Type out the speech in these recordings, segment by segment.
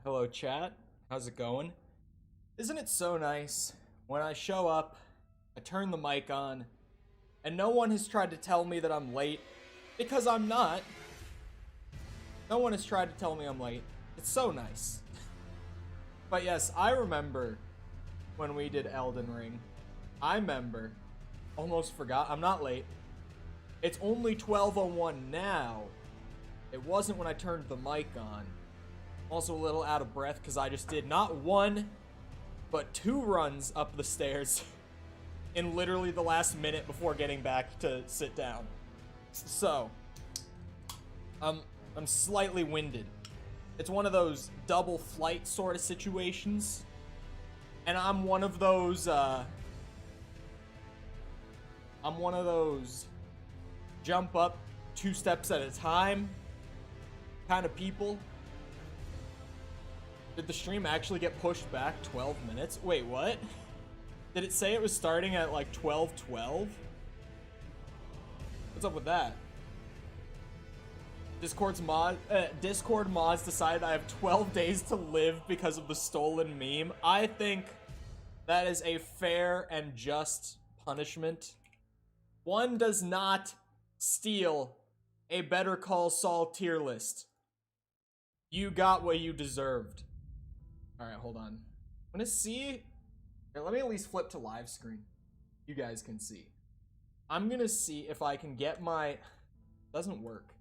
Hello, chat. How's it going? Isn't it so nice when I show up, I turn the mic on, and no one has tried to tell me that I'm late, because I'm not. No one has tried to tell me I'm late. It's so nice. But yes, I remember when we did Elden Ring. I remember. Almost forgot. I'm not late. It's only 12:01 now. It wasn't when I turned the mic on. Also a little out of breath because I just did not one, but two runs up the stairs in literally the last minute before getting back to sit down. So, I'm slightly winded. It's one of those double flight sort of situations. And I'm one of those jump up 2 steps at a time kind of people. Did the stream actually get pushed back 12 minutes? Wait, what? Did it say it was starting at like 12:12? What's up with that? Discord mods decided I have 12 days to live because of the stolen meme. I think that is a fair and just punishment. One does not steal a Better Call Saul tier list. You got what you deserved. Alright, hold on. I'm gonna see. Here, let me at least flip to live screen. You guys can see. I'm gonna see if I can get my. Doesn't work.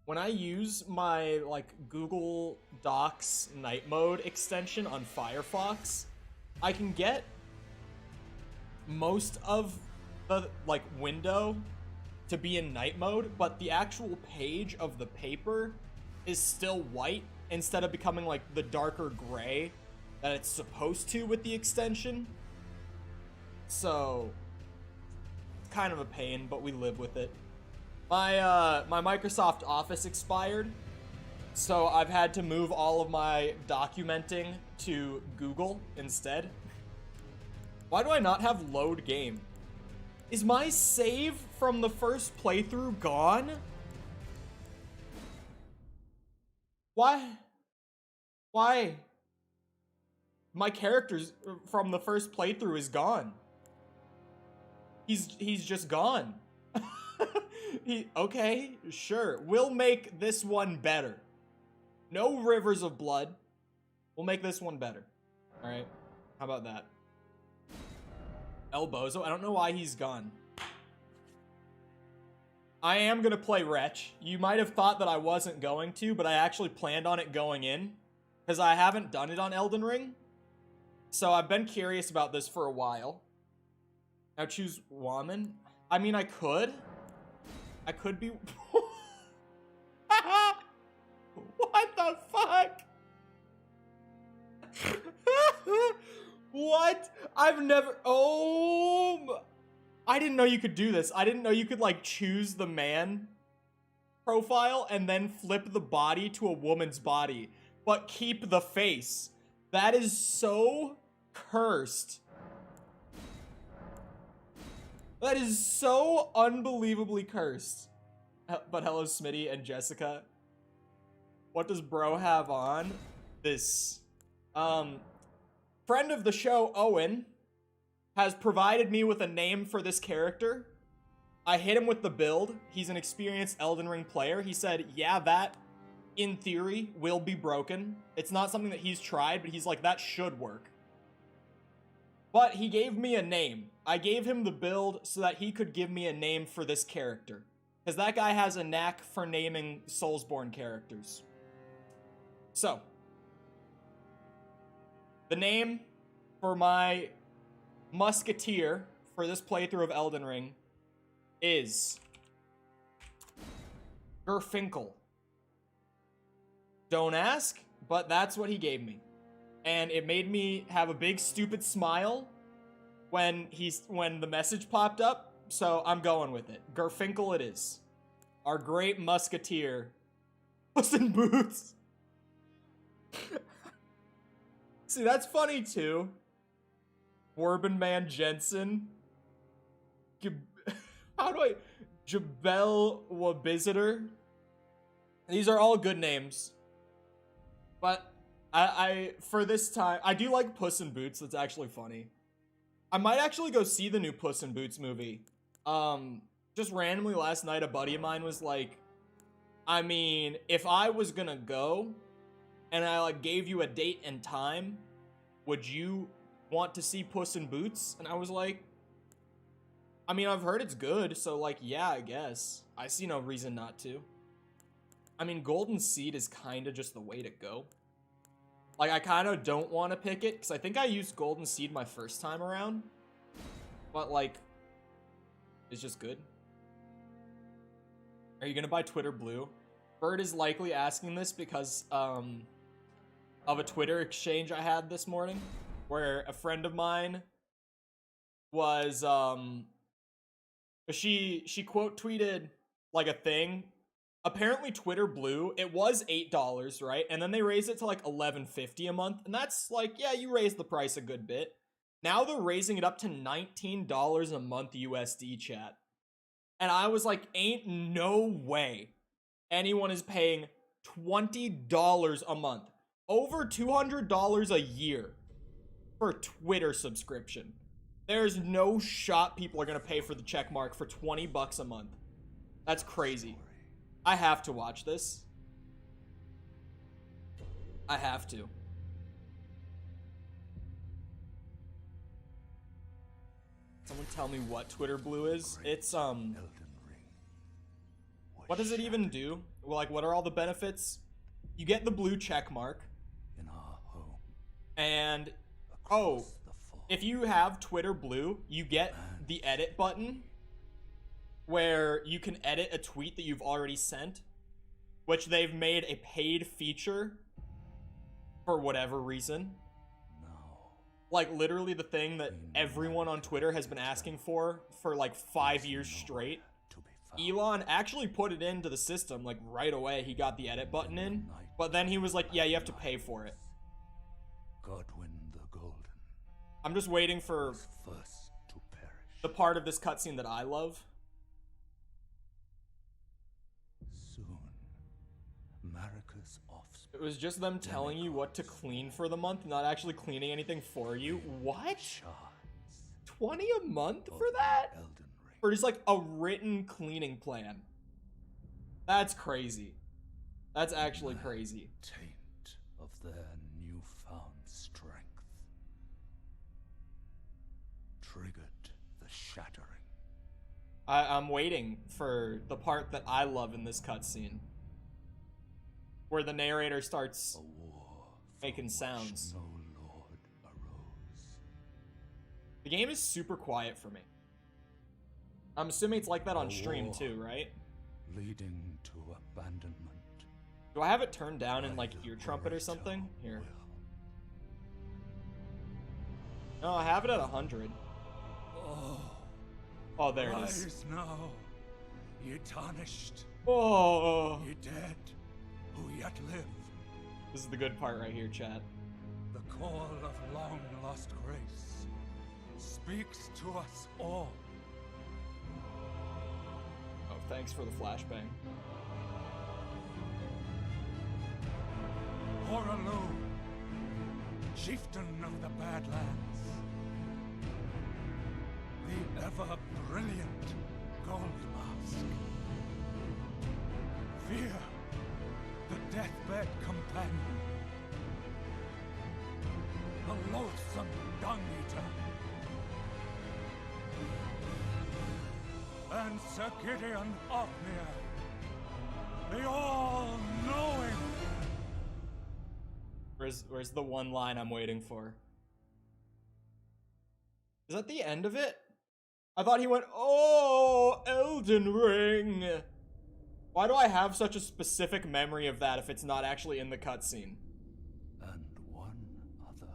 When I use my Google Docs night mode extension on Firefox, I can get most of the window to be in night mode, but the actual page of the paper is still white instead of becoming the darker gray that it's supposed to with the extension. So it's kind of a pain, but we live with it. My Microsoft Office expired, so I've had to move all of my documenting to Google instead. Why do I not have load game? Is my save from the first playthrough gone? Why? My character's from the first playthrough is gone. He's just gone. Okay, sure. We'll make this one better. No rivers of blood. We'll make this one better. Alright, how about that? El Bozo, I don't know why he's gone. I am gonna play Wretch. You might have thought that I wasn't going to, but I actually planned on it going in, because I haven't done it on Elden Ring. So I've been curious about this for a while. Now choose woman. I mean, I could be. What the fuck? What? I've never. Oh. I didn't know you could do this. I didn't know you could choose the man profile and then flip the body to a woman's body, but keep the face. That is so cursed. That is so unbelievably cursed. But hello, Smitty and Jessica. What does bro have on? This. Friend of the show, Owen, has provided me with a name for this character. I hit him with the build. He's an experienced Elden Ring player. He said, yeah, that, in theory, will be broken. It's not something that he's tried, but he's like, that should work. But he gave me a name. I gave him the build so that he could give me a name for this character. Because that guy has a knack for naming Soulsborne characters. So, the name for my Musketeer for this playthrough of Elden Ring is Gerfinkel. Don't ask, but that's what he gave me. And it made me have a big stupid smile when the message popped up, so I'm going with it. Gerfinkel it is. Our great Musketeer. Puss in Boots. See, that's funny too. Warben Man Jensen. How do I... Jabel Wabisitor. These are all good names. But I for this time, I do like Puss in Boots. That's actually funny. I might actually go see the new Puss in Boots movie. Just randomly last night, a buddy of mine was like, I mean, if I was gonna go and I like gave you a date and time, would you want to see Puss in Boots? And I was like, I mean, I've heard it's good, so like, yeah, I guess. I see no reason not to. I mean, Golden Seed is kind of just the way to go. Like, I kind of don't want to pick it, because I think I used Golden Seed my first time around. But, like, it's just good. Are you going to buy Twitter Blue? Bird is likely asking this because of a Twitter exchange I had this morning, where a friend of mine was, she quote tweeted, like, a thing. Apparently Twitter Blue, it was $8, right? And then they raised it to like $11.50 a month. And that's like, yeah, you raised the price a good bit. Now they're raising it up to $19 a month USD, chat. And I was like, ain't no way anyone is paying $20 a month. Over $200 a year for a Twitter subscription. There's no shot people are going to pay for the check mark for 20 bucks a month. That's crazy. I have to watch this. I have to. Someone tell me what Twitter Blue is. It's, what does it even do? Well, like, what are all the benefits? You get the blue check mark. And, oh, if you have Twitter Blue, you get the edit button, where you can edit a tweet that you've already sent, which they've made a paid feature for whatever reason. Like, literally the thing that everyone on Twitter has been asking for like 5 years straight. Elon actually put it into the system, like, right away. He got the edit button in, but then he was like, yeah, you have to pay for it. I'm just waiting for the part of this cutscene that I love. It was just them telling you what to clean for the month, not actually cleaning anything for you. What? 20 a month for that? For just like a written cleaning plan. That's crazy. That's actually crazy. Taint of their newfound strength triggered the shattering. I'm waiting for the part that I love in this cutscene, where the narrator starts making sounds. No lord arose. The game is super quiet for me. I'm assuming it's like that on stream too, right? Leading to abandonment. Do I have it turned down in like ear trumpet or something? Here. No, I have it at 100. Oh, there it is. Rise now, ye tarnished, Oh, ye dead, who yet live. this is the good part right here, chat. The call of long lost grace speaks to us all. Oh, thanks for the flashbang. Horaloo, chieftain of the Badlands, the ever-brilliant Gold Mask. Fear, the deathbed companion, the loathsome dung-eater, and Sir Gideon Othmere, the all-knowing. Where's the one line I'm waiting for? Is that the end of it? I thought he went, oh, Elden Ring. Why do I have such a specific memory of that if it's not actually in the cutscene? And one other,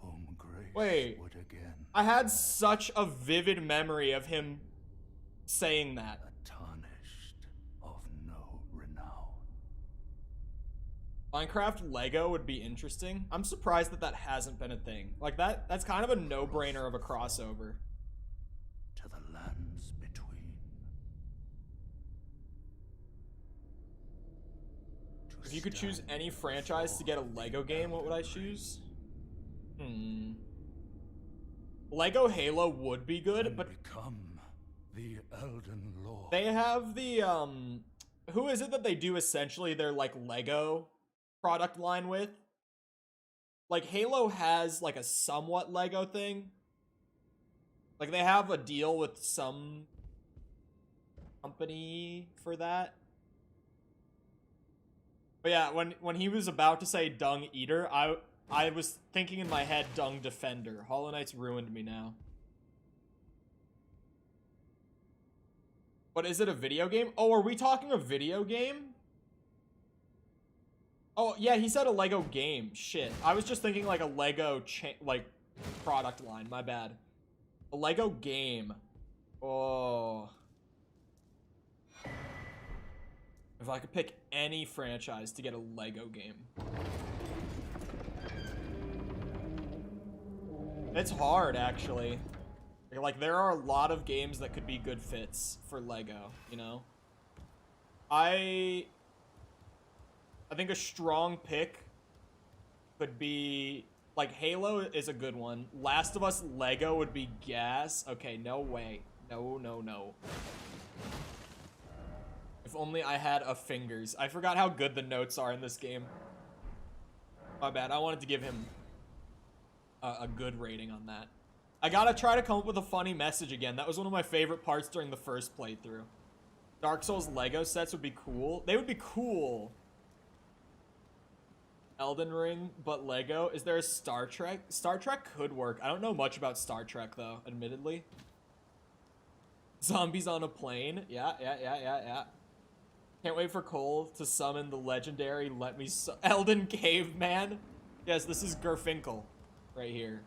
whom grace Wait, would again I had such a vivid memory of him saying that. tarnished of no renown. Minecraft Lego would be interesting. I'm surprised that that hasn't been a thing. Like, that's kind of a no-brainer of a crossover. To the lands between. If you could choose any franchise to get a Lego game, what would I choose? Lego Halo would be good, but become the Elden Lord. they have the who is it that they do essentially their like Lego product line with? Like Halo has like a somewhat Lego thing. Like they have a deal with some company for that. But yeah, when he was about to say Dung Eater, I was thinking in my head Dung Defender. Hollow Knight's ruined me now. But is it a video game? Oh, are we talking a video game? Oh, yeah, he said a Lego game. Shit. I was just thinking like a Lego like product line. My bad. A Lego game. Oh. If I could pick any franchise to get a Lego game. It's hard, actually. Like, there are a lot of games that could be good fits for Lego, you know? I think a strong pick could be... Like, Halo is a good one. Last of Us Lego would be gas. Okay, no way. No, no, no. If only I had a fingers. I forgot how good the notes are in this game. My bad. I wanted to give him a good rating on that. I gotta try to come up with a funny message again. That was one of my favorite parts during the first playthrough. Dark Souls Lego sets would be cool. They would be cool. Elden Ring, but Lego. Is there a Star Trek? Star Trek could work. I don't know much about Star Trek, though, admittedly. Zombies on a plane. Yeah. Can't wait for Cole to summon the legendary Elden Caveman. Yes, this is Garfinkel right here.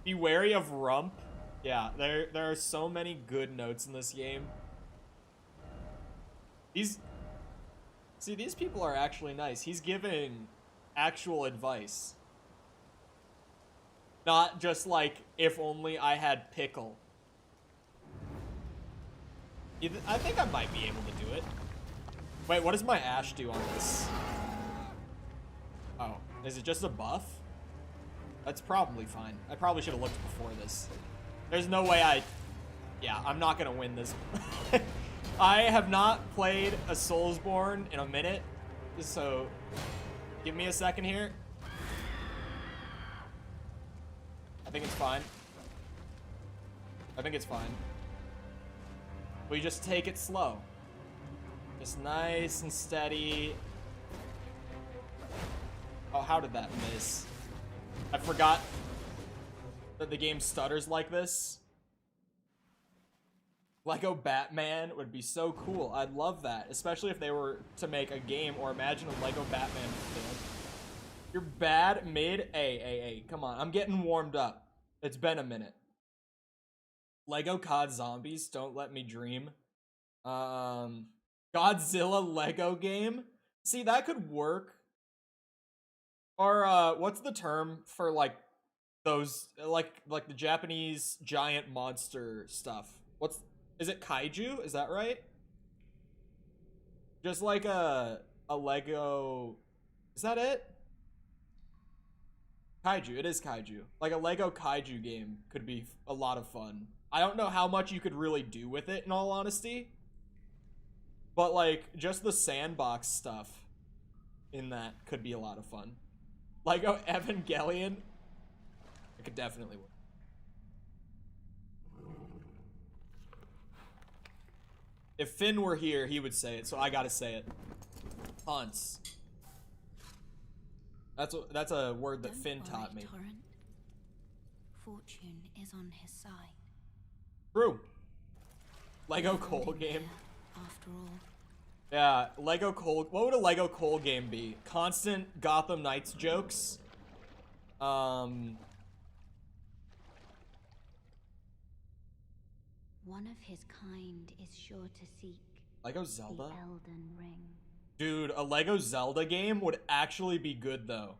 Be wary of Rump. Yeah, there are so many good notes in this game. These people are actually nice. He's giving actual advice. Not just like, if only I had pickle. I think I might be able to do it. Wait, what does my Ash do on this? Oh, is it just a buff? That's probably fine. I probably should have looked before this. There's no way yeah, I'm not gonna win this. I have not played a Soulsborne in a minute, so give me a second here. I think it's fine. I think it's fine. We just take it slow. Just nice and steady. Oh, how did that miss? I forgot that the game stutters like this. Lego Batman would be so cool. I'd love that, especially if they were to make a game, or imagine a Lego Batman film. You're bad mid. Hey, come on. I'm getting warmed up. It's been a minute. Lego COD Zombies, don't let me dream. Godzilla Lego game. See, that could work. Or what's the term for like those like the Japanese giant monster stuff? Is it kaiju? Is that right? Just like a Lego. Is that it? Kaiju. It is kaiju. Like a Lego kaiju game could be a lot of fun. I don't know how much you could really do with it, in all honesty. But like just the sandbox stuff in that could be a lot of fun. Lego Evangelion. It could definitely work. If Finn were here, he would say it, so I gotta say it. Hunts. That's a word that Finn taught me. Torrent. Fortune is on his side. True. Lego Cole game. After all. Yeah, Lego Cole. What would a Lego Cole game be? Constant Gotham Knights jokes. One of his kind is sure to seek Lego Zelda? the Elden Ring. Dude, a Lego Zelda game would actually be good though.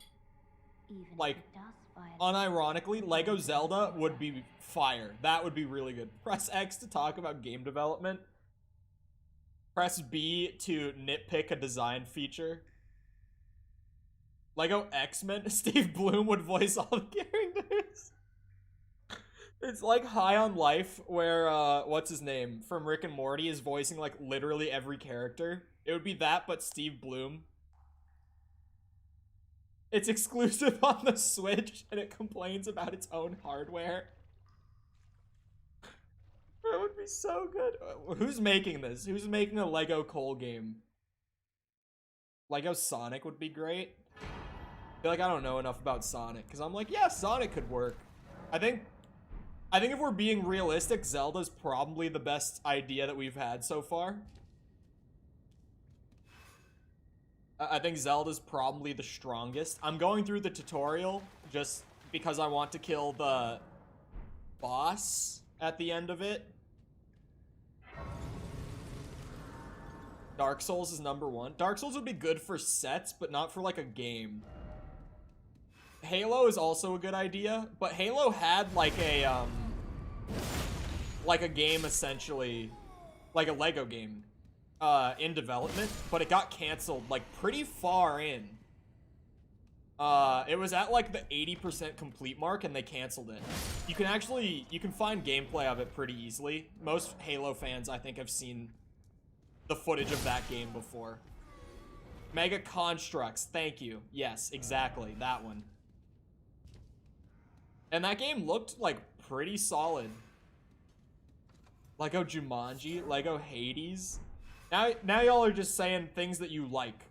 Even Like, if it does violate unironically, Lego Zelda would be fire. That would be really good. Press X to talk about game development. Press B to nitpick a design feature. Lego X-Men. Steve Bloom would voice all the characters. It's like High on Life, where, what's his name? From Rick and Morty is voicing, like, literally every character. It would be that, but Steve Bloom. It's exclusive on the Switch, and it complains about its own hardware. That would be so good. Who's making this? Who's making a Lego Cole game? Lego Sonic would be great. I feel like I don't know enough about Sonic, because I'm like, yeah, Sonic could work. I think if we're being realistic, Zelda's probably the best idea that we've had so far. I think Zelda's probably the strongest. I'm going through the tutorial just because I want to kill the boss at the end of it. Dark Souls is #1. Dark Souls would be good for sets, but not for, like, a game. Halo is also a good idea, but Halo had, like, a game, essentially, like a Lego game, in development, but it got canceled, like, pretty far in. It was at, like, the 80% complete mark, and they canceled it. You can find gameplay of it pretty easily. Most Halo fans, I think, have seen the footage of that game before. Mega Constructs, thank you. Yes, exactly, that one. And that game looked, like, pretty solid. Lego Jumanji, Lego Hades. Now y'all are just saying things that you like.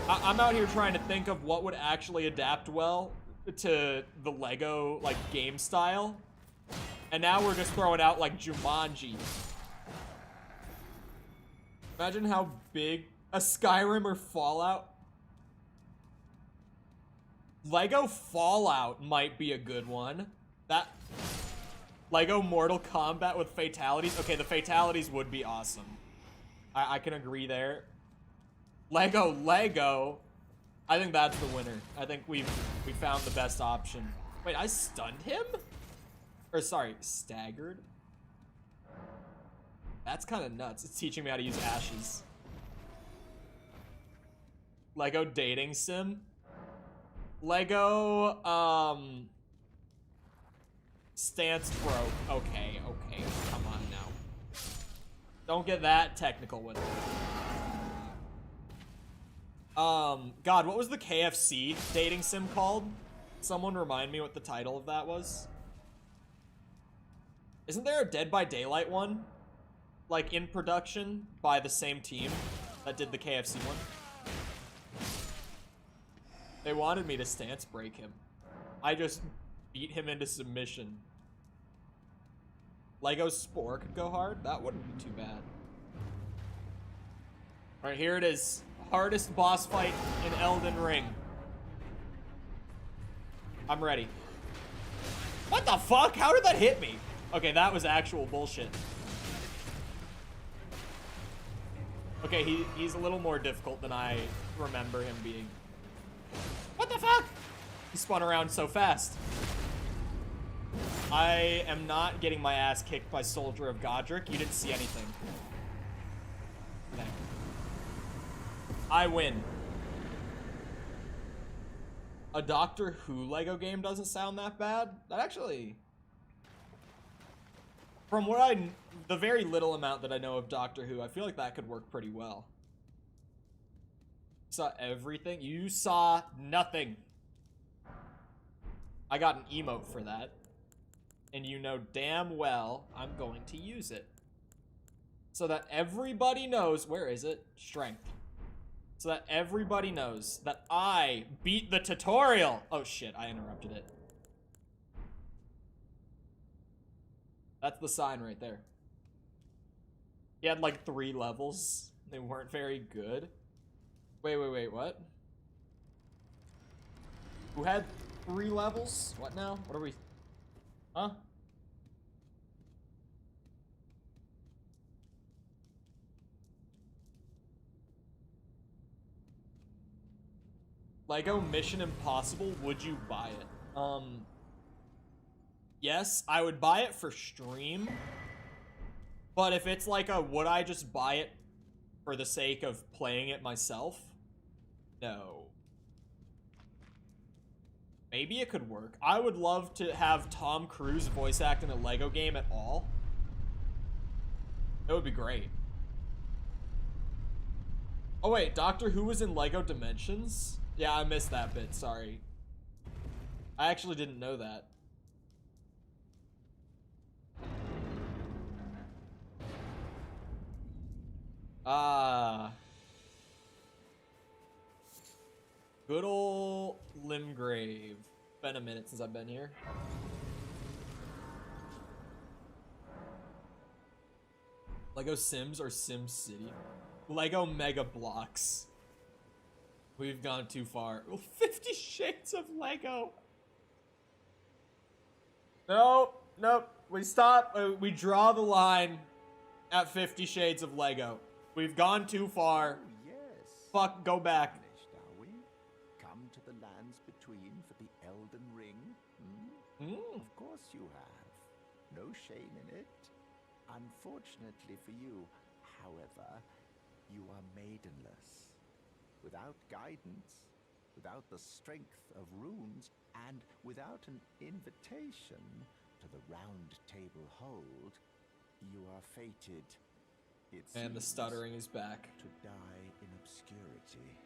I'm out here trying to think of what would actually adapt well to the Lego, like, game style. And now we're just throwing out, like, Jumanji. Imagine how big a Skyrim or Fallout. Lego Fallout might be a good one. That Lego Mortal Kombat with fatalities. Okay, the fatalities would be awesome. I can agree there. Lego. I think that's the winner. I think we found the best option. Wait, I stunned him? Or sorry, staggered? That's kind of nuts. It's teaching me how to use ashes. Lego dating sim. Lego, stance broke. Okay, come on now. Don't get that technical with it. God, what was the KFC dating sim called? Someone remind me what the title of that was. Isn't there a Dead by Daylight one? Like, in production by the same team that did the KFC one? They wanted me to stance break him. I just beat him into submission. Lego Spore could go hard? That wouldn't be too bad. Alright, here it is. Hardest boss fight in Elden Ring. I'm ready. What the fuck? How did that hit me? Okay, that was actual bullshit. Okay, he's a little more difficult than I remember him being. What the fuck? He spun around so fast. I am not getting my ass kicked by Soldier of Godrick. You didn't see anything. Okay. I win. A Doctor Who Lego game doesn't sound that bad. That actually... From what the very little amount that I know of Doctor Who, I feel like that could work pretty well. Saw everything? You saw nothing. I got an emote for that. And you know damn well I'm going to use it. So that everybody knows, where is it? Strength. So that everybody knows that I beat the tutorial. Oh shit, I interrupted it. That's the sign right there. He had like 3 levels. They weren't very good. Wait, what? Who had 3 levels? What now? What are we... Huh? Lego Mission Impossible, would you buy it? Yes, I would buy it for stream. But if it's like a, would I just buy it for the sake of playing it myself? No. Maybe it could work. I would love to have Tom Cruise voice act in a Lego game at all. That would be great. Oh wait, Doctor Who was in Lego Dimensions? Yeah, I missed that bit, sorry. I actually didn't know that. Good ol' Limgrave. Been a minute since I've been here. Lego Sims or Sim City? Lego Mega Blocks. We've gone too far. 50 Shades of Lego. Nope. We stop. We draw the line at 50 Shades of Lego. We've gone too far. Oh, yes. Fuck, go back. Finished, are we? Come to the lands between for the Elden Ring? Of course you have. No shame in it. Unfortunately for you, however, you are maidenless. Without guidance, without the strength of runes, and without an invitation to the round table hold, you are fated, it And the seems, stuttering is back. to die in obscurity.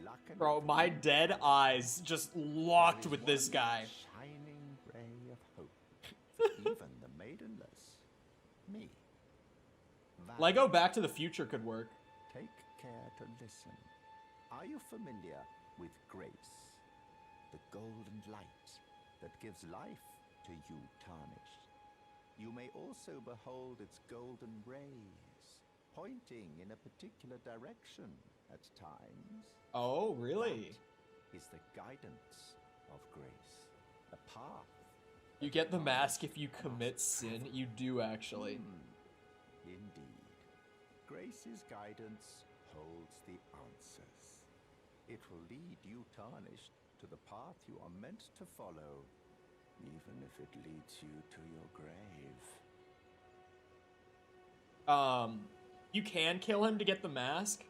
Luckily Bro, for my you, dead eyes just locked there is with this one guy. shining ray of hope for even the maidenless. Me. Lego Back to the Future could work. Take care to listen. Are you familiar with grace? The golden light that gives life to you tarnished. You may also behold its golden rays, pointing in a particular direction at times. Oh, really? That is the guidance of grace. The path. You get the mask if you commit sin. You do, actually. Indeed. Grace's guidance holds the answers. It will lead you tarnished to the path you are meant to follow, even if it leads you to your grave. You can kill him to get the mask?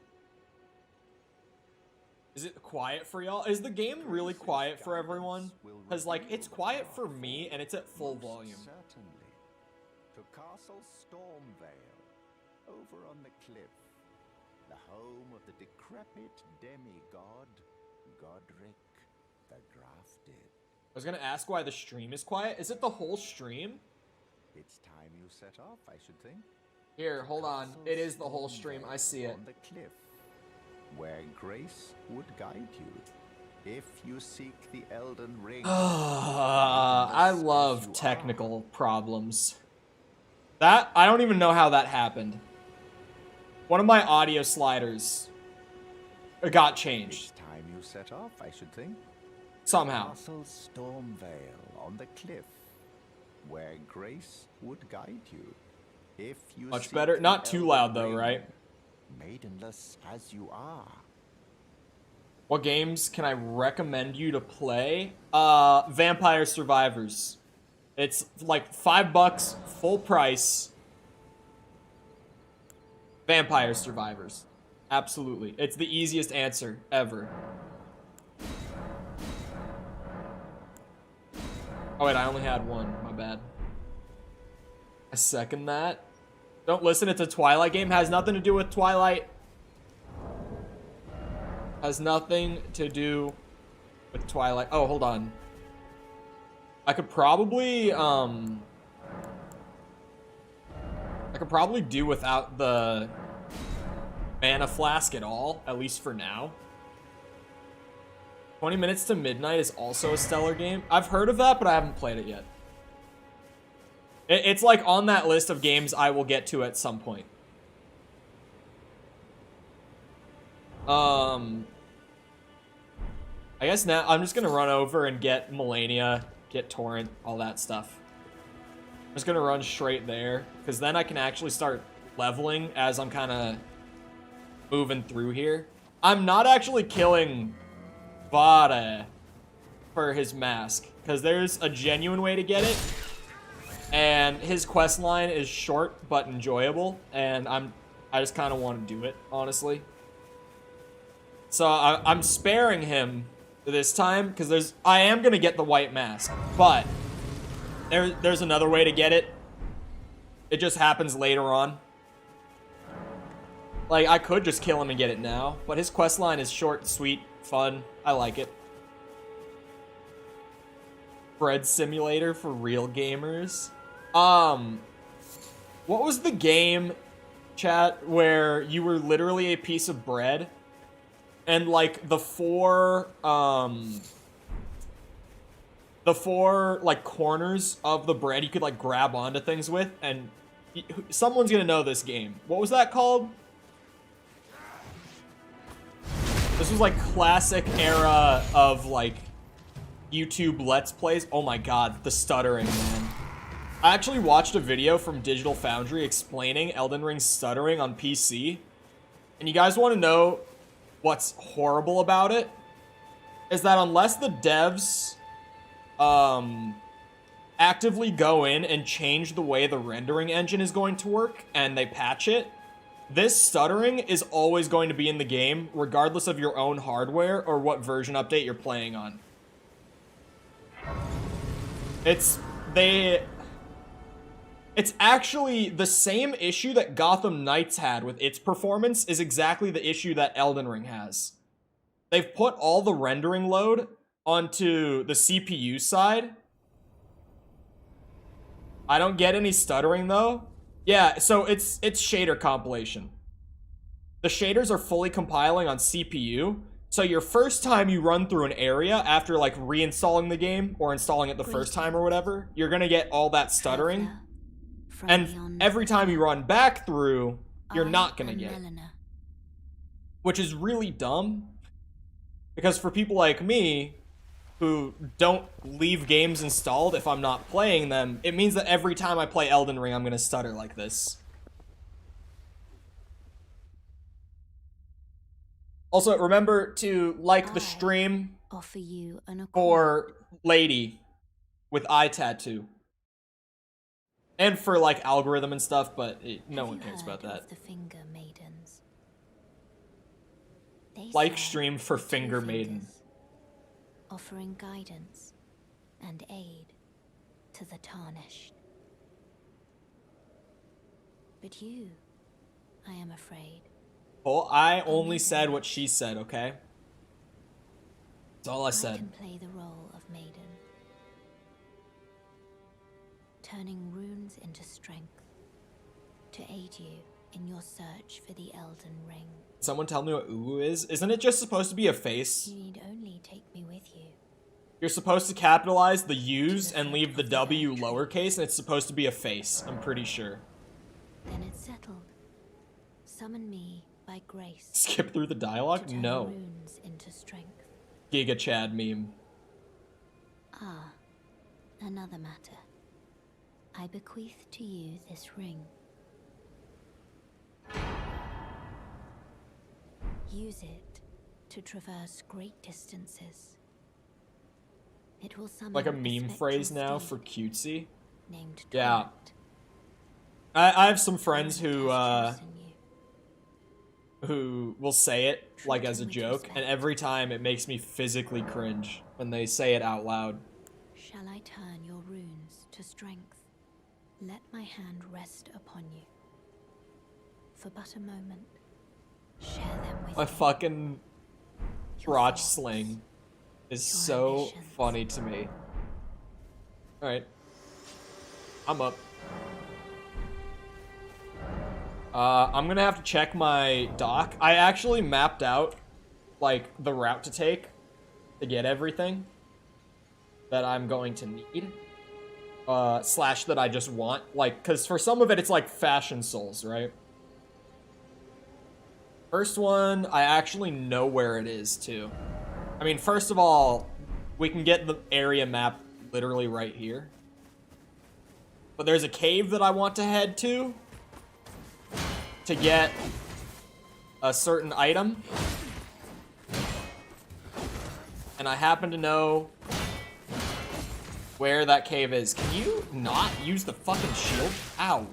Is it quiet for y'all? Is the game really quiet for everyone? Because, like, it's quiet for me, and it's at full volume. Certainly. To Castle Stormvale, over on the cliff, the home of the decrepit demigod, Godrick the Grafted. I was gonna ask why the stream is quiet. Is it the whole stream? It's time you set off, I should think. Here, hold on. It is the whole stream. I see it. On the cliff, where grace would guide you, if you seek the Elden Ring. I love technical problems. That, I don't even know how that happened. One of my audio sliders got changed. It's time you set off, I should think. Somehow. Castle Stormvale on the cliff, where grace would guide you. If you Much seek better. the Not too Elden loud though, Ring, right? Maidenless as you are. What games can I recommend you to play? Vampire Survivors. It's like $5, full price. Vampire Survivors. Absolutely. It's the easiest answer ever. Oh wait, I only had one. My bad. I second that. Don't listen, it's a Twilight game. Has nothing to do with Twilight. Has nothing to do with Twilight. Oh, hold on. I could probably do without the mana flask at all, at least for now. 20 Minutes to Midnight is also a stellar game. I've heard of that, but I haven't played it yet. It's like on that list of games I will get to at some point. I guess now I'm just gonna run over and get Melania, get Torrent, all that stuff. I'm just gonna run straight there, because then I can actually start leveling as I'm kind of moving through here. I'm not actually killing Vare for his mask, because there's a genuine way to get it, and his quest line is short but enjoyable, and I just kind of want to do it, honestly. So I'm sparing him this time because I am gonna get the white mask, but there's another way to get it. It just happens later on. Like, I could just kill him and get it now, but his quest line is short, sweet, fun. I like it. Bread simulator for real gamers. What was the game, chat, where you were literally a piece of bread and like the four like corners of the bread you could like grab onto things with, and someone's gonna know this game. What was that called? This was like classic era of like YouTube Let's Plays. Oh my god, the stuttering, man. I actually watched a video from Digital Foundry explaining Elden Ring's stuttering on PC. And you guys want to know what's horrible about it? Is that unless the devs actively go in and change the way the rendering engine is going to work and they patch it, this stuttering is always going to be in the game regardless of your own hardware or what version update you're playing on. It's actually the same issue that Gotham Knights had with its performance is exactly the issue that Elden Ring has. They've put all the rendering load onto the CPU side. I don't get any stuttering though. Yeah, so it's shader compilation. The shaders are fully compiling on CPU. So your first time you run through an area after like reinstalling the game or installing it the first time or whatever, you're gonna get all that stuttering. And every time you run back through, you're not gonna get it. Which is really dumb. Because for people like me, who don't leave games installed if I'm not playing them, it means that every time I play Elden Ring, I'm gonna stutter like this. Also, remember to like the stream offer you an for Lady with eye tattoo. And for like algorithm and stuff, but no one cares about that. The finger maidens. Like stream for Finger Maiden. Offering guidance and aid to the tarnished. But you, I am afraid. Oh, I only said what she said, okay? That's all I said. I can play the role of maiden. Turning runes into strength to aid you in your search for the Elden Ring. Someone tell me what Uwu is? Isn't it just supposed to be a face? You need only take me with you. You're supposed to capitalize the U's and leave the W lowercase, and it's supposed to be a face, I'm pretty sure. Then it's settled. Summon me by grace. Skip through the dialogue? No. Runes into strength. Giga Chad meme. Ah, another matter. I bequeath to you this ring. Use it to traverse great distances. It will summon like a meme phrase now for cutesy. Named yeah. I have some friends who will say it like as a joke, and every time it makes me physically cringe when they say it out loud. Shall I turn your runes to strength? Let my hand rest upon you. For but a moment. Share them with My me. fucking crotch sling is so funny to me. Alright. I'm up. I'm gonna have to check my dock. I actually mapped out, like, the route to take to get everything that I'm going to need. Slash that I just want. Like, because for some of it, it's like Fashion Souls, right? First one, I actually know where it is, too. I mean, first of all, we can get the area map literally right here. But there's a cave that I want to head to get a certain item. And I happen to know where that cave is. Can you not use the fucking shield? Ow.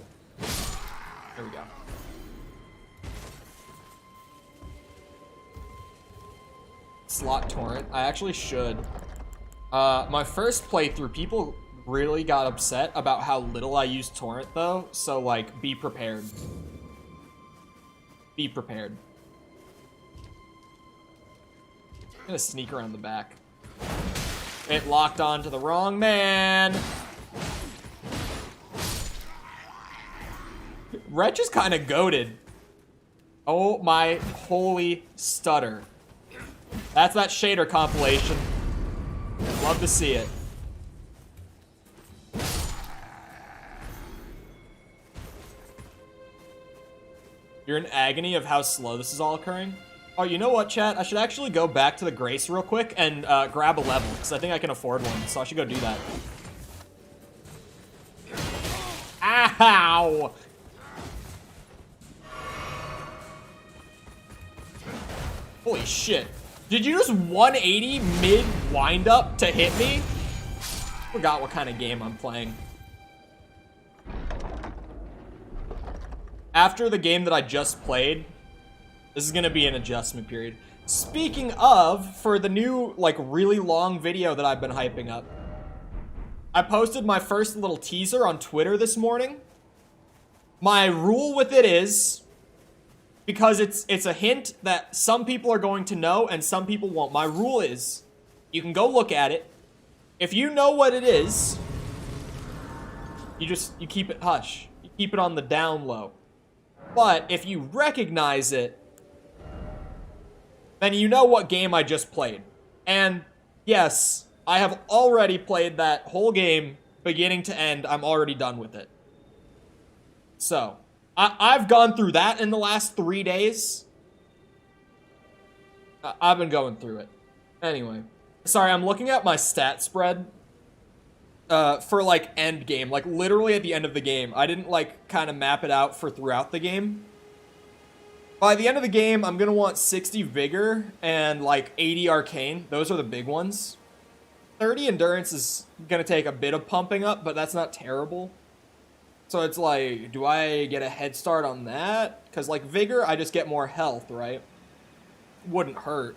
There we go. Slot torrent. I actually should. My first playthrough, people really got upset about how little I used torrent though, so like, be prepared. Be prepared. I'm gonna sneak around the back. It locked on to the wrong man. Wretch is kind of goated. Oh my holy stutter. That's that shader compilation. Love to see it. You're in agony of how slow this is all occurring? Oh, you know what, chat? I should actually go back to the Grace real quick and grab a level, because I think I can afford one, so I should go do that. Ow! Holy shit. Did you just 180 mid wind up to hit me? Forgot what kind of game I'm playing. After the game that I just played, this is gonna be an adjustment period. Speaking of, for the new, like, really long video that I've been hyping up, I posted my first little teaser on Twitter this morning. My rule with it is, because it's a hint that some people are going to know and some people won't. My rule is, you can go look at it. If you know what it is, you keep it hush. You keep it on the down low. But if you recognize it, then you know what game I just played. And yes, I have already played that whole game, beginning to end. I'm already done with it. So, I've gone through that in the last 3 days. I've been going through it. Anyway. Sorry, I'm looking at my stat spread for, like, end game. Like, literally at the end of the game. I didn't, like, kind of map it out for throughout the game. By the end of the game, I'm going to want 60 Vigor and, like, 80 Arcane. Those are the big ones. 30 Endurance is going to take a bit of pumping up, but that's not terrible. So it's like, do I get a head start on that? Because, like, Vigor, I just get more health, right? Wouldn't hurt.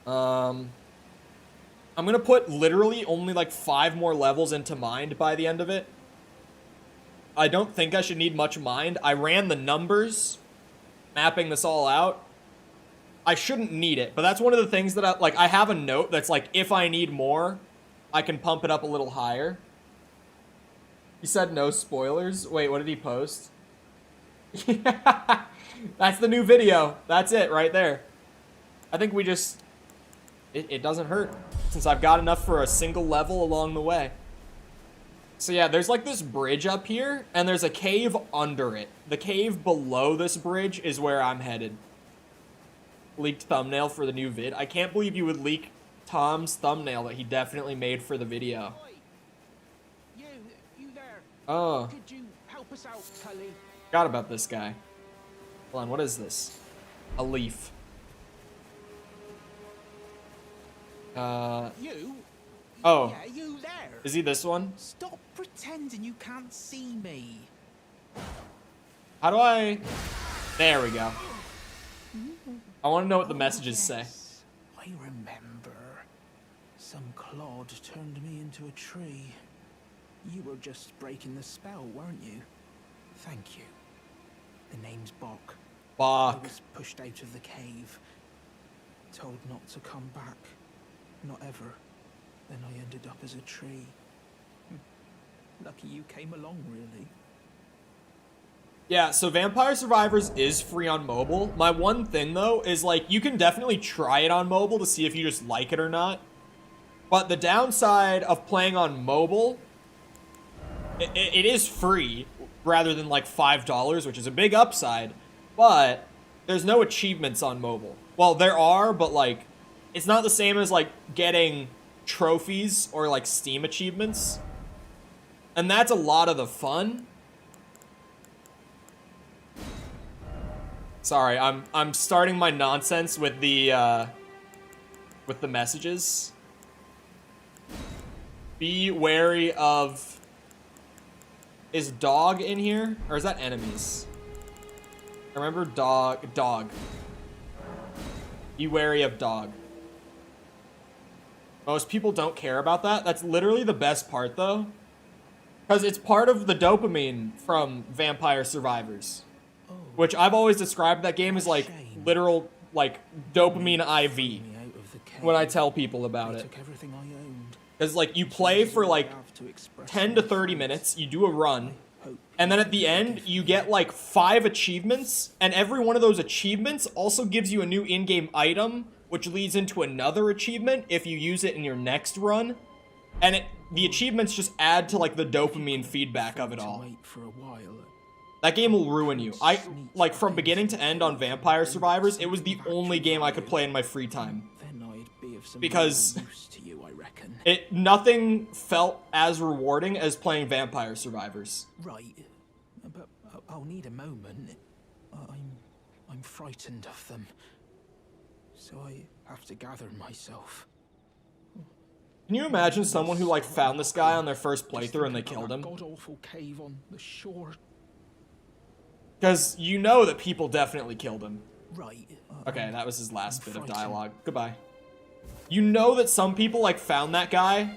I'm going to put literally only, like, 5 more levels into Mind by the end of it. I don't think I should need much Mind. I ran the numbers, mapping this all out. I shouldn't need it, but that's one of the things that I have a note that's like, if I need more, I can pump it up a little higher. He said no spoilers. Wait, what did he post? That's the new video. That's it right there. I think we just... It doesn't hurt, since I've got enough for a single level along the way. So yeah, there's like this bridge up here, and there's a cave under it. The cave below this bridge is where I'm headed. Leaked thumbnail for the new vid. I can't believe you would leak Tom's thumbnail that he definitely made for the video. You there. Oh. Could you help us out, Tully? Forgot about this guy. Hold on, what is this? A leaf. You? Oh. Yeah, you there. Is he this one? Stop pretending you can't see me. How do I... There we go. I want to know what the messages say. I remember. Some clod turned me into a tree. You were just breaking the spell, weren't you? Thank you. The name's Bok. Bok. I was pushed out of the cave. Told not to come back. Not ever. Then I ended up as a tree. Lucky you came along, really. Yeah, so Vampire Survivors is free on mobile. My one thing, though, is, like, you can definitely try it on mobile to see if you just like it or not. But the downside of playing on mobile, it is free, rather than, like, $5, which is a big upside. But there's no achievements on mobile. Well, there are, but, like, it's not the same as, like, getting trophies or, like, Steam achievements. And that's a lot of the fun. Sorry, I'm starting my nonsense with the messages. Be wary of... Is dog in here? Or is that enemies? I remember dog. Be wary of dog. Most people don't care about that. That's literally the best part, though. Because it's part of the dopamine from Vampire Survivors. Which I've always described that game as, like, literal, like, dopamine IV. When I tell people about it. Because, like, you play for, like, 10 to 30 minutes. You do a run. And then at the end, you get, like, 5 achievements. And every one of those achievements also gives you a new in-game item, which leads into another achievement if you use it in your next run. And the achievements just add to, like, the dopamine feedback of it all. That game will ruin you. Like, from beginning to end on Vampire Survivors, it was the only game I could play in my free time. Because nothing felt as rewarding as playing Vampire Survivors. Right, but I'll need a moment. I'm frightened of them, so I have to gather myself. Can you imagine someone who, like, found this guy on their first playthrough and they killed him? God-awful cave on the shore. Because you know that people definitely killed him. Right. Okay, that was his last bit of dialogue. Goodbye. You know that some people, like, found that guy,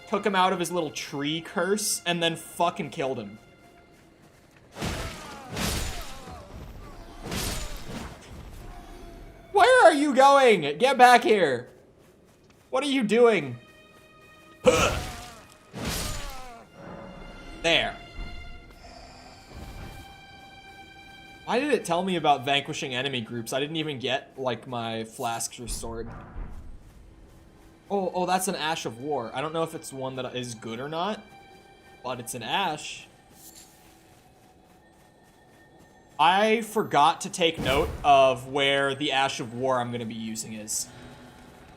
took him out of his little tree curse, and then fucking killed him. Where are you going? Get back here. What are you doing? There. Why did it tell me about vanquishing enemy groups? I didn't even get, like, my flasks restored. Oh, that's an Ash of War. I don't know if it's one that is good or not, but it's an Ash. I forgot to take note of where the Ash of War I'm going to be using is.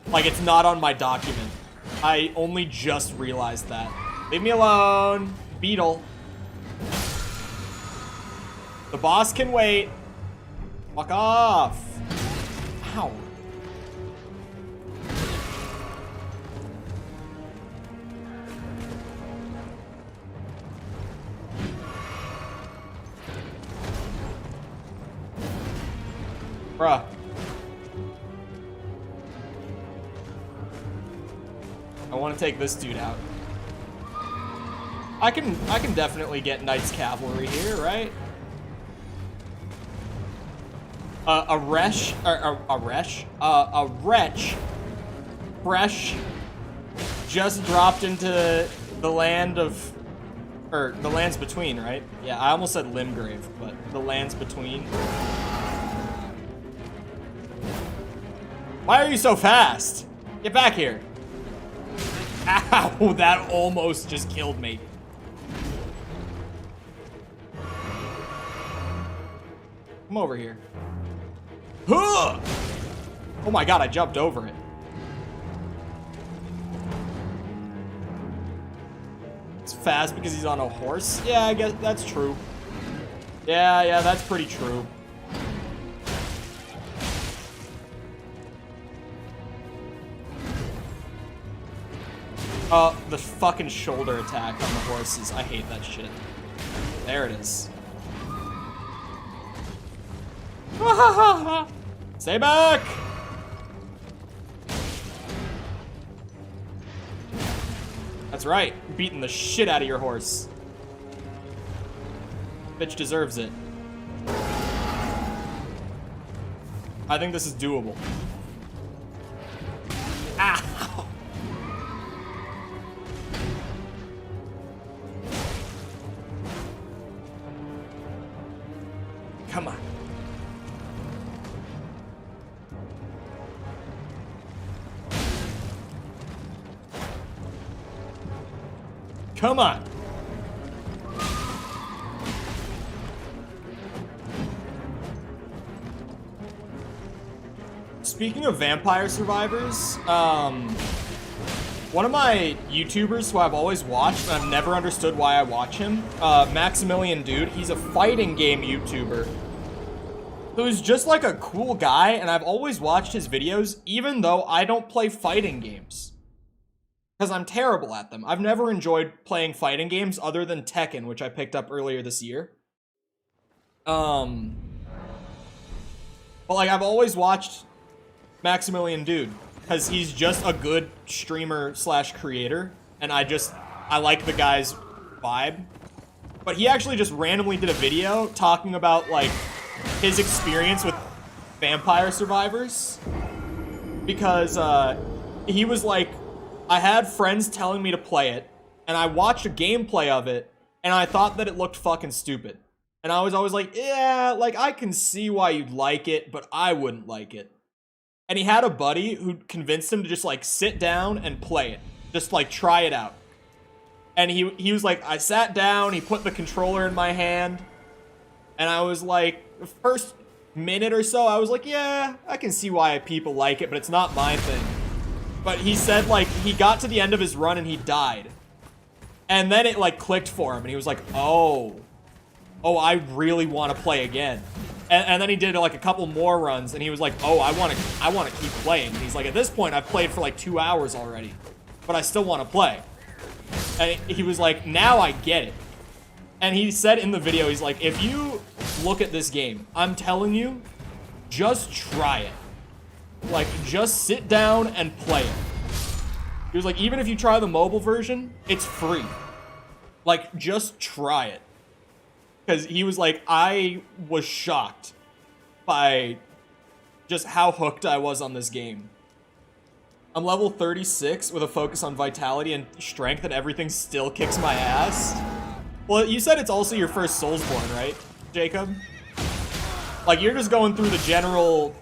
Like, it's not on my document. I only just realized that. Leave me alone, Beetle. The boss can wait. Fuck off. Ow. Bruh. I want to take this dude out. I can definitely get Knight's Cavalry here, right? A wretch fresh just dropped into the land of, or the lands between, right? Yeah, I almost said Limgrave, but the lands between. Why are you so fast? Get back here. Ow, that almost just killed me. Come over here. Huh! Oh my god, I jumped over it. It's fast because he's on a horse? Yeah, I guess that's true. Yeah, that's pretty true. The fucking shoulder attack on the horses. I hate that shit. There it is. Stay back! That's right. Beating the shit out of your horse. Bitch deserves it. I think this is doable. Ah! Come on. Come on. Speaking of Vampire Survivors, one of my YouTubers who I've always watched, and I've never understood why I watch him, Maximilian Dude, he's a fighting game YouTuber. Who's just like a cool guy, and I've always watched his videos, even though I don't play fighting games. because I'm terrible at them. I've never enjoyed playing fighting games other than Tekken, which I picked up earlier this year. But like, I've always watched Maximilian Dude, because he's just a good streamer / creator, and I like the guy's vibe. But he actually just randomly did a video talking about, like, his experience with Vampire Survivors. Because, he was like, I had friends telling me to play it, and I watched a gameplay of it, and I thought that it looked fucking stupid. And I was always like, yeah, like, I can see why you'd like it, but I wouldn't like it. And he had a buddy who convinced him to just, like, sit down and play it. Just, like, try it out. And he was like, I sat down, he put the controller in my hand, and I was like, the first minute or so, I was like, yeah, I can see why people like it, but it's not my thing. But he said, like, he got to the end of his run and he died. And then it, like, clicked for him, and he was like, oh, I really want to play again. And then he did, like, a couple more runs, and he was like, oh, I want to keep playing. And he's like, at this point, I've played for, like, 2 hours already, but I still want to play. And he was like, now I get it. And he said in the video, he's like, if you look at this game, I'm telling you, just try it. Like, just sit down and play it. He was like, even if you try the mobile version, it's free. Like, just try it. Because he was like, I was shocked by just how hooked I was on this game. I'm level 36 with a focus on vitality and strength, and everything still kicks my ass. Well, you said it's also your first Soulsborne, right, Jacob? Like, you're just going through the general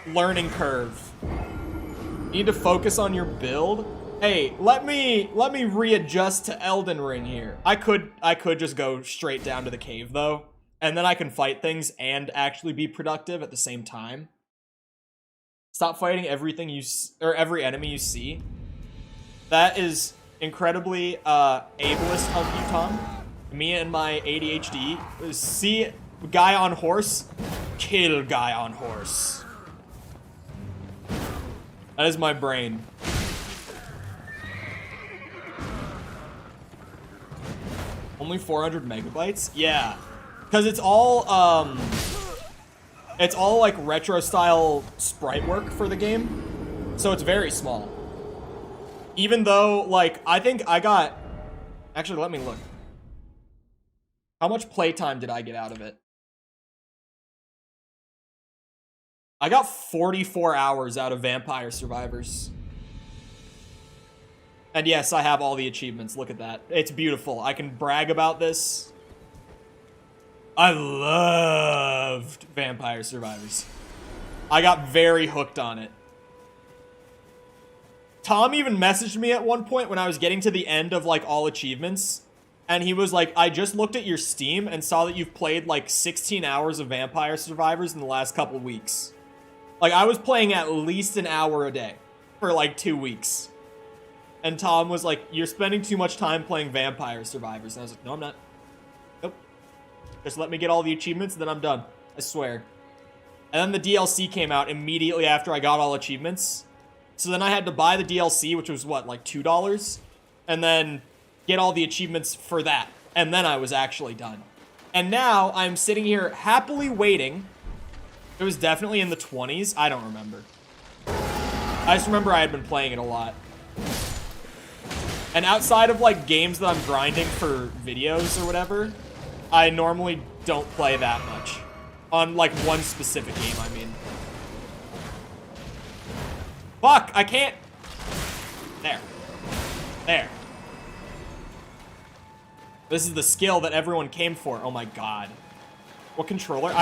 learning curve. You need to focus on your build. Hey, let me readjust to Elden Ring here. I could just go straight down to the cave, though, and then I can fight things and actually be productive at the same time. Stop fighting everything every enemy you see. That is incredibly ableist of you, Tom. Me and my ADHD. See guy on horse, kill guy on horse. That is my brain. Only 400 megabytes? Yeah. Because it's all like retro style sprite work for the game. So it's very small. Even though, like, I think I got... Actually, let me look. How much playtime did I get out of it? I got 44 hours out of Vampire Survivors. And yes, I have all the achievements. Look at that. It's beautiful. I can brag about this. I loved Vampire Survivors. I got very hooked on it. Tom even messaged me at one point when I was getting to the end of, like, all achievements. And he was like, I just looked at your Steam and saw that you've played, like, 16 hours of Vampire Survivors in the last couple weeks. Like, I was playing at least an hour a day for, like, 2 weeks. And Tom was like, you're spending too much time playing Vampire Survivors. And I was like, no, I'm not. Nope. Just let me get all the achievements and then I'm done. I swear. And then the DLC came out immediately after I got all achievements. So then I had to buy the DLC, which was what, like $2? And then get all the achievements for that. And then I was actually done. And now I'm sitting here happily waiting. It was definitely in the 20s. I don't remember. I just remember I had been playing it a lot. And outside of, like, games that I'm grinding for videos or whatever, I normally don't play that much. On, like, one specific game, I mean. Fuck, I can't... There. There. This is the skill that everyone came for. Oh my god. What controller?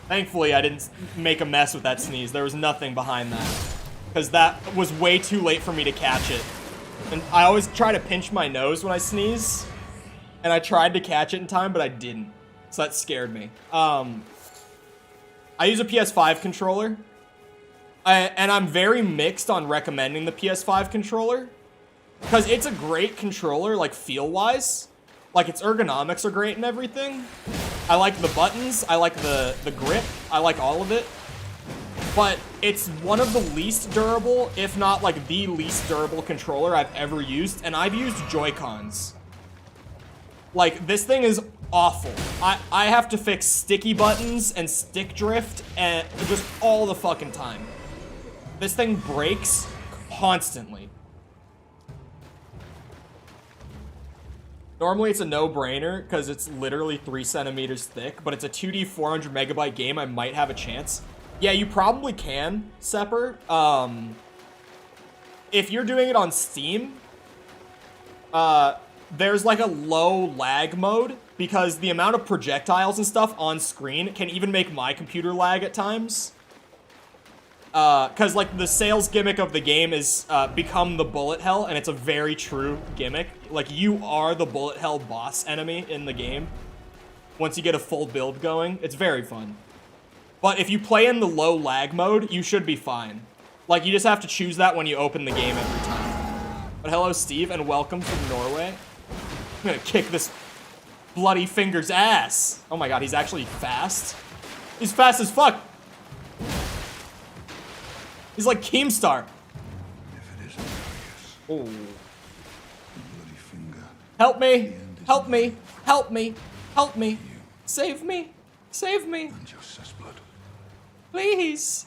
Thankfully, I didn't make a mess with that sneeze. There was nothing behind that. Because that was way too late for me to catch it. And I always try to pinch my nose when I sneeze. And I tried to catch it in time, but I didn't. So that scared me. I use a PS5 controller. And I'm very mixed on recommending the PS5 controller. Because it's a great controller, like, feel-wise. Like, its ergonomics are great and everything. I like the buttons. I like the grip. I like all of it. but it's one of the least durable, if not like the least durable controller I've ever used, and I've used Joy-Cons. Like, this thing is awful. I have to fix sticky buttons and stick drift and just all the fucking time. This thing breaks constantly. Normally it's a no-brainer because it's literally 3 centimeters thick, but it's a 2D 400 megabyte game. I might have a chance. Yeah, you probably can, Sepper. If you're doing it on Steam, there's like a low lag mode because the amount of projectiles and stuff on screen can even make my computer lag at times. Because like the sales gimmick of the game is become the bullet hell, and it's a very true gimmick. Like, you are the bullet hell boss enemy in the game once you get a full build going. It's very fun. But if you play in the low lag mode, you should be fine. Like, you just have to choose that when you open the game every time. But hello, Steve, and welcome from Norway. I'm gonna kick this bloody finger's ass. Oh my god, he's actually fast. He's fast as fuck. He's like Keemstar. If it isn't Oh. bloody finger. Help me! Help me! Help me! Help me! Save me! Save me! And your sus blood. Please!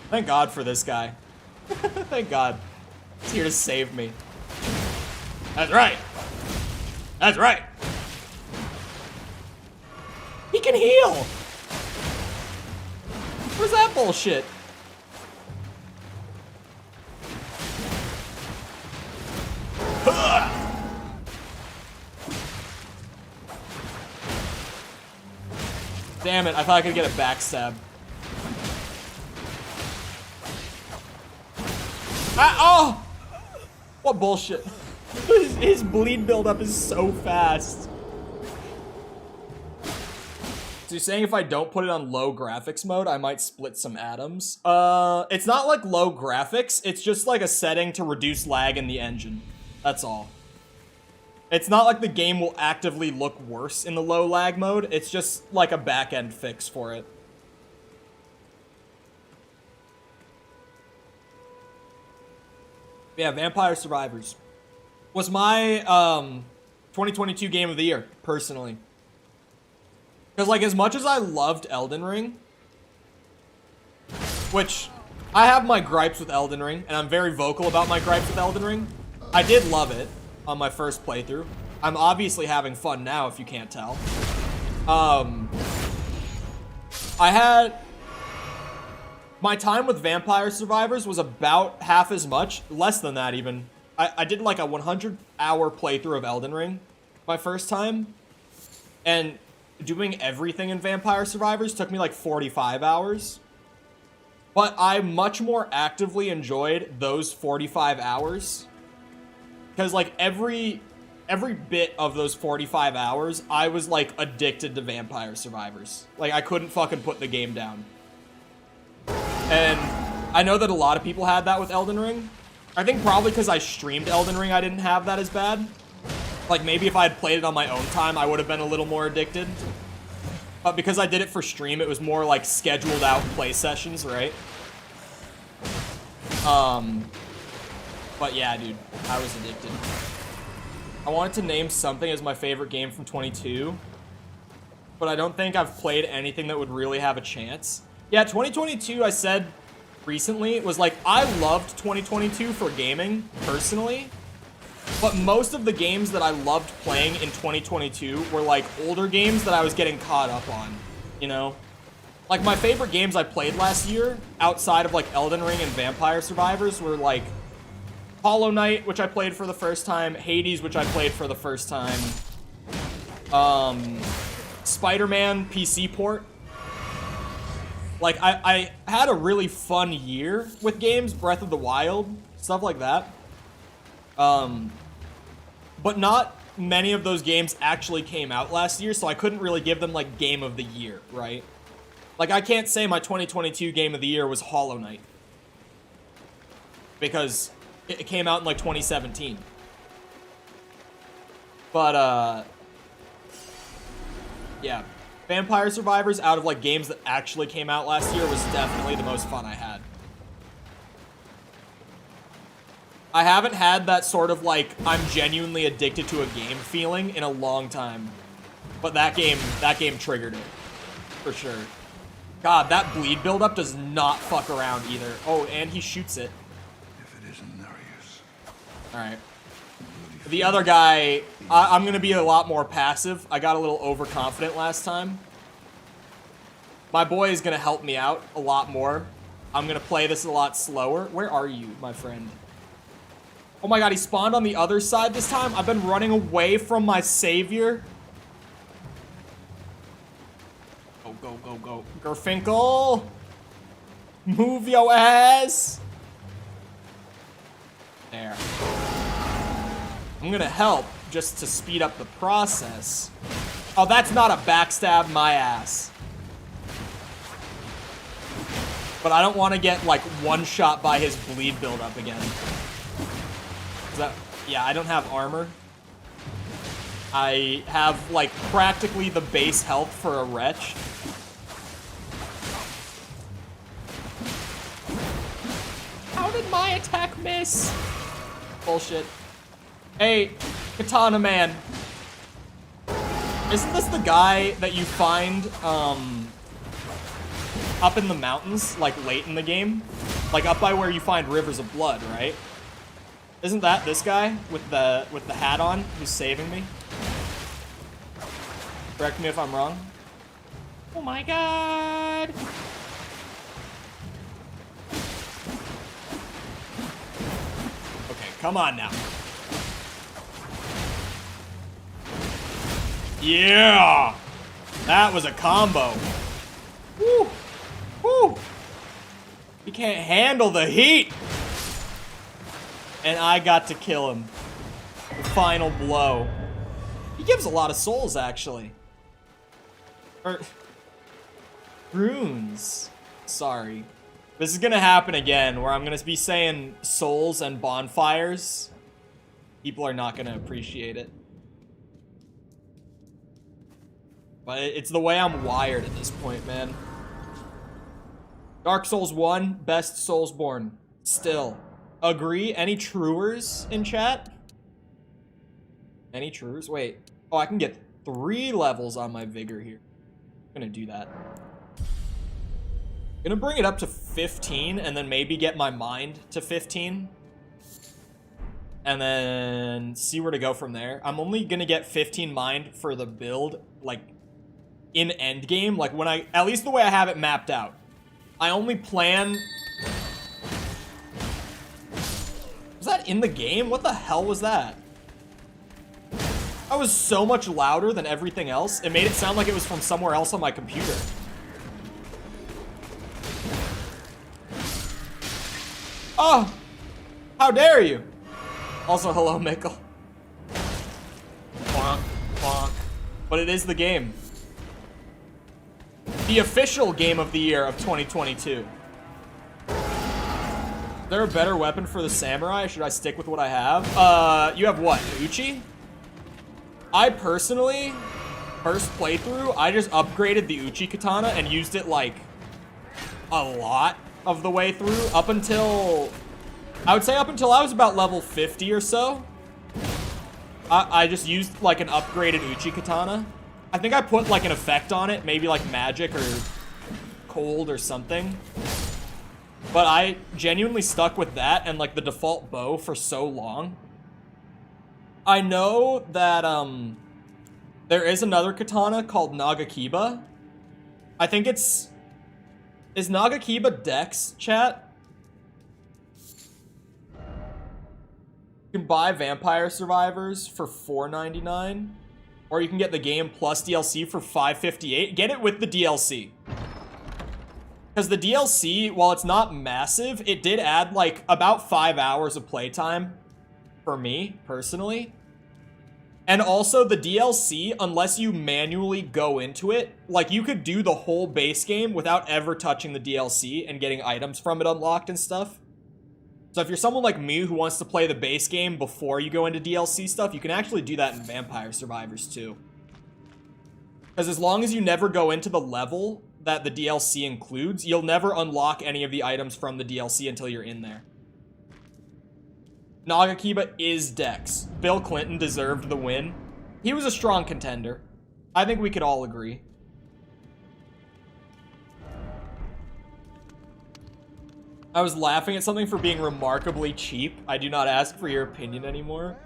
Thank God for this guy. Thank God. He's here to save me. That's right! That's right! He can heal! Where's that bullshit? Damn it, I thought I could get a backstab. Ah, oh! What bullshit. His bleed buildup is so fast. So you're saying if I don't put it on low graphics mode, I might split some atoms? It's not like low graphics, it's just like a setting to reduce lag in the engine. That's all. It's not like the game will actively look worse in the low lag mode, it's just like a back-end fix for it. Yeah, Vampire Survivors was my 2022 game of the year, personally. Because, like, as much as I loved Elden Ring, which I have my gripes with Elden Ring, and I'm very vocal about my gripes with Elden Ring, I did love it on my first playthrough. I'm obviously having fun now, if you can't tell. I had... My time with Vampire Survivors was about half as much, less than that even. I did like a 100-hour playthrough of Elden Ring my first time, and doing everything in Vampire Survivors took me like 45 hours. But I much more actively enjoyed those 45 hours. Because like every bit of those 45 hours, I was like addicted to Vampire Survivors. Like I couldn't fucking put the game down. And I know that a lot of people had that with Elden Ring. I think probably because I streamed Elden Ring, I didn't have that as bad. Like, maybe if I had played it on my own time, I would have been a little more addicted. But because I did it for stream, it was more like scheduled out play sessions, right? But yeah, dude, I was addicted. I wanted to name something as my favorite game from 22, but I don't think I've played anything that would really have a chance. Yeah, 2022, I said recently, was like, I loved 2022 for gaming, personally, but most of the games that I loved playing in 2022 were like older games that I was getting caught up on, you know? Like my favorite games I played last year, outside of like Elden Ring and Vampire Survivors, were like Hollow Knight, which I played for the first time, Hades, which I played for the first time, Spider-Man PC port. Like, I had a really fun year with games, Breath of the Wild, stuff like that. But not many of those games actually came out last year, so I couldn't really give them, like, Game of the Year, right? Like, I can't say my 2022 Game of the Year was Hollow Knight. Because it came out in, like, 2017. But, yeah. Vampire Survivors, out of like games that actually came out last year, was definitely the most fun I had. I haven't had that sort of like I'm genuinely addicted to a game feeling in a long time, but that game triggered it for sure. God, that bleed buildup does not fuck around either. Oh, and he shoots it. If it isn't Nereus. All right. The other guy, I'm gonna be a lot more passive. I got a little overconfident last time. My boy is gonna help me out a lot more. I'm gonna play this a lot slower. Where are you, my friend? Oh my god, he spawned on the other side this time. I've been running away from my savior. Go, go, go, go. Garfinkel! Move your ass! There. I'm gonna help just to speed up the process. Oh, that's not a backstab my ass. But I don't want to get, like, one shot by his bleed buildup again. Is that... Yeah, I don't have armor. I have, like, practically the base health for a wretch. How did my attack miss? Bullshit. Hey, Katana Man. Isn't this the guy that you find, up in the mountains, like, late in the game? Like, up by where you find rivers of blood, right? Isn't that this guy with the hat on who's saving me? Correct me if I'm wrong. Oh my god! Okay, come on now. Yeah! That was a combo. Woo! Woo! He can't handle the heat! And I got to kill him. The final blow. He gives a lot of souls, actually. Runes. Sorry. This is gonna happen again, where I'm gonna be saying souls and bonfires. People are not gonna appreciate it. But it's the way I'm wired at this point, man. Dark Souls 1, best Soulsborne. Still. Agree? Any truers in chat? Any truers? Wait. Oh, I can get 3 levels on my vigor here. I'm gonna do that. Gonna bring it up to 15 and then maybe get my mind to 15. And then see where to go from there. I'm only gonna get 15 mind for the build, like, in endgame. Like, when I... At least the way I have it mapped out. I only plan... Was that in the game? What the hell was that? That was so much louder than everything else. It made it sound like it was from somewhere else on my computer. Oh! How dare you! Also, hello, Mikkel. Bonk, bonk. But it is the game. The official game of the year of 2022. Is there a better weapon for the samurai? Should I stick with what I have? You have what? Uchi? I personally, first playthrough, I just upgraded the Uchi katana and used it, like, a lot of the way through. Up until, I would say up until I was about level 50 or so. I just used, like, an upgraded Uchi katana. I think I put, like, an effect on it, maybe, like, magic or cold or something. But I genuinely stuck with that and, like, the default bow for so long. I know that, there is another katana called Nagakiba. I think it's... Is Nagakiba Dex, chat? You can buy Vampire Survivors for $4.99. Or you can get the game plus DLC for $5.58. Get it with the DLC. Because the DLC, while it's not massive, it did add, like, about 5 hours of playtime for me, personally. And also, the DLC, unless you manually go into it, like, you could do the whole base game without ever touching the DLC and getting items from it unlocked and stuff. So if you're someone like me who wants to play the base game before you go into DLC stuff, you can actually do that in Vampire Survivors, too. Because as long as you never go into the level that the DLC includes, you'll never unlock any of the items from the DLC until you're in there. Nagakiba is Dex. Bill Clinton deserved the win. He was a strong contender. I think we could all agree. I was laughing at something for being remarkably cheap. I do not ask for your opinion anymore.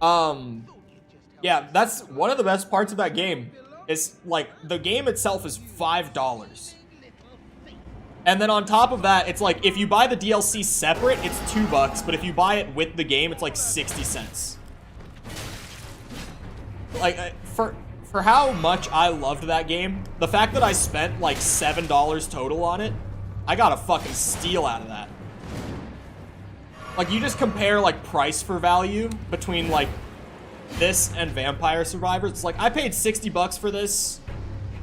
Yeah, that's one of the best parts of that game. Is like the game itself is $5. And then on top of that, it's like if you buy the DLC separate, it's $2, but if you buy it with the game, it's like 60 cents. Like for how much I loved that game, the fact that I spent like $7 total on it, I got a fucking steal out of that. Like you just compare like price for value between like this and Vampire Survivors. It's like I paid $60 for this,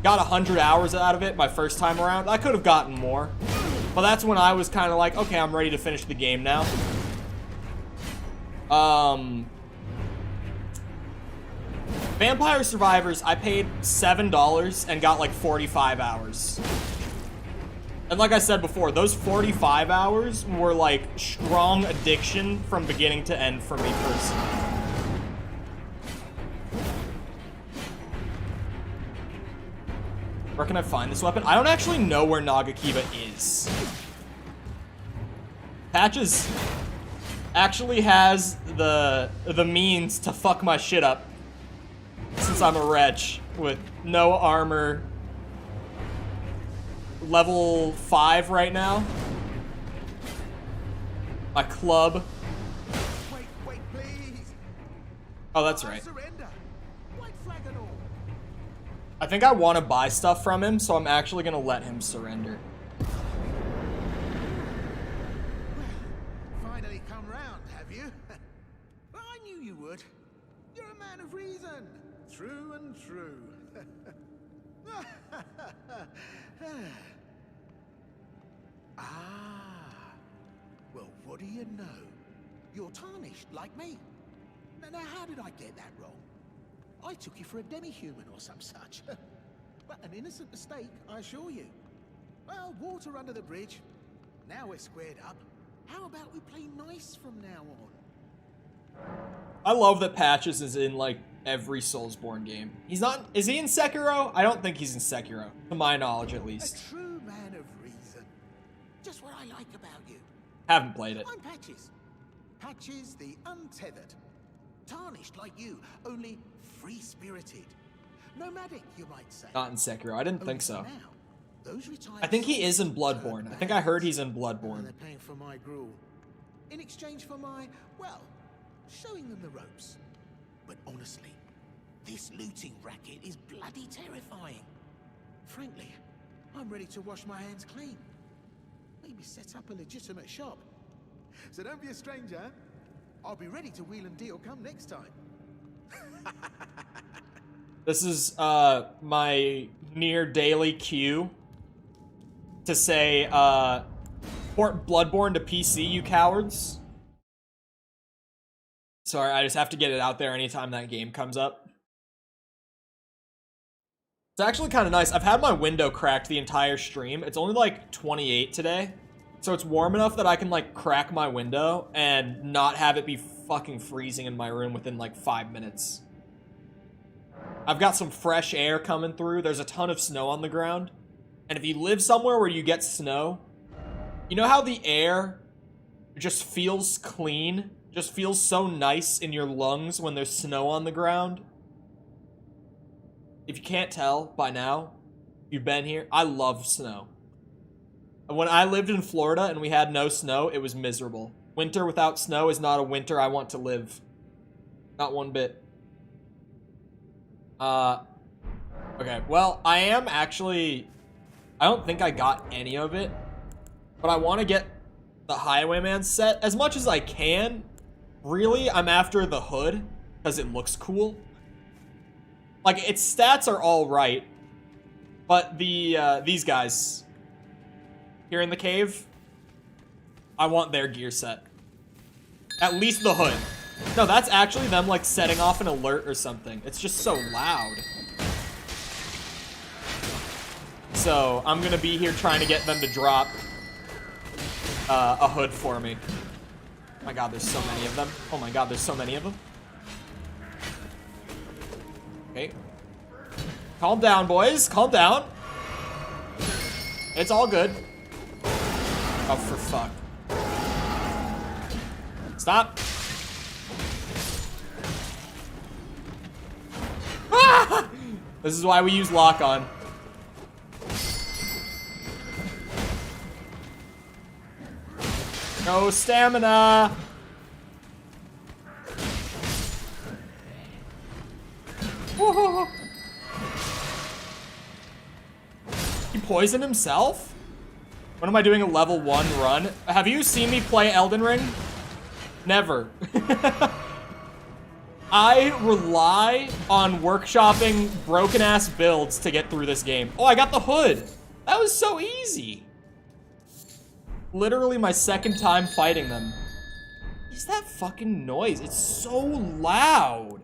got 100 hours out of it my first time around. I could have gotten more, but that's when I was kind of like, okay, I'm ready to finish the game now. Vampire Survivors, I paid $7 and got like 45 hours. And like I said before, those 45 hours were like strong addiction from beginning to end for me personally. Where can I find this weapon? I don't actually know where Nagakiba is. Patches actually has the means to fuck my shit up. Since I'm a wretch with no armor. Level 5 right now. My club. Wait, please. Oh, that's right. Surrender. White flag and all. I think I want to buy stuff from him, so I'm actually going to let him surrender. Finally come round, have you? Well, I knew you would. You're a man of reason. True and true. Well, what do you know? You're tarnished, like me. Now, how did I get that wrong? I took you for a demi-human or some such. But an innocent mistake, I assure you. Well, water under the bridge. Now we're squared up. How about we play nice from now on? I love that Patches is in, like, every Soulsborne game. He's not... Is he in Sekiro? I don't think he's in Sekiro. To my knowledge, at least. A true man of reason. Just what I like about you. Haven't played it. I'm Patches. Patches the untethered. Tarnished like you, only free-spirited. Nomadic, you might say. Not in Sekiro. I didn't think Only so. for now, those retired I think he is in soldiers Bloodborne. turn I think back. I heard he's in And Bloodborne. they're paying for my gruel. In exchange for my, well, showing them the ropes. But honestly, this looting racket is bloody terrifying. Frankly, I'm ready to wash my hands clean. Maybe set up a legitimate shop. So don't be a stranger. I'll be ready to wheel and deal come next time. This is my near daily cue to say port Bloodborne to PC, you cowards. Sorry, I just have to get it out there anytime that game comes up. It's actually kind of nice. I've had my window cracked the entire stream. It's only like 28 today. So it's warm enough that I can like crack my window and not have it be fucking freezing in my room within like 5 minutes. I've got some fresh air coming through. There's a ton of snow on the ground. And if you live somewhere where you get snow, you know how the air just feels clean? Just feels so nice in your lungs when there's snow on the ground? If you can't tell by now, you've been here, I love snow. When I lived in Florida and we had no snow, it was miserable. Winter without snow is not a winter I want to live. Not one bit. Okay, well, I am actually... I don't think I got any of it, but I want to get the Highwayman set as much as I can. Really, I'm after the hood, because it looks cool. Like, its stats are all right, but these guys here in the cave, I want their gear set. At least the hood. No, that's actually them, like, setting off an alert or something. It's just so loud. So I'm gonna be here trying to get them to drop a hood for me. Oh my god, there's so many of them. Oh my god, there's so many of them. Okay. Calm down, boys. Calm down. It's all good. Oh, for fuck. Stop. Ah! This is why we use lock-on. No stamina. Whoa. He poisoned himself? When am I doing a level 1 run? Have you seen me play Elden Ring? Never. I rely on workshopping broken-ass builds to get through this game. Oh, I got the hood. That was so easy. Literally my second time fighting them. What's that fucking noise? It's so loud.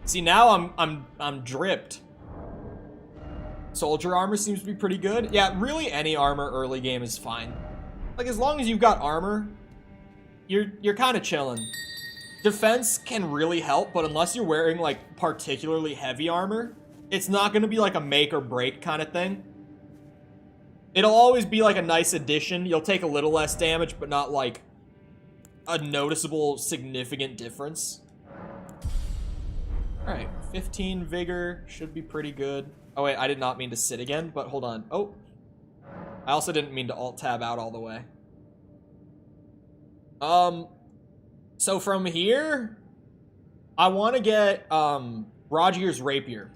See, now I'm dripped. Soldier armor seems to be pretty good. Yeah, really any armor early game is fine. Like, as long as you've got armor, you're kind of chilling. Defense can really help, but unless you're wearing, like, particularly heavy armor, it's not going to be, like, a make or break kind of thing. It'll always be, like, a nice addition. You'll take a little less damage, but not, like, a noticeable, significant difference. Alright, 15 vigor should be pretty good. Oh, wait, I did not mean to sit again, but hold on. Oh. I also didn't mean to alt-tab out all the way. So from here, I want to get, Roger's Rapier.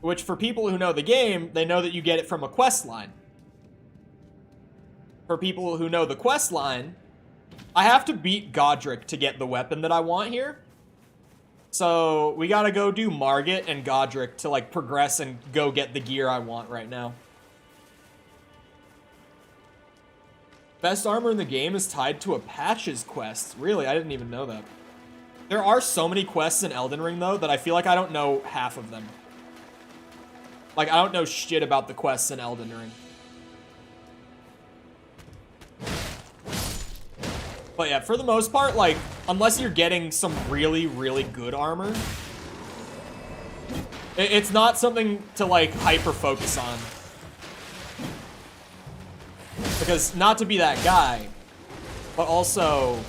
Which, for people who know the game, they know that you get it from a quest line. For people who know the quest line, I have to beat Godrick to get the weapon that I want here. So, we gotta go do Margit and Godrick to, like, progress and go get the gear I want right now. Best armor in the game is tied to a patches quest. Really? I didn't even know that. There are so many quests in Elden Ring, though, that I feel like I don't know half of them. Like, I don't know shit about the quests in Elden Ring. But yeah, for the most part, like, unless you're getting some really, really good armor, it's not something to, like, hyper-focus on. Because, not to be that guy, but also,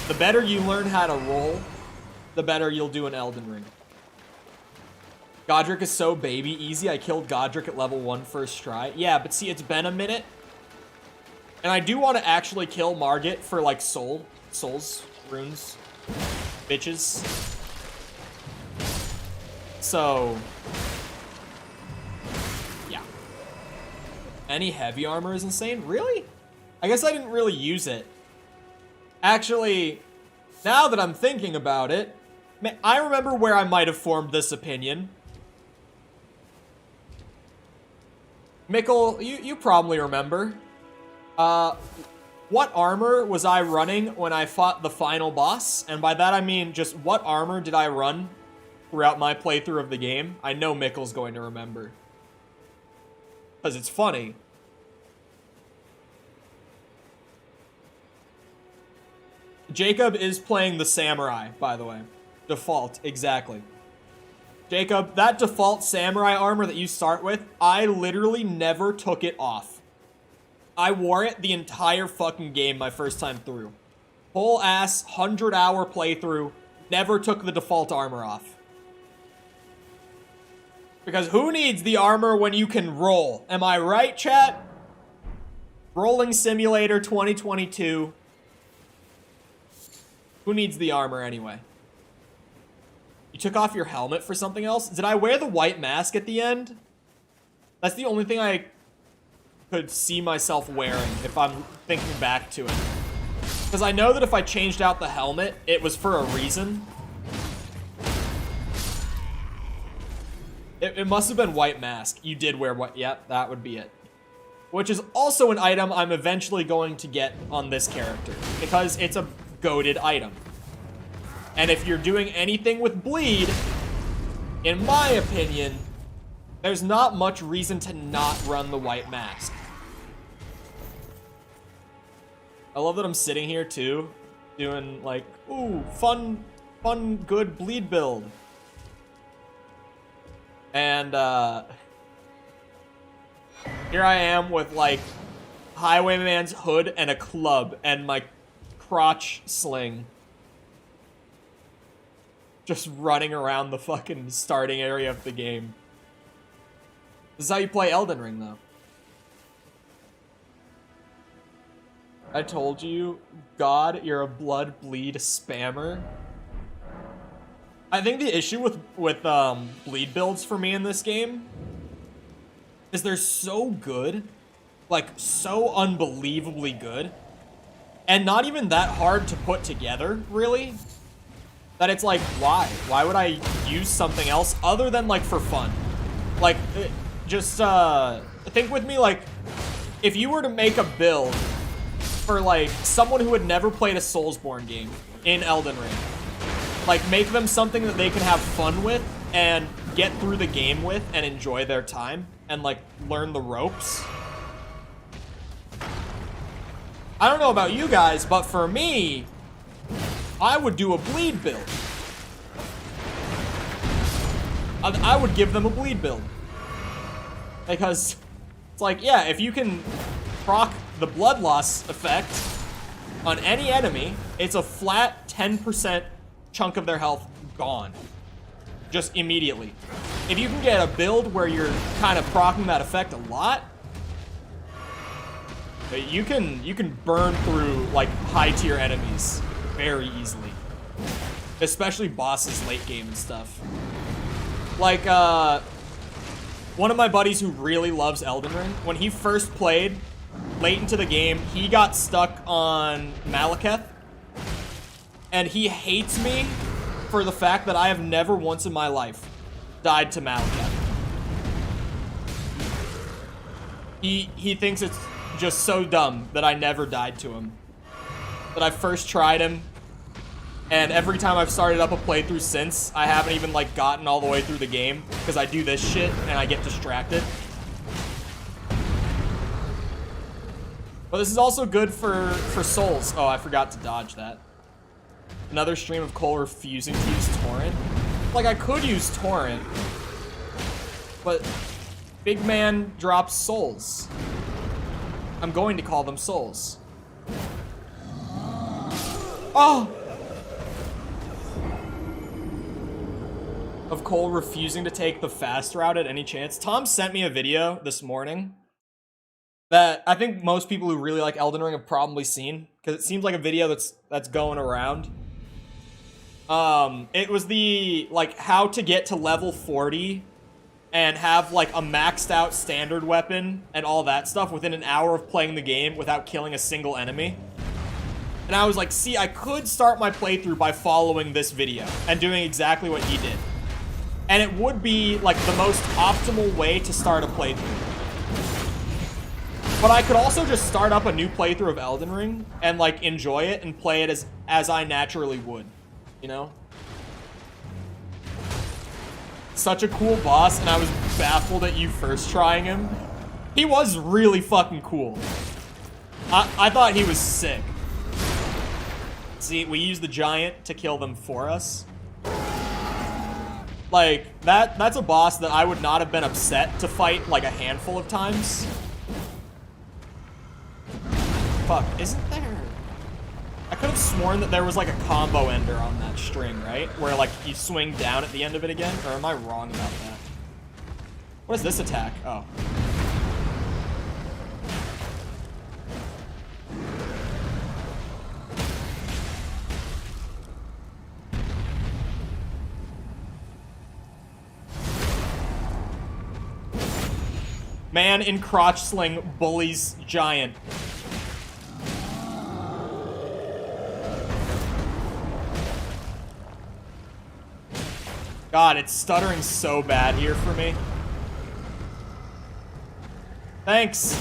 the better you learn how to roll, the better you'll do in Elden Ring. Godrick is so baby easy. I killed Godrick at level 1 first try. Yeah, but see, it's been a minute. And I do want to actually kill Margit for, like, souls, runes, bitches. So, yeah. Any heavy armor is insane? Really? I guess I didn't really use it. Actually, now that I'm thinking about it, I remember where I might have formed this opinion. Mikkel, you probably remember. What armor was I running when I fought the final boss? And by that I mean just what armor did I run throughout my playthrough of the game? I know Mikkel's going to remember. Because it's funny. Jacob is playing the samurai, by the way. Default, exactly. Jacob, that default samurai armor that you start with, I literally never took it off. I wore it the entire fucking game my first time through. Whole ass 100-hour playthrough, never took the default armor off. Because who needs the armor when you can roll? Am I right, chat? Rolling Simulator 2022. Who needs the armor anyway? You took off your helmet for something else? Did I wear the white mask at the end? That's the only thing I could see myself wearing if I'm thinking back to it. Because I know that if I changed out the helmet, it was for a reason. It must have been white mask. You did wear what? Yep, that would be it. Which is also an item I'm eventually going to get on this character. Because it's a goated item. And if you're doing anything with bleed, in my opinion, there's not much reason to not run the white mask. I love that I'm sitting here too, doing like, ooh, fun, good bleed build. And here I am with like Highwayman's hood and a club and my crotch sling. Just running around the fucking starting area of the game. This is how you play Elden Ring, though. I told you, God, you're a blood bleed spammer. I think the issue with bleed builds for me in this game is they're so good, like so unbelievably good, and not even that hard to put together, really. That it's like, why? Why would I use something else other than like for fun? Like, just think with me, like, if you were to make a build for like someone who had never played a Soulsborne game in Elden Ring, like make them something that they can have fun with and get through the game with and enjoy their time and like learn the ropes. I don't know about you guys, but for me, I would do a bleed build. I would give them a bleed build. Because it's like, yeah, if you can proc the blood loss effect on any enemy, it's a flat 10% chunk of their health gone. Just immediately. If you can get a build where you're kind of procking that effect a lot, you can burn through like high tier enemies very easily, especially bosses late game and stuff. Like one of my buddies who really loves Elden Ring, when he first played late into the game, he got stuck on Malekith, and he hates me for the fact that I have never once in my life died to Malekith. He thinks it's just so dumb that I never died to him. That I first tried him, and every time I've started up a playthrough since, I haven't even like gotten all the way through the game because I do this shit and I get distracted. But this is also good for souls. Oh, I forgot to dodge that. Another stream of Cole refusing to use Torrent. Like, I could use Torrent, but big man drops souls. I'm going to call them souls. Oh! Of Cole refusing to take the fast route at any chance. Tom sent me a video this morning that I think most people who really like Elden Ring have probably seen, because it seems like a video that's going around. It was the, like, how to get to level 40 and have, like, a maxed out standard weapon and all that stuff within an hour of playing the game without killing a single enemy. And I was like, see, I could start my playthrough by following this video and doing exactly what he did. And it would be, like, the most optimal way to start a playthrough. But I could also just start up a new playthrough of Elden Ring and, like, enjoy it and play it as I naturally would, you know? Such a cool boss, and I was baffled at you first trying him. He was really fucking cool. I thought he was sick. See, we used the giant to kill them for us. Like, that's a boss that I would not have been upset to fight, like, a handful of times. Fuck, isn't there... I could have sworn that there was, like, a combo ender on that string, right? Where, like, you swing down at the end of it again? Or am I wrong about that? What is this attack? Oh. Man in crotch sling bullies giant. God, it's stuttering so bad here for me. Thanks,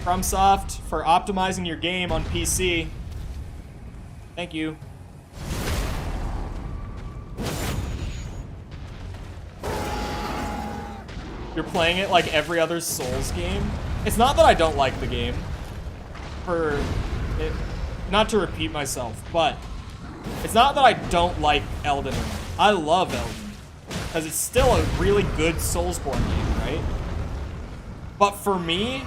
FromSoft, for optimizing your game on PC. Thank you. you're playing it like every other Souls game. It's not that I don't like the game. Not to repeat myself, but it's not that I don't like Elden Ring. I love Elden, because it's still a really good Soulsborne game, right? But for me,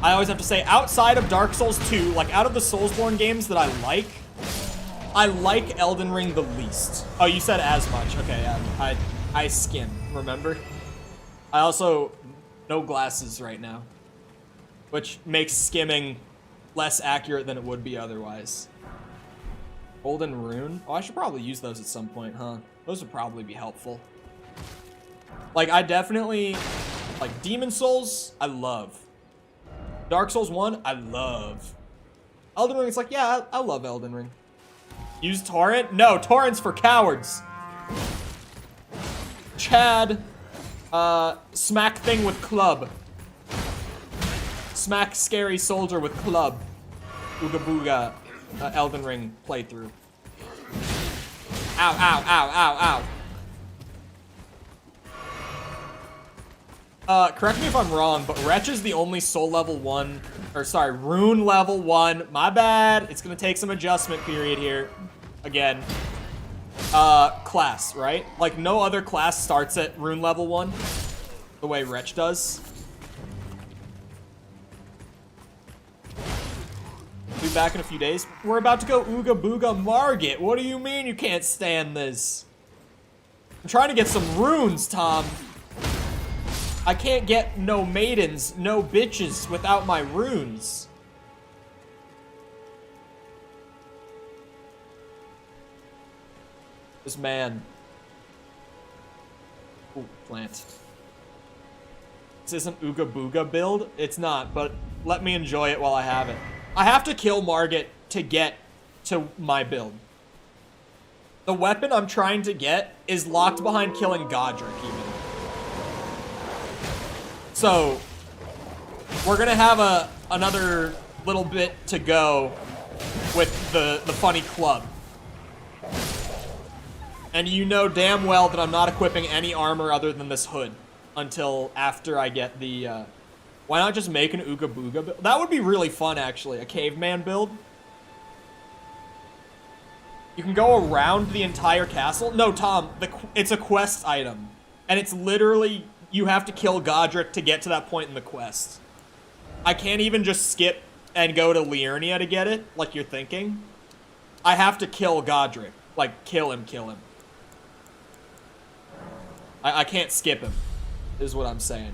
I always have to say, outside of Dark Souls 2, like out of the Soulsborne games that I like Elden Ring the least. Oh, you said as much. Okay, yeah, I skim, remember? I also, no glasses right now, which makes skimming less accurate than it would be otherwise. Golden Rune? Oh, I should probably use those at some point, huh? Those would probably be helpful. Like, I definitely, like, Demon Souls, I love. Dark Souls 1, I love. Elden Ring, it's like, yeah, I love Elden Ring. Use Torrent? No, Torrent's for cowards. Chad, smack thing with club. Smack scary soldier with club. Ooga booga, Elden Ring playthrough. Ow, ow, ow, ow, ow. Correct me if I'm wrong, but Wretch is the only soul level 1, or sorry, rune level 1. My bad. It's gonna take some adjustment period here. Again. Class, right? Like, no other class starts at rune level 1, the way Wretch does. Be back in a few days. We're about to go Ooga Booga Margit. What do you mean you can't stand this? I'm trying to get some runes, Tom. I can't get no maidens, no bitches without my runes. This man. Ooh, plant. This isn't Ooga Booga build. It's not, but let me enjoy it while I have it. I have to kill Margit to get to my build. The weapon I'm trying to get is locked behind killing Godrick, even. So, we're gonna have another little bit to go with the funny club. And you know damn well that I'm not equipping any armor other than this hood until after I get the, why not just make an Ooga Booga build? That would be really fun, actually. A caveman build. You can go around the entire castle. No, Tom, it's a quest item. And it's literally, you have to kill Godrick to get to that point in the quest. I can't even just skip and go to Liurnia to get it, like you're thinking. I have to kill Godrick. Like, kill him, kill him. I can't skip him, is what I'm saying.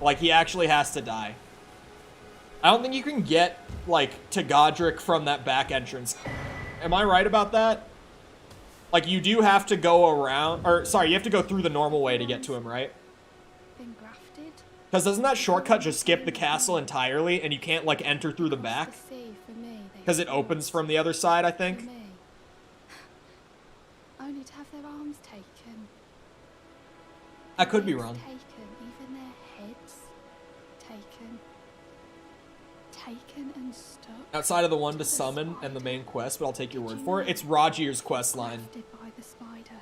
Like, he actually has to die. I don't think you can get, like, to Godrick from that back entrance. Am I right about that? Like, you do have to go around, or, sorry, you have to go through the normal way to get to him, right? Been grafted? Because doesn't that shortcut just skip the castle entirely, and you can't, like, enter through the back? Because it opens from the other side, I think. Only to have their arms taken. I could be wrong. Taken, even their heads taken and stuck. Outside of the one to summon and the main quest, but I'll take your word for it. It's Rogier's quest line. By the spider,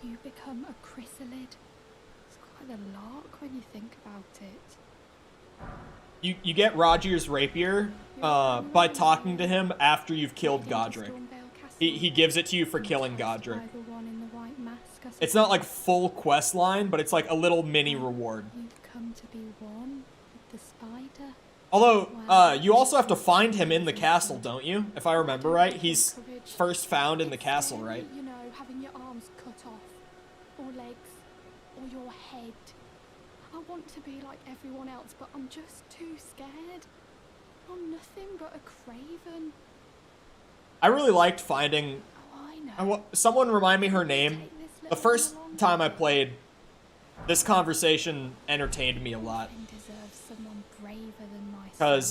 you become a chrysalid. It's quite a lark when you think about it. You get Rogier's rapier by talking to him after you've killed Godrick. He gives it to you for killing Godrick. It's not like full quest line, but it's like a little mini reward. You've come to be one with the spider. Although, you also have to find him in the castle, don't you? If I remember right, he's first found in the castle, right? You know, having your arms cut off, or legs, or your head. I want to be like everyone else, but I'm just too scared. I'm nothing but a craven. I really liked finding... Oh, I know. Someone remind me her name. The first time I played, this conversation entertained me a lot. Because,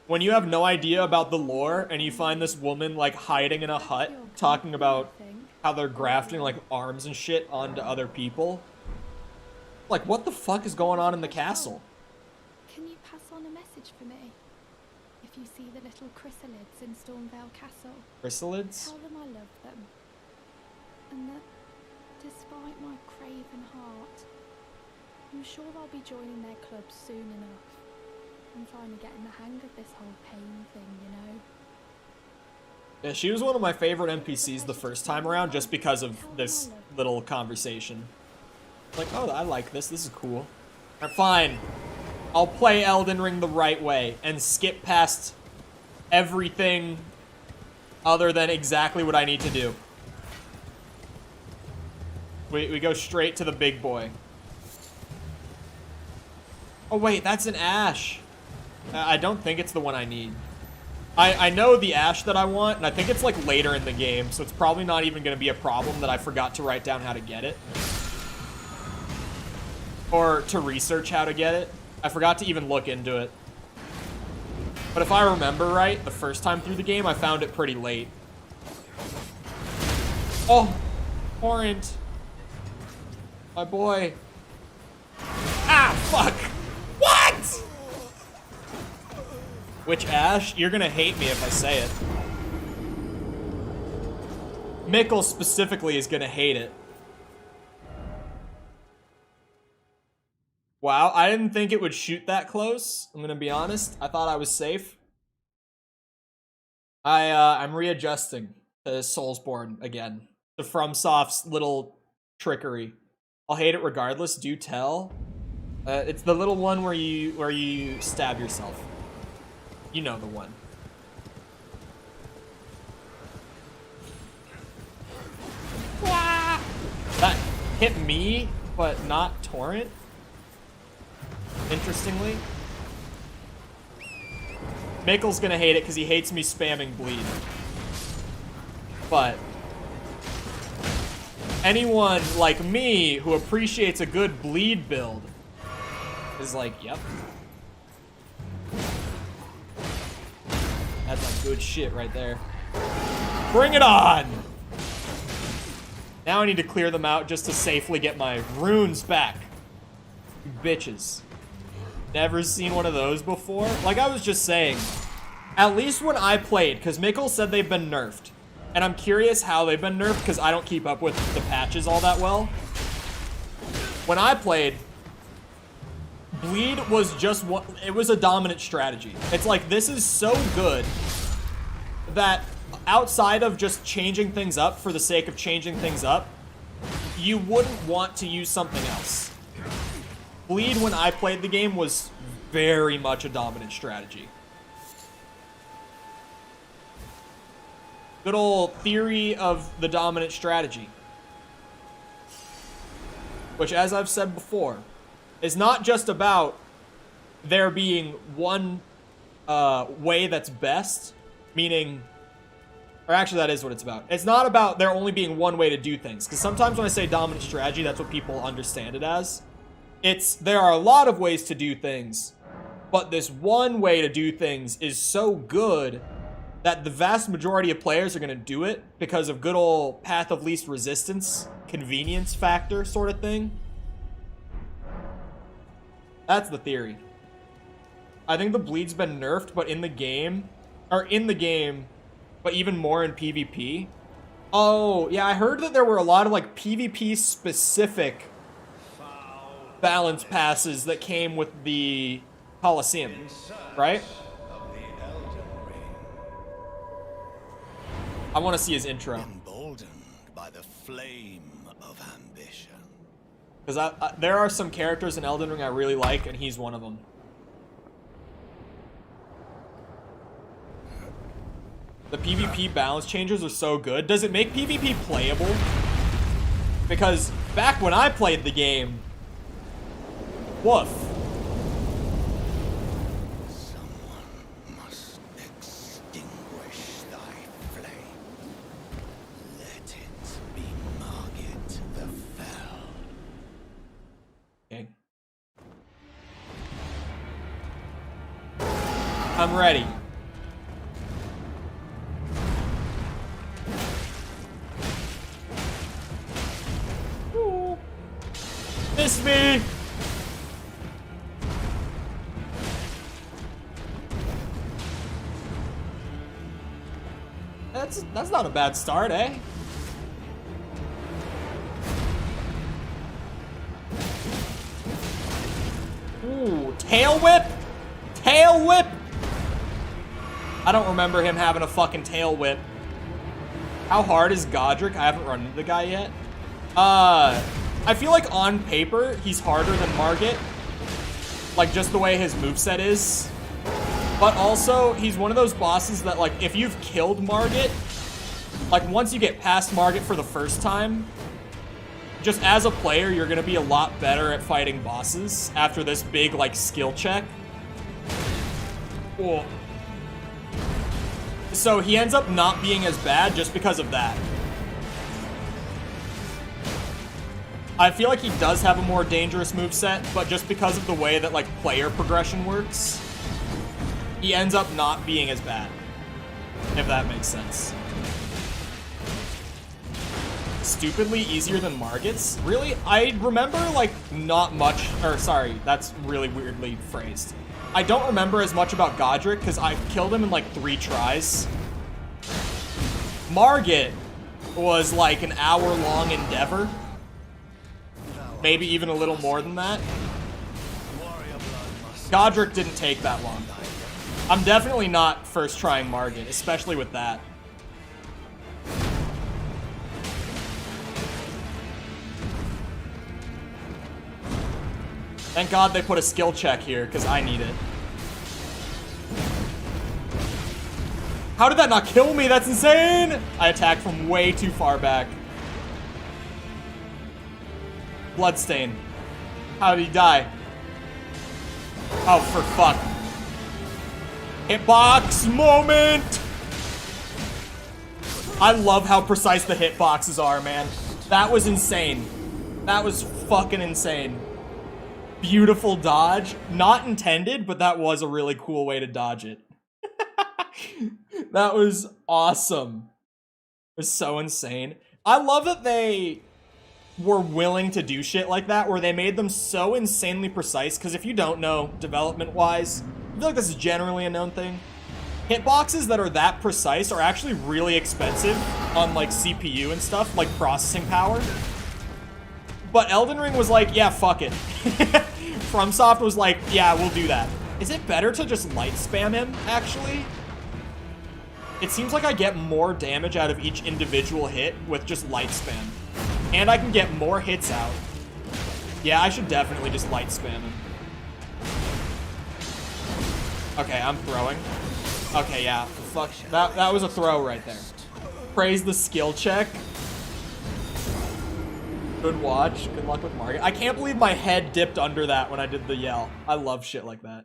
when you have no idea about the lore, and you find this woman, like, hiding in a hut, talking about how they're grafting, like, arms and shit onto other people. Like, what the fuck is going on in the castle? Can you pass on a message for me? If you see the little chrysalids in Stormvale Castle. Chrysalids? Tell them I love them. And that despite my craven heart. I'm sure I'll be joining their club soon enough. I'm finally getting the hang of this whole pain thing, you know? Yeah, she was one of my favorite NPCs the first time around just because of this little conversation. Like, oh, I like this. This is cool. Alright, fine. I'll play Elden Ring the right way and skip past everything other than exactly what I need to do. We go straight to the big boy. Oh wait, that's an ash. I don't think it's the one I need. I know the ash that I want, and I think it's like later in the game, so it's probably not even going to be a problem that I forgot to write down how to get it. Or to research how to get it. I forgot to even look into it. But if I remember right, the first time through the game, I found it pretty late. Oh, Torrent. My boy. Ah, fuck. What? Which Ash? You're gonna hate me if I say it. Mikkel specifically is gonna hate it. Wow, I didn't think it would shoot that close. I'm gonna be honest. I thought I was safe. I'm readjusting to Soulsborne again. To FromSoft's little trickery. I'll hate it regardless. Do tell. It's the little one where you stab yourself. You know the one. That hit me, but not Torrent. Interestingly. Mikkel's gonna hate it because he hates me spamming bleed. But anyone like me who appreciates a good bleed build is like, yep. That's like good shit right there. Bring it on! Now I need to clear them out just to safely get my runes back. You bitches. Never seen one of those before? Like I was just saying, at least when I played, because Mikkel said they've been nerfed. And I'm curious how they've been nerfed because I don't keep up with the patches all that well. When I played, bleed was just what, it was a dominant strategy. It's like, this is so good that outside of just changing things up for the sake of changing things up, you wouldn't want to use something else. Bleed, when I played the game, was very much a dominant strategy. Good old theory of the dominant strategy. Which, as I've said before, is not just about there being one way that's best, meaning, or actually that is what it's about. It's not about there only being one way to do things, because sometimes when I say dominant strategy, that's what people understand it as. It's, there are a lot of ways to do things, but this one way to do things is so good that the vast majority of players are going to do it because of good old path of least resistance, convenience factor sort of thing. That's the theory. I think the bleed's been nerfed, but in the game, but even more in PvP. Oh, yeah, I heard that there were a lot of like PvP specific balance passes that came with the Coliseum, right? I want to see his intro. Emboldened by the flame of ambition. Because there are some characters in Elden Ring I really like, and he's one of them. The PvP balance changes are so good. Does it make PvP playable? Because back when I played the game, woof. Someone must extinguish thy flame. Let it be Margit the Fell. Okay. I'm ready. Ooh. Miss me! That's not a bad start, eh? Tail whip? Tail whip? I don't remember him having a fucking tail whip. How hard is Godrick? I haven't run into the guy yet. I feel like on paper, he's harder than Margit. Like, just the way his moveset is. But also, he's one of those bosses that, like, if you've killed Margit, like, once you get past Margit for the first time, just as a player, you're gonna be a lot better at fighting bosses after this big, like, skill check. Cool. So he ends up not being as bad just because of that. I feel like he does have a more dangerous moveset, but just because of the way that, like, player progression works, he ends up not being as bad, if that makes sense. Stupidly easier than Margit's? Really? I remember, like, not much, or sorry, that's really weirdly phrased. I don't remember as much about Godrick, because I killed him in, like, 3 tries. Margit was, like, an hour-long endeavor. Maybe even a little more than that. Godrick didn't take that long. I'm definitely not first trying Margit, especially with that. Thank God they put a skill check here, because I need it. How did that not kill me? That's insane! I attacked from way too far back. Bloodstain. How did he die? Oh, for fuck. Hitbox moment! I love how precise the hitboxes are, man. That was insane. That was fucking insane. Beautiful dodge. Not intended, but that was a really cool way to dodge it. That was awesome. It was so insane. I love that they were willing to do shit like that, where they made them so insanely precise, because if you don't know, development-wise, I feel like this is generally a known thing. Hitboxes that are that precise are actually really expensive on, like, CPU and stuff, like processing power. But Elden Ring was like, yeah, fuck it. FromSoft was like, yeah, we'll do that. Is it better to just light spam him, actually? It seems like I get more damage out of each individual hit with just light spam. And I can get more hits out. Yeah, I should definitely just light spam him. Okay, I'm throwing. Okay, yeah. Fuck. That was a throw right there. Praise the skill check. Good watch. Good luck with Margit. I can't believe my head dipped under that when I did the yell. I love shit like that.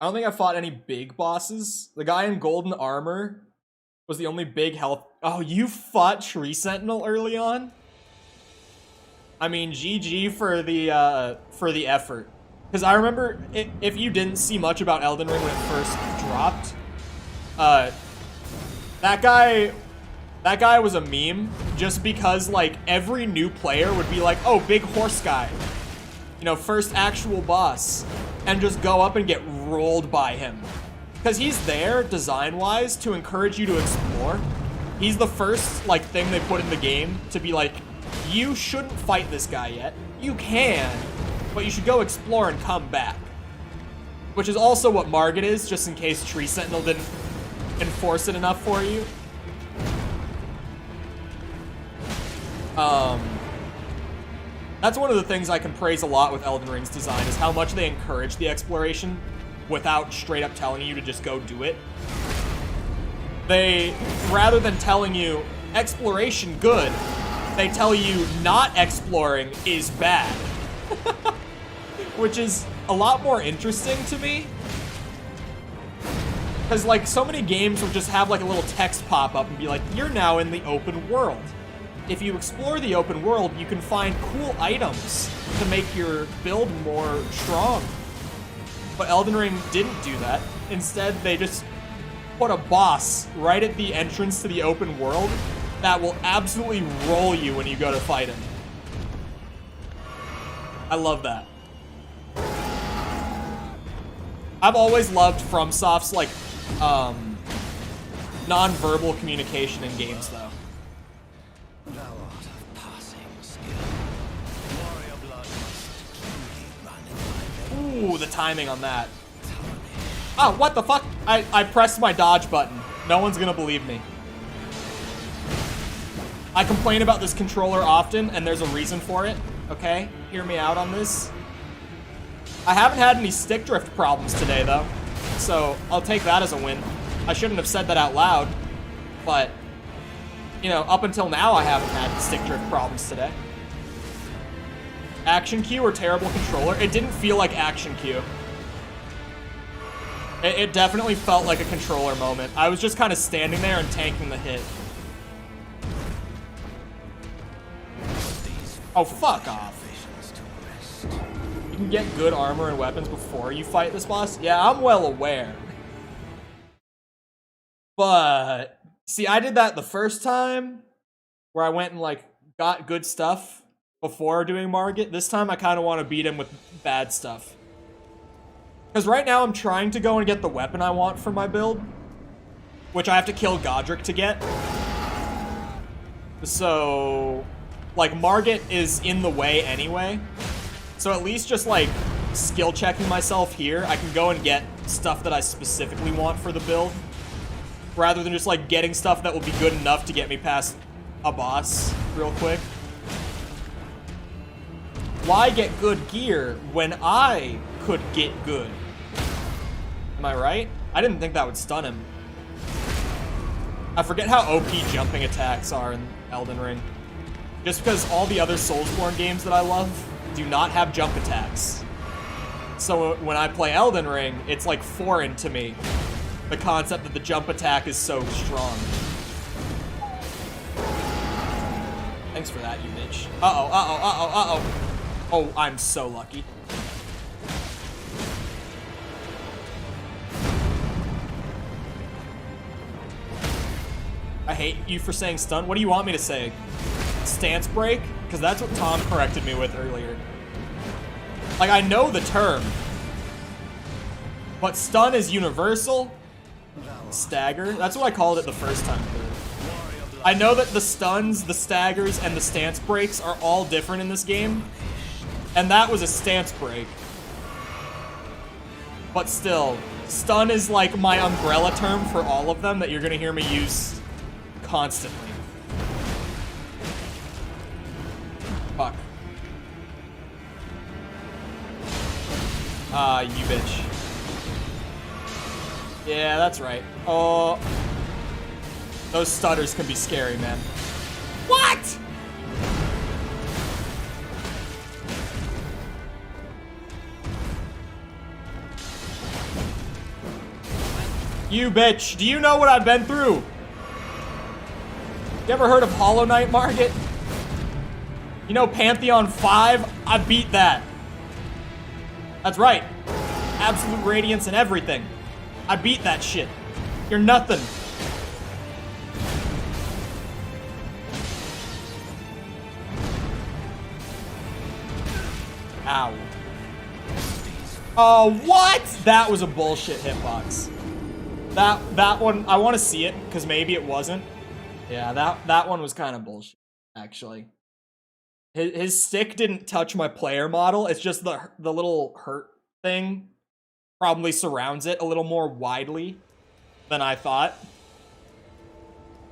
I don't think I fought any big bosses. The guy in golden armor was the only big health. Oh, you fought Tree Sentinel early on? I mean, GG for the effort. Because I remember, if you didn't see much about Elden Ring when it first dropped, that guy was a meme just because, like, every new player would be like, oh, big horse guy. You know, first actual boss. And just go up and get rolled by him. Because he's there, design-wise, to encourage you to explore. He's the first, like, thing they put in the game to be like, you shouldn't fight this guy yet. You can, but you should go explore and come back. Which is also what Margit is, just in case Tree Sentinel didn't enforce it enough for you. That's one of the things I can praise a lot with Elden Ring's design, is how much they encourage the exploration without straight up telling you to just go do it. They, rather than telling you, exploration good, they tell you not exploring is bad. Which is a lot more interesting to me. Because, like, so many games will just have, like, a little text pop up and be like, you're now in the open world. If you explore the open world, you can find cool items to make your build more strong. But Elden Ring didn't do that. Instead, they just put a boss right at the entrance to the open world that will absolutely roll you when you go to fight him. I love that. I've always loved FromSoft's, like, non-verbal communication in games, though. Ooh, the timing on that. Oh, what the fuck? I pressed my dodge button. No one's gonna believe me. I complain about this controller often, and there's a reason for it, okay? Hear me out on this. I haven't had any stick drift problems today, though, so I'll take that as a win. I shouldn't have said that out loud, but, you know, up until now, I haven't had stick drift problems today. Action Q or terrible controller? It didn't feel like Action Q. It definitely felt like a controller moment. I was just kind of standing there and tanking the hit. Oh, fuck off. You can get good armor and weapons before you fight this boss? Yeah, I'm well aware. But, see, I did that the first time, where I went and, like, got good stuff before doing Margit. This time, I kind of want to beat him with bad stuff. Because right now, I'm trying to go and get the weapon I want for my build, which I have to kill Godrick to get. So, like, Margit is in the way anyway. So at least just, like, skill checking myself here, I can go and get stuff that I specifically want for the build, rather than just, like, getting stuff that will be good enough to get me past a boss real quick. Why get good gear when I could get good? Am I right? I didn't think that would stun him. I forget how OP jumping attacks are in Elden Ring. Just because all the other Soulsborne games that I love do not have jump attacks. So when I play Elden Ring, it's like foreign to me. The concept that the jump attack is so strong. Thanks for that, you bitch. Uh-oh, uh-oh, uh-oh, uh-oh. Oh, I'm so lucky. I hate you for saying stun. What do you want me to say? Stance break? Because that's what Tom corrected me with earlier. Like, I know the term. But stun is universal. Stagger? That's what I called it the first time. I know that the stuns, the staggers, and the stance breaks are all different in this game. And that was a stance break. But still, stun is like my umbrella term for all of them that you're gonna hear me use constantly. Fuck. Ah, you bitch. Yeah, that's right. Oh. Those stutters can be scary, man. What?! You bitch, do you know what I've been through? You ever heard of Hollow Knight, Margit? You know Pantheon 5? I beat that. That's right. Absolute Radiance and everything. I beat that shit. You're nothing. Ow. Oh, what? That was a bullshit hitbox. That one, I want to see it, because maybe it wasn't. Yeah, that one was kind of bullshit, actually. His stick didn't touch my player model. It's just the little hurt thing probably surrounds it a little more widely than I thought.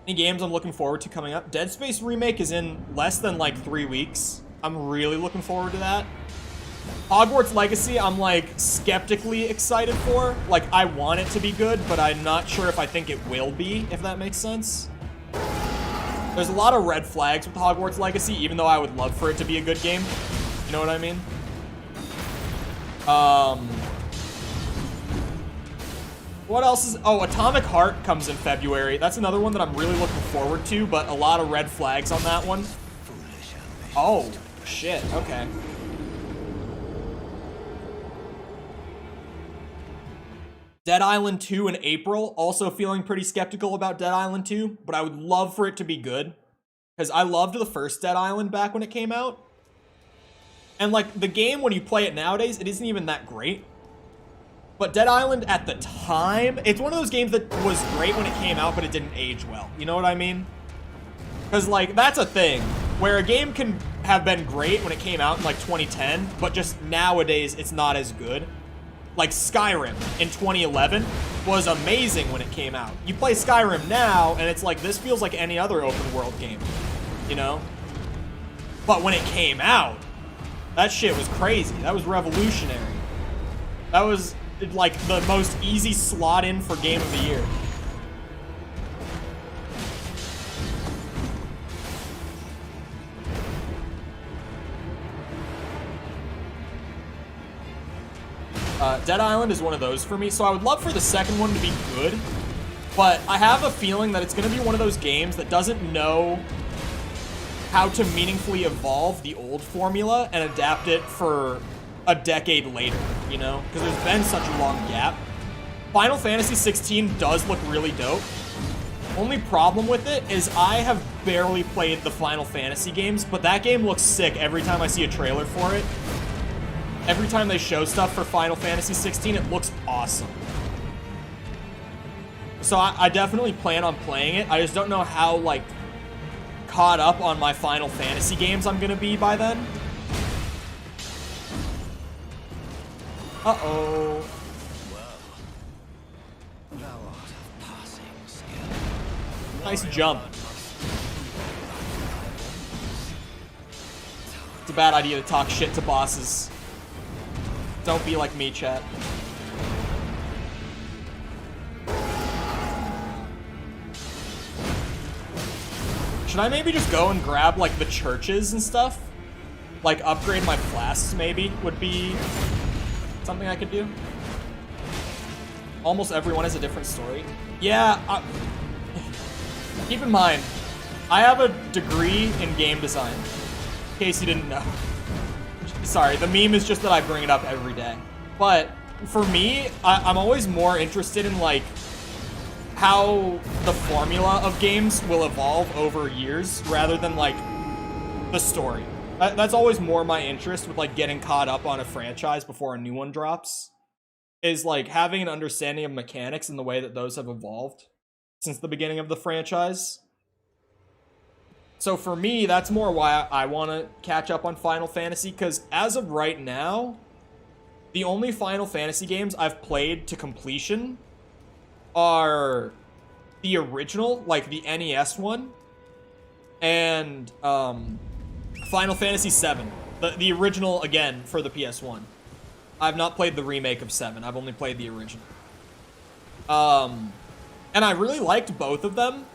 Any games I'm looking forward to coming up? Dead Space Remake is in less than like 3 weeks. I'm really looking forward to that. Hogwarts Legacy, I'm like skeptically excited for. Like, I want it to be good, but I'm not sure if I think it will be, if that makes sense. There's a lot of red flags with Hogwarts Legacy, even though I would love for it to be a good game. You know what I mean? What else is... Oh, Atomic Heart comes in February. That's another one that I'm really looking forward to, but a lot of red flags on that one. Oh, shit. Okay. Dead Island 2 in April. Also feeling pretty skeptical about Dead Island 2, but I would love for it to be good. Because I loved the first Dead Island back when it came out. And, like, the game, when you play it nowadays, it isn't even that great. But Dead Island at the time, it's one of those games that was great when it came out, but it didn't age well. You know what I mean? Because, like, that's a thing. Where a game can have been great when it came out in, like, 2010, but just nowadays, it's not as good. Like Skyrim in 2011 was amazing when it came out. You play Skyrim now, and it's like, this feels like any other open world game, you know? But when it came out, that shit was crazy. That was revolutionary. That was like the most easy slot in for game of the year. Dead Island is one of those for me, so I would love for the second one to be good, but I have a feeling that it's going to be one of those games that doesn't know how to meaningfully evolve the old formula and adapt it for a decade later, you know? Because there's been such a long gap. Final Fantasy 16 does look really dope. Only problem with it is I have barely played the Final Fantasy games, but that game looks sick every time I see a trailer for it. Every time they show stuff for Final Fantasy 16, it looks awesome. So I definitely plan on playing it. I just don't know how, like, caught up on my Final Fantasy games I'm gonna be by then. Uh-oh. Nice jump. It's a bad idea to talk shit to bosses. Don't be like me, chat. Should I maybe just go and grab, like, the churches and stuff? Like, upgrade my flasks, maybe, would be something I could do. Almost everyone has a different story. Yeah, keep in mind, I have a degree in game design, in case you didn't know. Sorry, the meme is just that I bring it up every day. But for me, I'm always more interested in, like, how the formula of games will evolve over years rather than, like, the story. That's always more my interest with, like, getting caught up on a franchise before a new one drops. Is, like, having an understanding of mechanics and the way that those have evolved since the beginning of the franchise. So for me, that's more why I want to catch up on Final Fantasy, because as of right now, the only Final Fantasy games I've played to completion are the original, like the NES one, and Final Fantasy VII, the original, again, for the PS1. I've not played the remake of 7, I've only played the original. And I really liked both of them.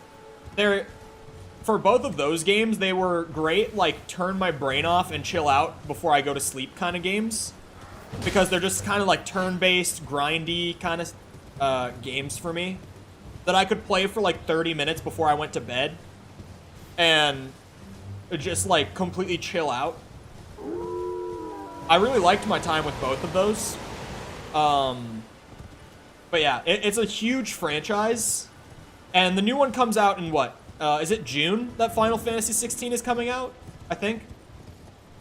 For both of those games, they were great, like, turn my brain off and chill out before I go to sleep kind of games. Because they're just kind of like turn-based, grindy kind of games for me. That I could play for like 30 minutes before I went to bed. And just like completely chill out. I really liked my time with both of those. But yeah, it's a huge franchise. And the new one comes out in what? Is it June that Final Fantasy 16 is coming out? I think.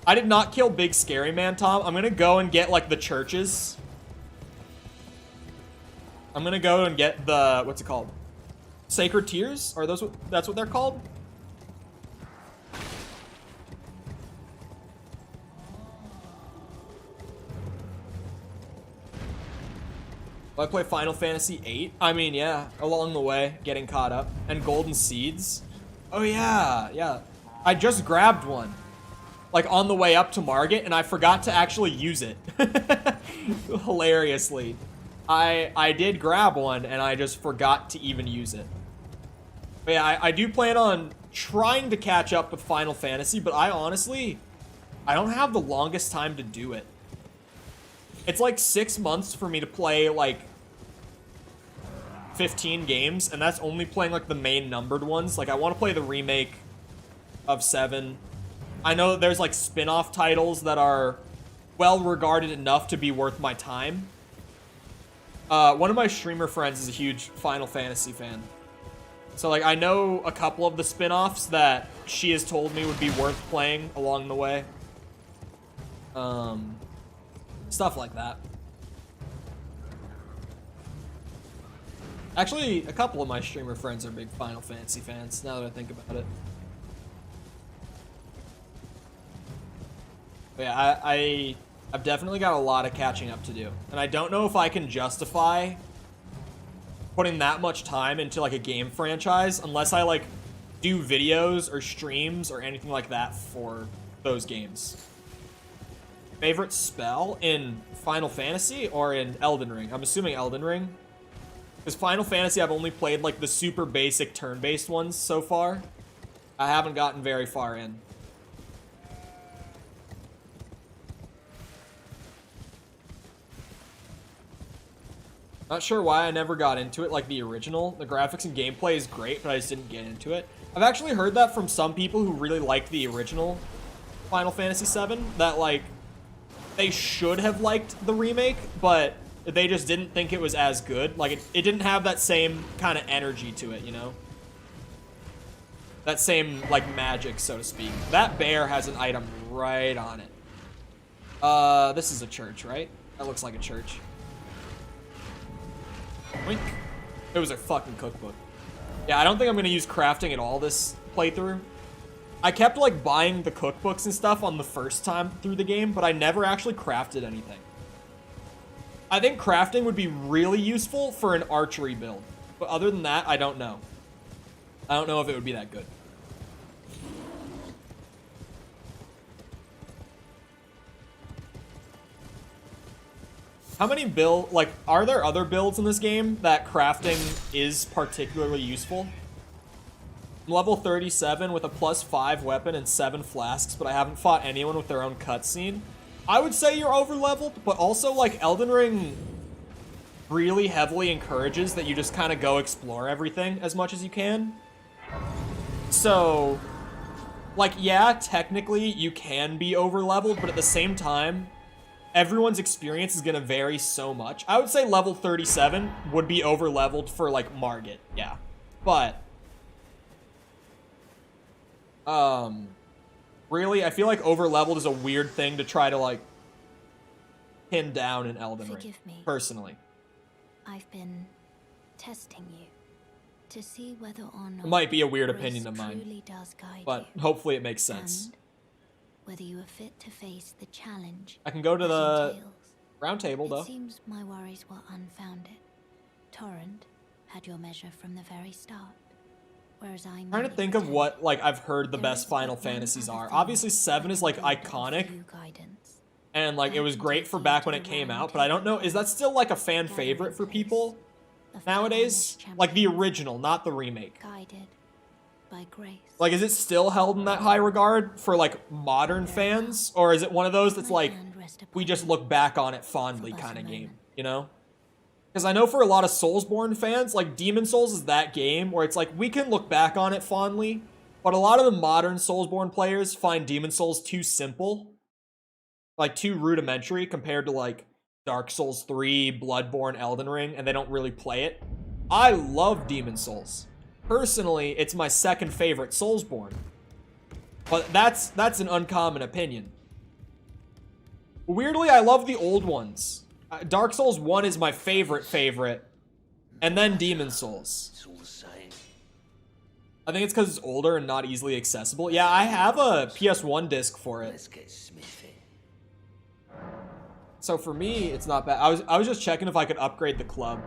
I did not kill Big Scary Man, Tom. I'm gonna go and get, like, the churches. I'm gonna go and get the, what's it called? Sacred Tears? Are those that's what they're called? Will I play Final Fantasy VIII? I mean, yeah, along the way, getting caught up. And Golden Seeds? Oh, yeah, yeah. I just grabbed one. Like, on the way up to Margit, and I forgot to actually use it. Hilariously. I did grab one, and I just forgot to even use it. But yeah, I do plan on trying to catch up with Final Fantasy, but I don't have the longest time to do it. It's like 6 months for me to play, like, 15 games, and that's only playing, like, the main numbered ones. Like, I want to play the remake of 7. I know that there's, like, spin-off titles that are well-regarded enough to be worth my time. One of my streamer friends is a huge Final Fantasy fan. So, like, I know a couple of the spin-offs that she has told me would be worth playing along the way. Stuff like that. Actually, a couple of my streamer friends are big Final Fantasy fans, now that I think about it. But yeah, I've definitely got a lot of catching up to do. And I don't know if I can justify putting that much time into like a game franchise unless I like do videos or streams or anything like that for those games. Favorite spell in Final Fantasy or in Elden Ring? I'm assuming Elden Ring. Because Final Fantasy, I've only played like the super basic turn-based ones so far. I haven't gotten very far in. Not sure why I never got into it like the original. The graphics and gameplay is great, but I just didn't get into it. I've actually heard that from some people who really liked the original Final Fantasy VII, that like they should have liked the remake, but they just didn't think it was as good. Like it didn't have that same kind of energy to it, you know? That same like magic, so to speak. That bear has an item right on it. This is a church, right? That looks like a church. Wink. It was a fucking cookbook. Yeah, I don't think I'm gonna use crafting at all this playthrough. I kept like buying the cookbooks and stuff on the first time through the game, but I never actually crafted anything. I think crafting would be really useful for an archery build, but other than that, I don't know. I don't know if it would be that good. How many are there other builds in this game that crafting is particularly useful? I'm level 37 with a +5 weapon and 7 flasks, but I haven't fought anyone with their own cutscene. I would say you're over-leveled, but also, like, Elden Ring really heavily encourages that you just kind of go explore everything as much as you can. So, like, yeah, technically you can be over-leveled, but at the same time, everyone's experience is going to vary so much. I would say level 37 would be over-leveled for, like, Margit, yeah. But, really, I feel like over-leveled is a weird thing to try to, like, pin down in Elden Ring. Forgive me. Personally. I've been testing you to see whether or not It might be a weird grace opinion of mine, truly does guide but you, hopefully it makes sense. and whether you are fit to face the challenge. I can go to that the entails. round table, It though. seems my worries were unfounded. Torrent had your measure from the very start, whereas I I'm trying to think of what, like, I've heard the best Final Fantasies are. Obviously, 7 is, like, iconic, and, like, it was great for back when it came out, but I don't know, is that still, like, a fan favorite for people nowadays? Like, the original, not the remake. Guided by grace. Like, is it still held in that high regard for, like, modern fans? Or is it one of those that's, like, we just look back on it fondly kind of game, you know? Because I know for a lot of Soulsborne fans, like, Demon Souls is that game where it's like, we can look back on it fondly, but a lot of the modern Soulsborne players find Demon Souls too simple. Like, too rudimentary compared to, like, Dark Souls 3, Bloodborne, Elden Ring, and they don't really play it. I love Demon Souls. Personally, it's my second favorite Soulsborne. But that's an uncommon opinion. Weirdly, I love the old ones. Dark Souls 1 is my favorite, and then Demon Souls. It's all the same. I think it's because it's older and not easily accessible. Yeah, I have a PS1 disc for it. Let's get smithy. So for me, it's not bad. I was just checking if I could upgrade the club.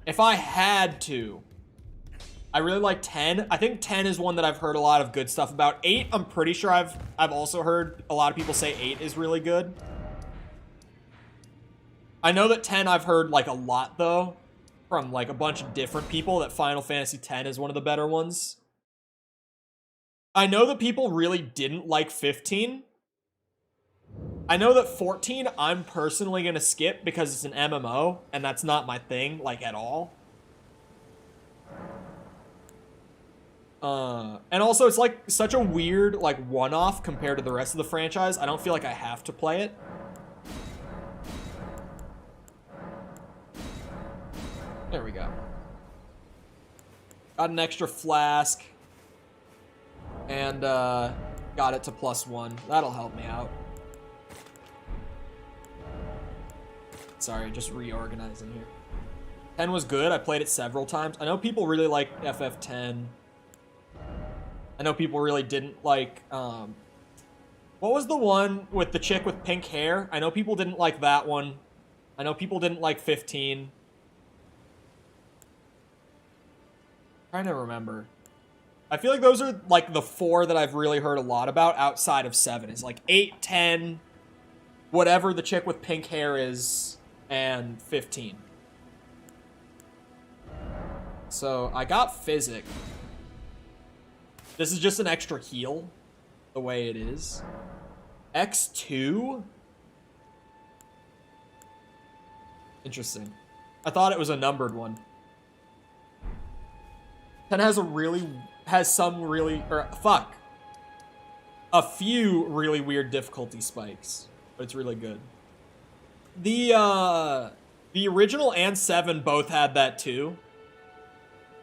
If I had to. I really like 10. I think 10 is one that I've heard a lot of good stuff about. 8, I'm pretty sure I've also heard a lot of people say 8 is really good. I know that 10 I've heard, like, a lot, though, from, like, a bunch of different people, that Final Fantasy X is one of the better ones. I know that people really didn't like 15. I know that 14 I'm personally gonna skip because it's an MMO, and that's not my thing, like, at all. And also, it's, like, such a weird, like, one-off compared to the rest of the franchise. I don't feel like I have to play it. There we go. Got an extra flask. And, got it to +1. That'll help me out. Sorry, just reorganizing here. 10 was good. I played it several times. I know people really like FF10. I know people really didn't like What was the one with the chick with pink hair? I know people didn't like that one. I know people didn't like 15. Trying to remember. I feel like those are like the 4 that I've really heard a lot about outside of 7. It's like 8, 10, whatever the chick with pink hair is, and 15. So I got Physic. This is just an extra heal, the way it is. X2? Interesting. I thought it was a numbered one. 10 has a few really weird difficulty spikes, but it's really good. The original and 7 both had that too,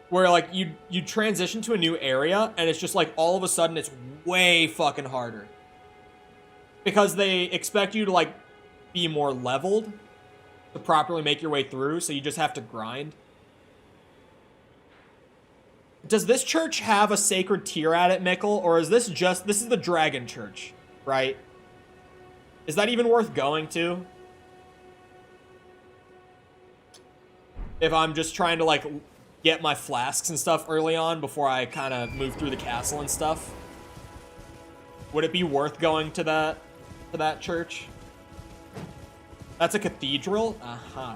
where like you transition to a new area and it's just like all of a sudden it's way fucking harder because they expect you to like be more leveled to properly make your way through, so you just have to grind. Does this church have a sacred tear at it, Mikkel? Or is this is the dragon church, right? Is that even worth going to? If I'm just trying to, like, get my flasks and stuff early on before I kind of move through the castle and stuff. Would it be worth going to that church? That's a cathedral? Uh-huh.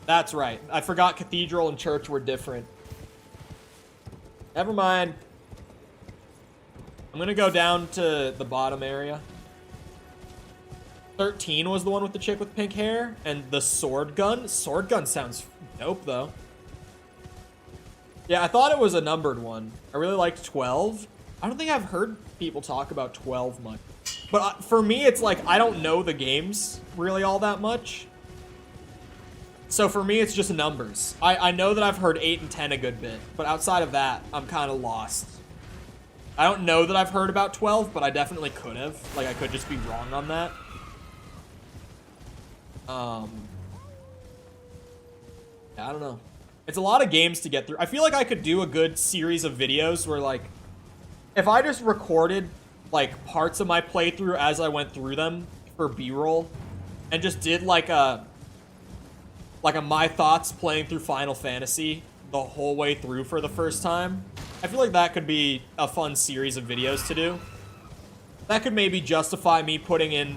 That's right. I forgot cathedral and church were different. Never mind. I'm gonna go down to the bottom area. 13 was the one with the chick with pink hair. And the sword gun. Sword gun sounds dope, though. Yeah, I thought it was a numbered one. I really liked 12. I don't think I've heard people talk about 12 much. But for me, it's like, I don't know the games really all that much. So for me, it's just numbers. I know that I've heard 8 and 10 a good bit, but outside of that, I'm kind of lost. I don't know that I've heard about 12, but I definitely could have. Like, I could just be wrong on that. Yeah, I don't know. It's a lot of games to get through. I feel like I could do a good series of videos where, like, if I just recorded, like, parts of my playthrough as I went through them for B-roll, and just did, like a my thoughts playing through Final Fantasy the whole way through for the first time, I feel like that could be a fun series of videos to do. That could maybe justify me putting in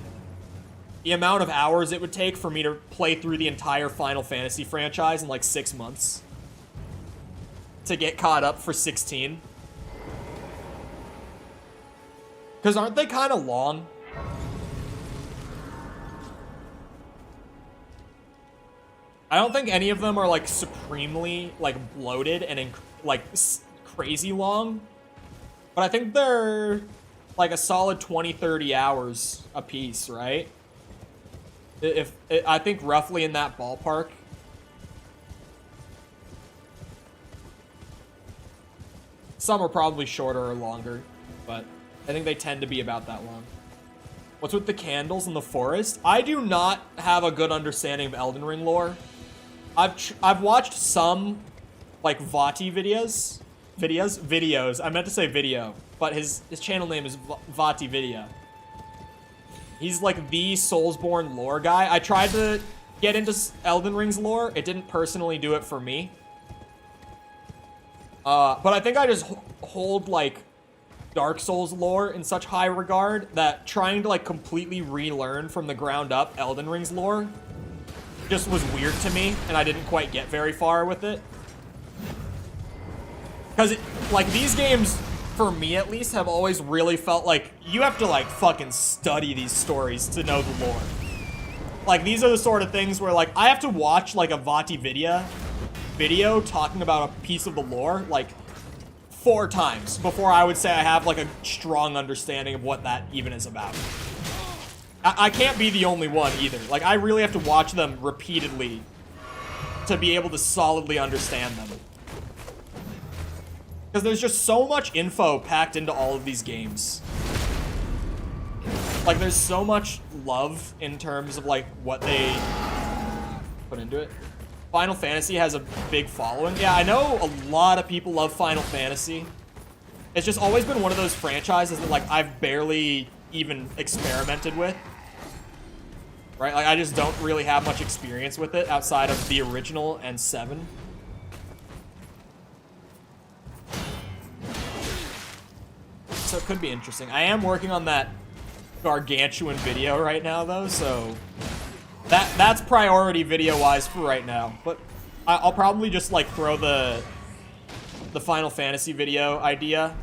the amount of hours it would take for me to play through the entire Final Fantasy franchise in like 6 months to get caught up for 16. Because aren't they kind of long? I don't think any of them are like supremely like bloated and like crazy long. But I think they're like a solid 20-30 hours a piece, right? I think roughly in that ballpark. Some are probably shorter or longer, but I think they tend to be about that long. What's with the candles in the forest? I do not have a good understanding of Elden Ring lore. I've watched some like Vati videos. I meant to say video, but his channel name is Vati Video. He's like the Soulsborne lore guy. I tried to get into Elden Ring's lore. It didn't personally do it for me. But I think I just hold like Dark Souls lore in such high regard that trying to like completely relearn from the ground up Elden Ring's lore just was weird to me, and I didn't quite get very far with it. Because like these games, for me at least, have always really felt like you have to like fucking study these stories to know the lore. Like these are the sort of things where like I have to watch like a Vati video talking about a piece of the lore like 4 times before I would say I have like a strong understanding of what that even is about. I can't be the only one either. Like I really have to watch them repeatedly to be able to solidly understand them. Because there's just so much info packed into all of these games. Like there's so much love in terms of like what they put into it. Final Fantasy has a big following. Yeah, I know a lot of people love Final Fantasy. It's just always been one of those franchises that, like, I've barely even experimented with. Right? Like, I just don't really have much experience with it outside of the original and 7. So it could be interesting. I am working on that gargantuan video right now, though, so that's priority video-wise for right now. But I'll probably just, like, throw the Final Fantasy video idea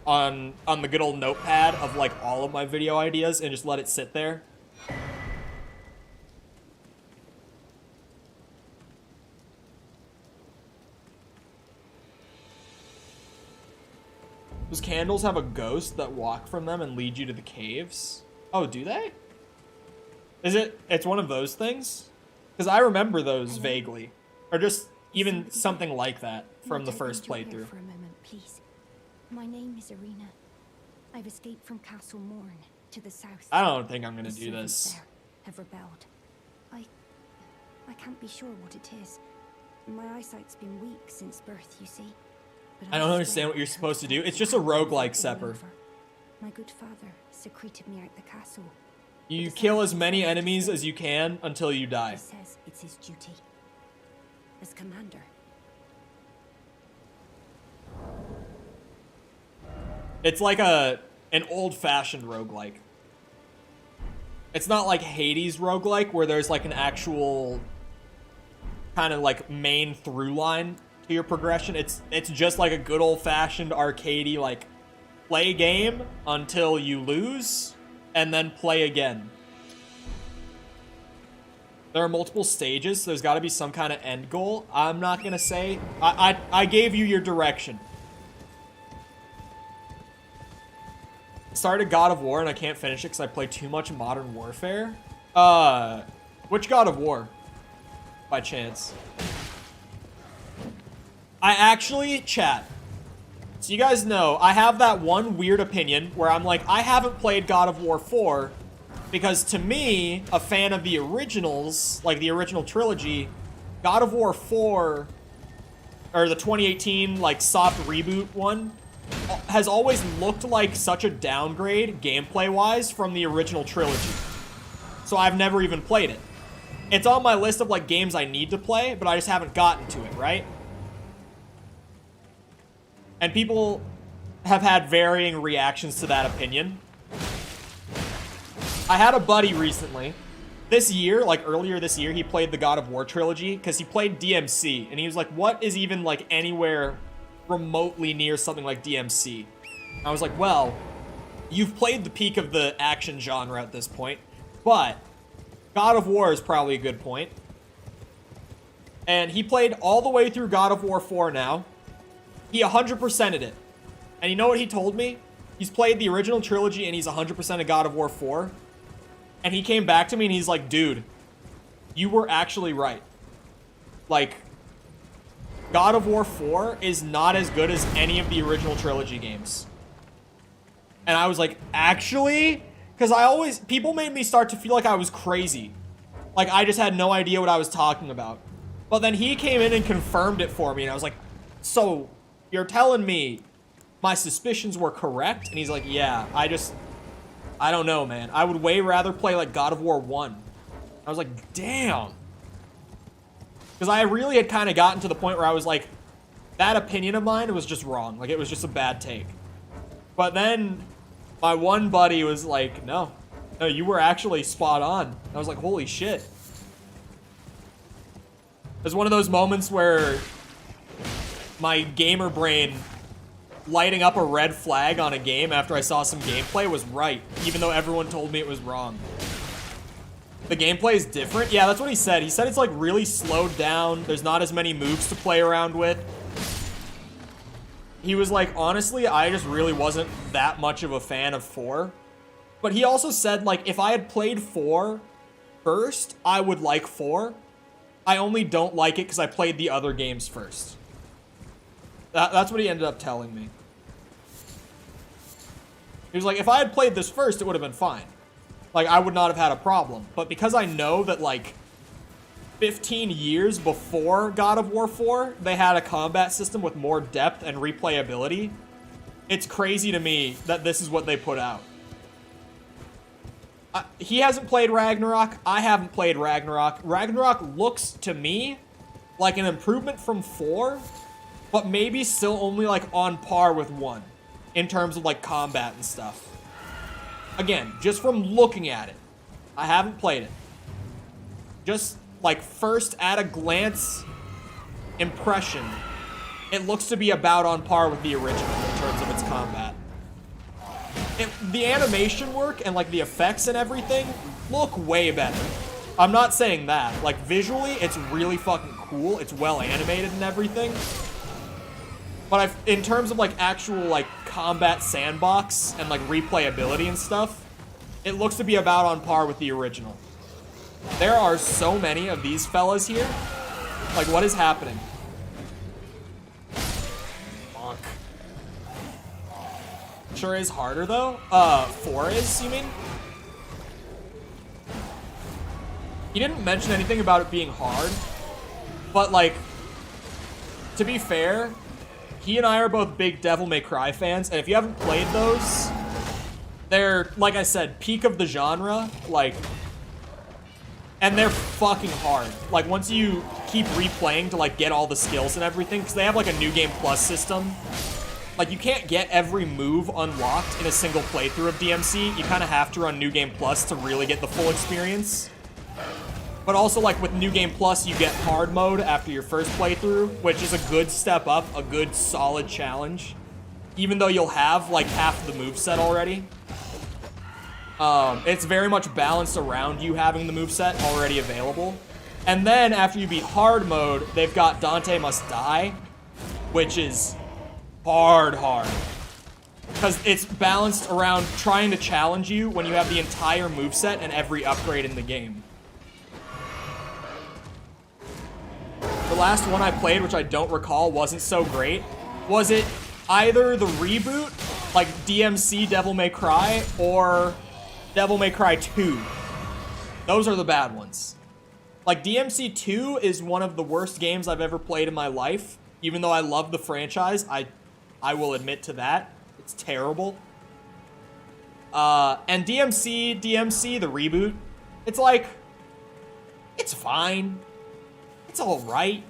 on the good old notepad of, like, all of my video ideas and just let it sit there. Does candles have a ghost that walk from them and lead you to the caves? Oh, do they? It's one of those things? Because I remember those vaguely. Or just even something like that from the first playthrough. For a moment, please. My name is Irina. I've escaped from Castle Morn to the south. I don't think I'm gonna The do this. servants there have rebelled. I can't be sure what it is. My eyesight's been weak since birth, you see. But I don't understand what you're supposed to do. It's just a roguelike, Sepper. My good father secreted me out the castle. You kill as many enemies as you can until you die. He says it's his duty. As commander. It's like an old-fashioned roguelike. It's not like Hades roguelike where there's like an actual kind of like main through line to your progression. It's just like a good old-fashioned arcadey, like, play game until you lose and then play again. There are multiple stages, so there's got to be some kind of end goal. I'm not gonna say. I gave you your direction. Started God of War and I can't finish it because I play too much Modern Warfare. Which God of War, by chance? I actually, chat, so you guys know, I have that one weird opinion where I'm like, I haven't played God of War 4 because to me, a fan of the originals, like the original trilogy, God of War 4, or the 2018, like, soft reboot one, has always looked like such a downgrade, gameplay-wise, from the original trilogy. So I've never even played it. It's on my list of, like, games I need to play, but I just haven't gotten to it, right? And people have had varying reactions to that opinion. I had a buddy recently, this year, like earlier this year, he played the God of War trilogy because he played DMC, and he was like, what is even like anywhere remotely near something like DMC? I was like, well, you've played the peak of the action genre at this point, but God of War is probably a good point. And he played all the way through God of War 4 now. He 100%ed it. And you know what he told me? He's played the original trilogy and he's 100% of God of War 4. And he came back to me and he's like, dude, you were actually right. Like, God of War 4 is not as good as any of the original trilogy games. And I was like, actually? Because people made me start to feel like I was crazy. Like, I just had no idea what I was talking about. But then he came in and confirmed it for me, and I was like, so, you're telling me my suspicions were correct? And he's like, yeah, I don't know, man. I would way rather play, like, God of War 1. I was like, damn. Because I really had kind of gotten to the point where I was like, that opinion of mine was just wrong. Like, it was just a bad take. But then my one buddy was like, no, you were actually spot on. I was like, holy shit. It was one of those moments where my gamer brain lighting up a red flag on a game after I saw some gameplay was right, even though everyone told me it was wrong. The gameplay is different? Yeah, that's what he said. He said it's like really slowed down. There's not as many moves to play around with. He was like, honestly, I just really wasn't that much of a fan of 4. But he also said, like, if I had played 4 first, I would like 4. I only don't like it because I played the other games first. That's what he ended up telling me. He was like, if I had played this first, it would have been fine. Like, I would not have had a problem. But because I know that, like, 15 years before God of War 4, they had a combat system with more depth and replayability, it's crazy to me that this is what they put out. He hasn't played Ragnarok. I haven't played Ragnarok. Ragnarok looks to me like an improvement from 4, but maybe still only like on par with 1 in terms of like combat and stuff. Again, just from looking at it. I haven't played it. Just like first at a glance impression, it looks to be about on par with the original in terms of its combat. The animation work and like the effects and everything look way better. I'm not saying that. Like visually, it's really fucking cool. It's well animated and everything. But in terms of like actual like combat sandbox and like replayability and stuff, it looks to be about on par with the original. There are so many of these fellas here. Like, what is happening? Fuck. Sure is harder though. 4 is, you mean? He didn't mention anything about it being hard, but like, to be fair, he and I are both big Devil May Cry fans, and if you haven't played those, they're, like I said, peak of the genre, like, and they're fucking hard. Like, once you keep replaying to, like, get all the skills and everything, because they have, like, a New Game Plus system. Like, you can't get every move unlocked in a single playthrough of DMC. You kind of have to run New Game Plus to really get the full experience. But also, like, with New Game Plus, you get hard mode after your first playthrough, which is a good step up, a good solid challenge. Even though you'll have, like, half the moveset already. It's very much balanced around you having the moveset already available. And then, after you beat hard mode, they've got Dante Must Die, which is hard. Because it's balanced around trying to challenge you when you have the entire moveset and every upgrade in the game. The last one I played, which I don't recall, wasn't so great. Was it either the reboot, like DMC Devil May Cry, or Devil May Cry 2? Those are the bad ones. Like, DMC 2 is one of the worst games I've ever played in my life. Even though I love the franchise, I will admit to that. It's terrible. And DMC, the reboot, it's like, it's fine. It's alright.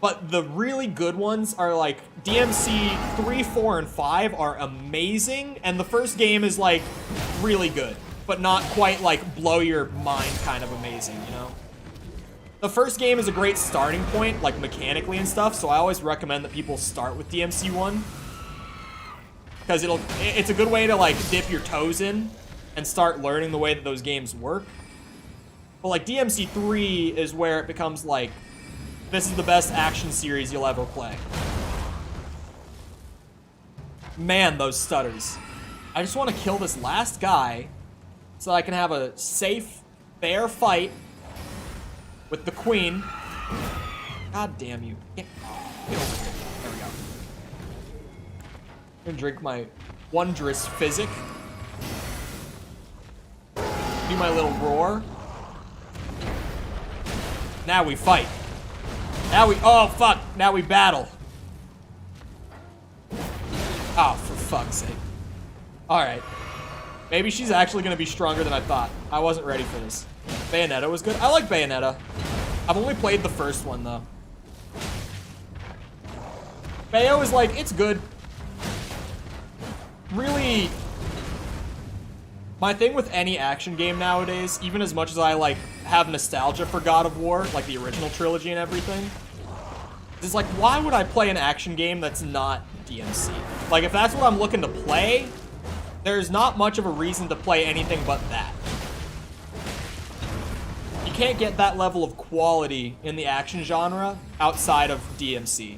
But the really good ones are like DMC 3, 4, and 5 are amazing. And the first game is like really good, but not quite like blow your mind kind of amazing, you know? The first game is a great starting point, like mechanically and stuff. So I always recommend that people start with DMC 1. Because it's a good way to like dip your toes in and start learning the way that those games work. But like DMC 3 is where it becomes like, this is the best action series you'll ever play. Man, those stutters. I just want to kill this last guy so I can have a safe, fair fight with the queen. God damn you. Get over here. There we go. I'm gonna drink my wondrous physic. Do my little roar. Now we fight. Oh fuck, now we battle. Oh, for fuck's sake. Alright. Maybe she's actually gonna be stronger than I thought. I wasn't ready for this. Bayonetta was good. I like Bayonetta. I've only played the first one though. Bayo is like, it's good. Really, my thing with any action game nowadays, even as much as I like have nostalgia for God of War, like the original trilogy and everything, is like, why would I play an action game that's not DMC? Like, if that's what I'm looking to play, there's not much of a reason to play anything but that. You can't get that level of quality in the action genre outside of DMC.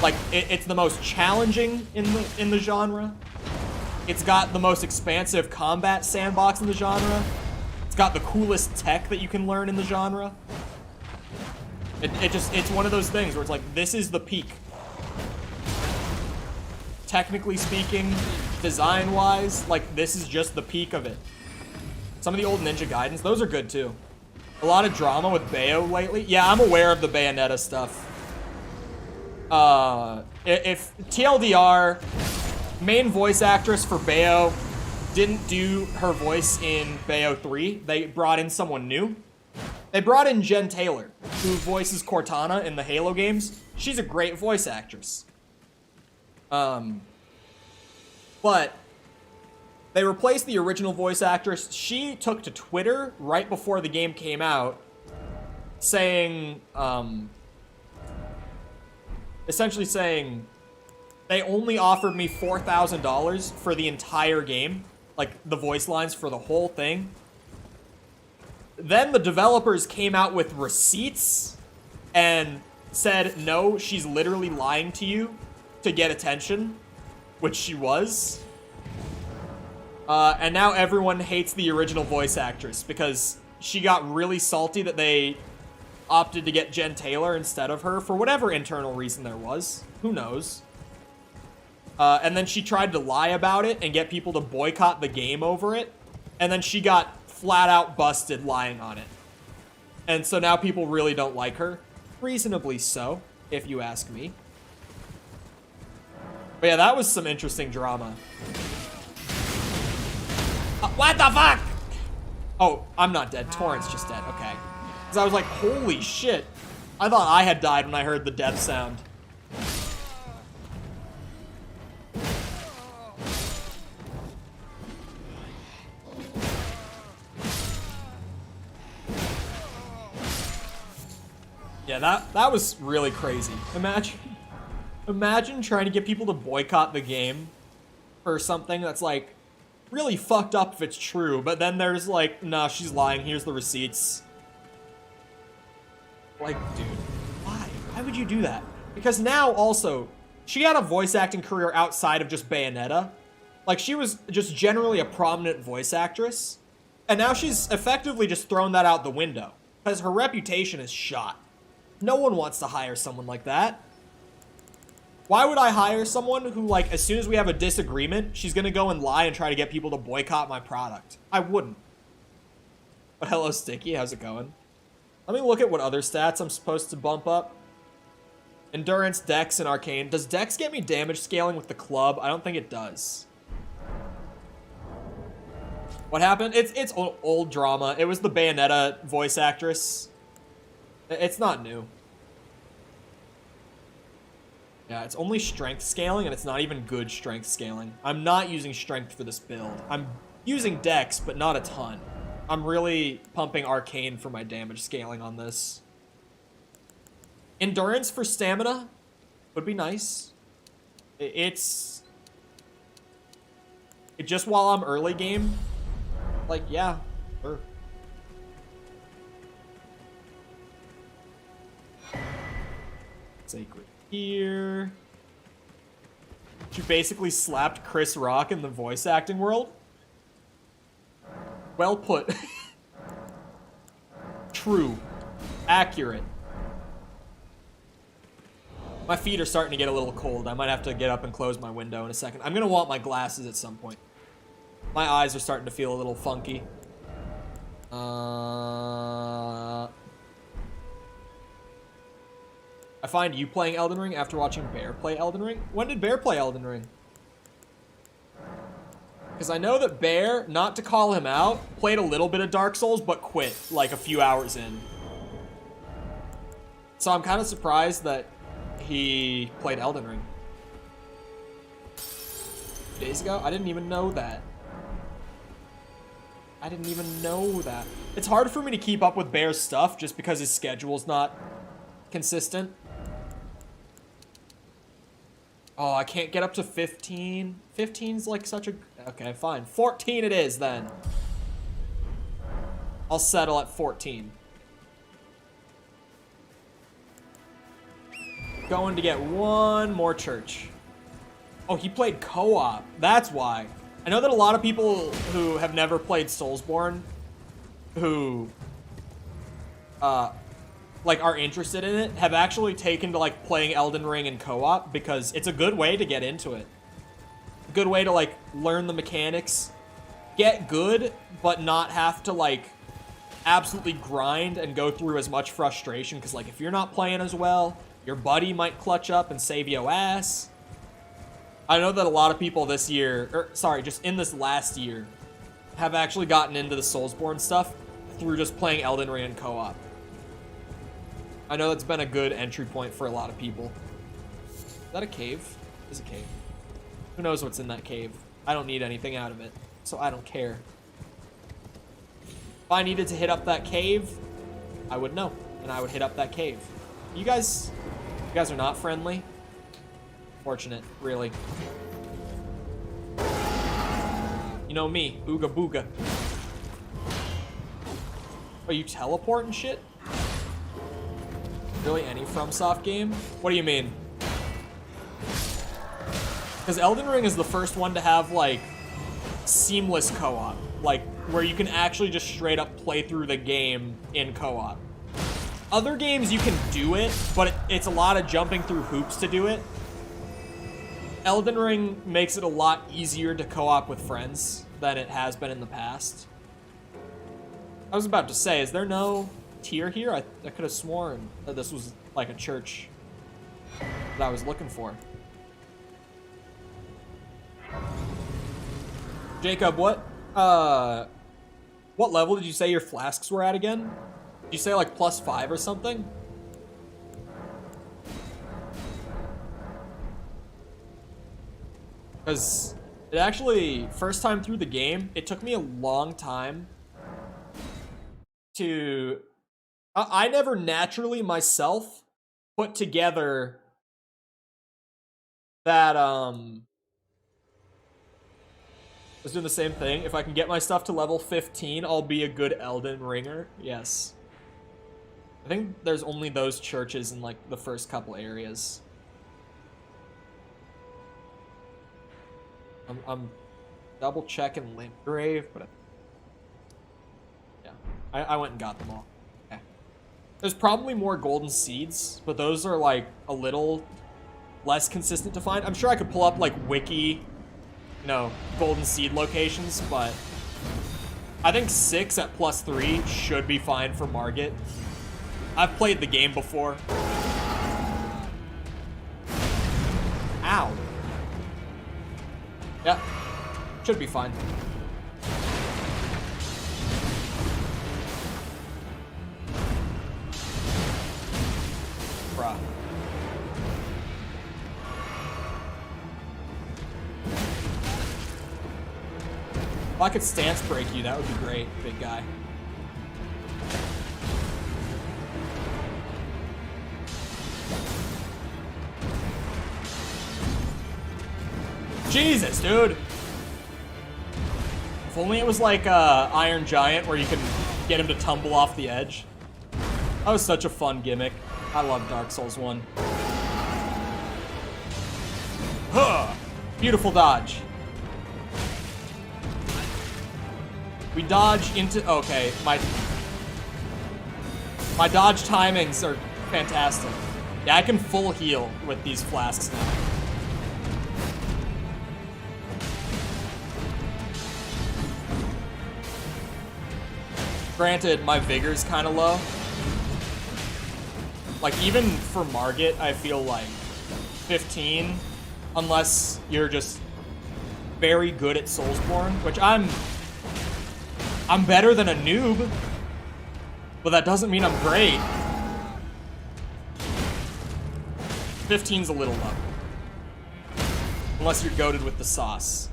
Like, it's the most challenging in the genre. It's got the most expansive combat sandbox in the genre. It's got the coolest tech that you can learn in the genre. It's one of those things where it's like, this is the peak. Technically speaking, design-wise, like, this is just the peak of it. Some of the old Ninja Gaidens, those are good too. A lot of drama with Bayo lately. Yeah, I'm aware of the Bayonetta stuff. if TLDR, main voice actress for Bayo didn't do her voice in Bayo 3, they brought in someone new. They brought in Jen Taylor, who voices Cortana in the Halo games. She's a great voice actress. But they replaced the original voice actress. She took to Twitter right before the game came out, saying, essentially saying, they only offered me $4,000 for the entire game, like the voice lines for the whole thing. Then the developers came out with receipts and said, no, she's literally lying to you to get attention, which she was. And now everyone hates the original voice actress because she got really salty that they opted to get Jen Taylor instead of her for whatever internal reason there was. Who knows? And then she tried to lie about it and get people to boycott the game over it. And then she got flat out busted lying on it. And so now people really don't like her. Reasonably so, if you ask me. But yeah, that was some interesting drama. What the fuck? Oh, I'm not dead. Torrent's just dead. Okay. Because I was like, holy shit. I thought I had died when I heard the death sound. Yeah, that was really crazy. Imagine trying to get people to boycott the game for something that's like really fucked up if it's true, but then there's like, nah, she's lying, here's the receipts. Like, dude, why? Why would you do that? Because now also, she had a voice acting career outside of just Bayonetta. Like, she was just generally a prominent voice actress, and now she's effectively just thrown that out the window because her reputation is shot. No one wants to hire someone like that. Why would I hire someone who, like, as soon as we have a disagreement, she's gonna go and lie and try to get people to boycott my product? I wouldn't. But hello, Sticky. How's it going? Let me look at what other stats I'm supposed to bump up. Endurance, Dex, and Arcane. Does Dex get me damage scaling with the club? I don't think it does. What happened? It's old drama. It was the Bayonetta voice actress. It's not new. Yeah, it's only strength scaling, and it's not even good strength scaling. I'm not using strength for this build. I'm using Dex, but not a ton. I'm really pumping Arcane for my damage scaling on this. Endurance for stamina would be nice. It's just while I'm early game, like, yeah, sure. Sacred here. She basically slapped Chris Rock in the voice acting world. Well put. True. Accurate. My feet are starting to get a little cold. I might have to get up and close my window in a second. I'm gonna want my glasses at some point. My eyes are starting to feel a little funky. I find you playing Elden Ring after watching Bear play Elden Ring. When did Bear play Elden Ring? Because I know that Bear, not to call him out, played a little bit of Dark Souls, but quit like a few hours in. So I'm kind of surprised that he played Elden Ring. 2 days ago? I didn't even know that. I didn't even know that. It's hard for me to keep up with Bear's stuff just because his schedule's not consistent. Oh, I can't get up to 15. 15's like such a... Okay, fine. 14 it is then. I'll settle at 14. Going to get one more church. Oh, he played co-op. That's why. I know that a lot of people who have never played Soulsborne, who, like, are interested in it, have actually taken to, like, playing Elden Ring in co-op because it's a good way to get into it. A good way to, like, learn the mechanics, get good, but not have to, like, absolutely grind and go through as much frustration because, like, if you're not playing as well, Your buddy might clutch up and save your ass. I know that a lot of people this year, or sorry, just in this last year, have actually gotten into the Soulsborne stuff through just playing Elden Ring in co-op. I know that's been a good entry point for a lot of people. Is that a cave? It's a cave. Who knows what's in that cave? I don't need anything out of it, so I don't care. If I needed to hit up that cave, I would know, and I would hit up that cave. You guys are not friendly. Fortunate, really. You know me, ooga booga. Oh, you teleport and shit? Really, any FromSoft game? What do you mean? Because Elden Ring is the first one to have, like, seamless co-op. Like, where you can actually just straight up play through the game in co-op. Other games, you can do it, but it's a lot of jumping through hoops to do it. Elden Ring makes it a lot easier to co-op with friends than it has been in the past. I was about to say, is there no tier here? I could have sworn that this was like a church that I was looking for. Jacob, what level did you say your flasks were at again? Did you say like +5 or something? Because it actually, first time through the game, it took me a long time to... I never naturally myself put together that, I was doing the same thing. If I can get my stuff to level 15, I'll be a good Elden Ringer. Yes. I think there's only those churches in, like, the first couple areas. I'm double checking Limgrave, but yeah, I went and got them all. Okay. There's probably more golden seeds, but those are like a little less consistent to find. I'm sure I could pull up like wiki, golden seed locations, but I think 6 at +3 should be fine for Margit. I've played the game before. Ow. Yeah, should be fine. Bruh. If I could stance break you, that would be great, big guy. Jesus, dude. If only it was like Iron Giant where you can get him to tumble off the edge. That was such a fun gimmick. I love Dark Souls 1. Huh! Beautiful dodge. We dodge into... Okay, my dodge timings are fantastic. Yeah, I can full heal with these flasks now. Granted, my vigor's kind of low. Like, even for Margit, I feel like 15, unless you're just very good at Soulsborne, which I'm better than a noob, but that doesn't mean I'm great. 15's a little low. Unless you're goated with the sauce.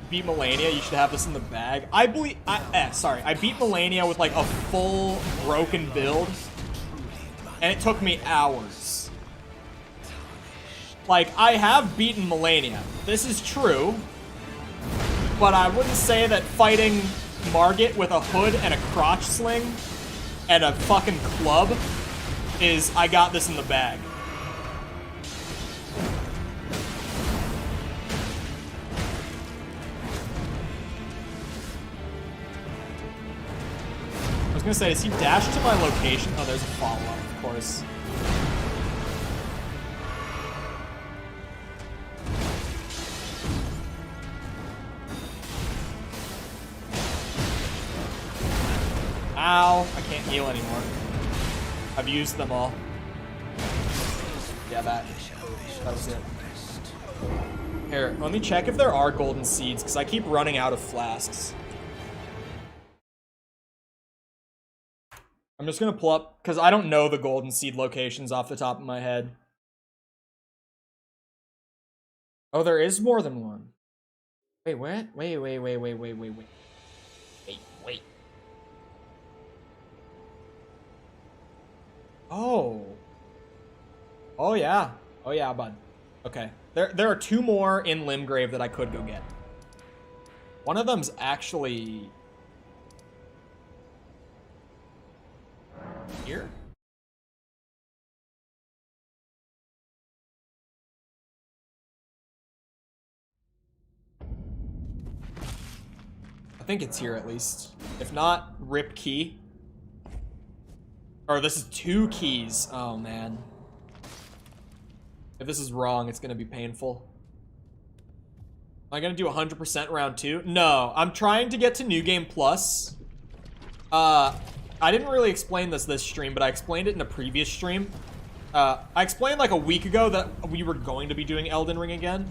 Beat Melania, you should have this in the bag. I beat Melania with like a full broken build, and it took me hours. Like, I have beaten Melania. This is true, but I wouldn't say that fighting Margit with a hood and a crotch sling and a fucking club is I got this in the bag. I was gonna say, is he dashed to my location? Oh, there's a follow-up, of course. heal anymore. I've used them all. Yeah, that was it. Here, let me check if there are golden seeds, because I keep running out of flasks. I'm just gonna pull up, because I don't know the golden seed locations off the top of my head. Oh, there is more than one. Wait, what? Wait. Wait. Oh. Oh, yeah. Oh, yeah, bud. Okay. There are 2 more in Limgrave that I could go get. One of them's actually... here? I think it's here at least. If not, rip key. Or this is 2 keys. Oh, man. If this is wrong, it's gonna be painful. Am I gonna do 100% round 2? No, I'm trying to get to New Game Plus. I didn't really explain this stream, but I explained it in a previous stream. I explained like a week ago that we were going to be doing Elden Ring again.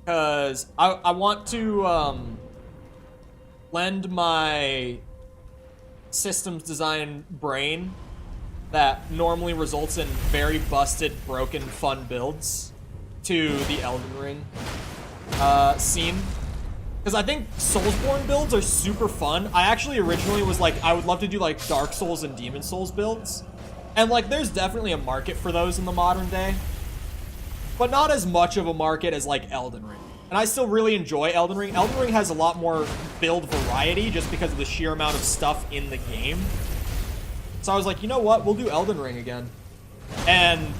Because I want to lend my systems design brain that normally results in very busted, broken, fun builds to the Elden Ring scene. Because I think Soulsborne builds are super fun. I actually originally was like, I would love to do like Dark Souls and Demon Souls builds. And like, there's definitely a market for those in the modern day. But not as much of a market as like Elden Ring. And I still really enjoy Elden Ring. Elden Ring has a lot more build variety just because of the sheer amount of stuff in the game. So I was like, you know what? We'll do Elden Ring again. And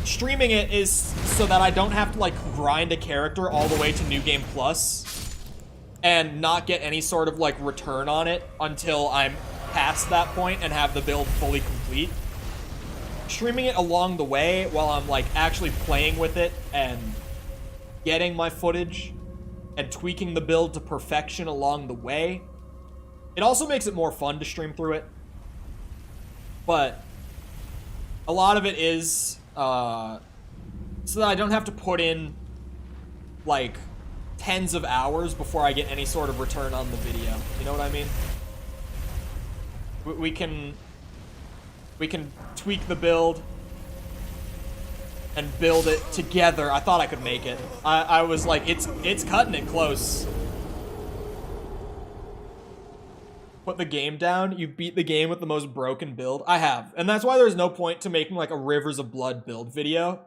streaming it is so that I don't have to like grind a character all the way to New Game Plus and not get any sort of like return on it until I'm past that point and have the build fully complete. Streaming it along the way while I'm like actually playing with it and getting my footage and tweaking the build to perfection along the way. It also makes it more fun to stream through it. But a lot of it is so that I don't have to put in like tens of hours before I get any sort of return on the video. You know what I mean? We can tweak the build and build it together. I thought I could make it. I was like, it's cutting it close. Put the game down. You beat the game with the most broken build. I have. And that's why there's no point to making like a Rivers of Blood build video.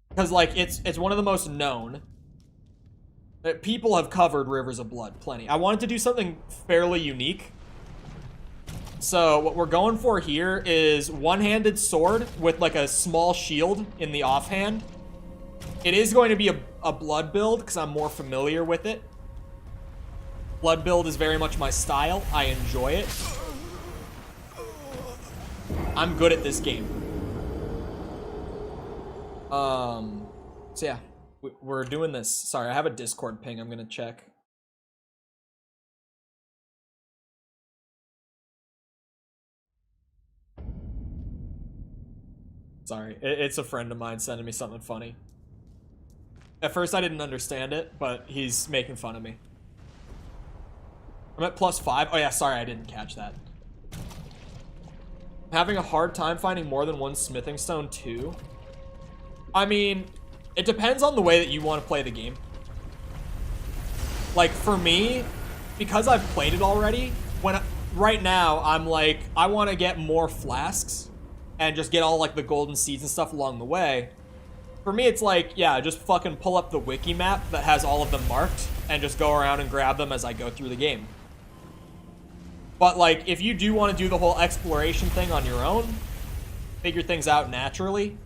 Because like, it's one of the most known. People have covered Rivers of Blood plenty. I wanted to do something fairly unique. So what we're going for here is one-handed sword with like a small shield in the offhand. It is going to be a blood build because I'm more familiar with it. Blood build is very much my style. I enjoy it. I'm good at this game. So yeah, we're doing this. Sorry, I have a Discord ping I'm gonna check. Sorry, it's a friend of mine sending me something funny. At first I didn't understand it, but he's making fun of me. I'm at +5. Oh yeah, sorry, I didn't catch that. I'm having a hard time finding more than one smithing stone too. I mean, it depends on the way that you want to play the game. Like for me, because I've played it already, right now I'm like, I want to get more flasks and just get all like the golden seeds and stuff along the way. For me, it's like, yeah, just fucking pull up the wiki map that has all of them marked and just go around and grab them as I go through the game. But like, if you do want to do the whole exploration thing on your own, figure things out naturally,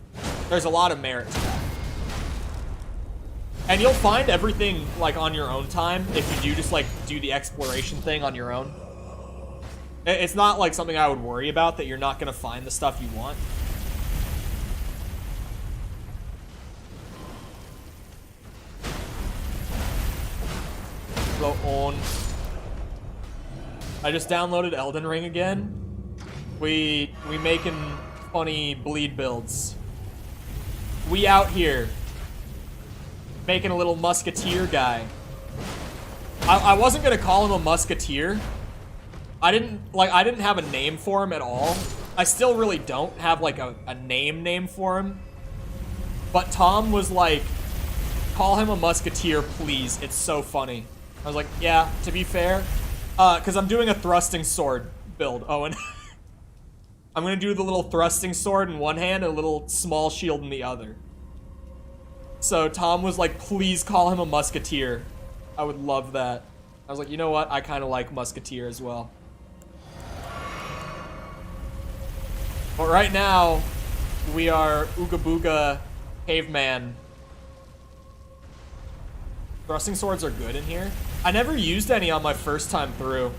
there's a lot of merit to that. And you'll find everything like on your own time if you do just like do the exploration thing on your own. It's not like something I would worry about that you're not going to find the stuff you want. go on. I just downloaded Elden Ring again. We making funny bleed builds. We out here making a little Musketeer guy. I wasn't gonna call him a Musketeer. I didn't have a name for him at all. I still really don't have like a name for him. But Tom was like, call him a Musketeer, please. It's so funny. I was like, yeah, to be fair. Because I'm doing a thrusting sword build, Owen. I'm gonna do the little thrusting sword in one hand and a little small shield in the other. So Tom was like, please call him a Musketeer. I would love that. I was like, you know what? I kind of like Musketeer as well. But right now, we are Ooga Booga Caveman. Thrusting swords are good in here. I never used any on my first time through.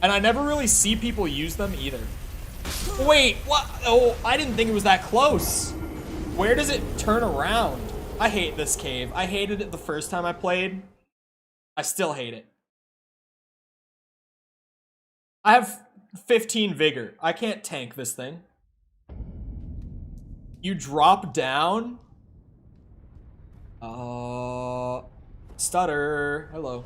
And I never really see people use them either. Wait, what? Oh, I didn't think it was that close. Where does it turn around? I hate this cave. I hated it the first time I played. I still hate it. I have 15 vigor. I can't tank this thing. You drop down? Stutter. Hello.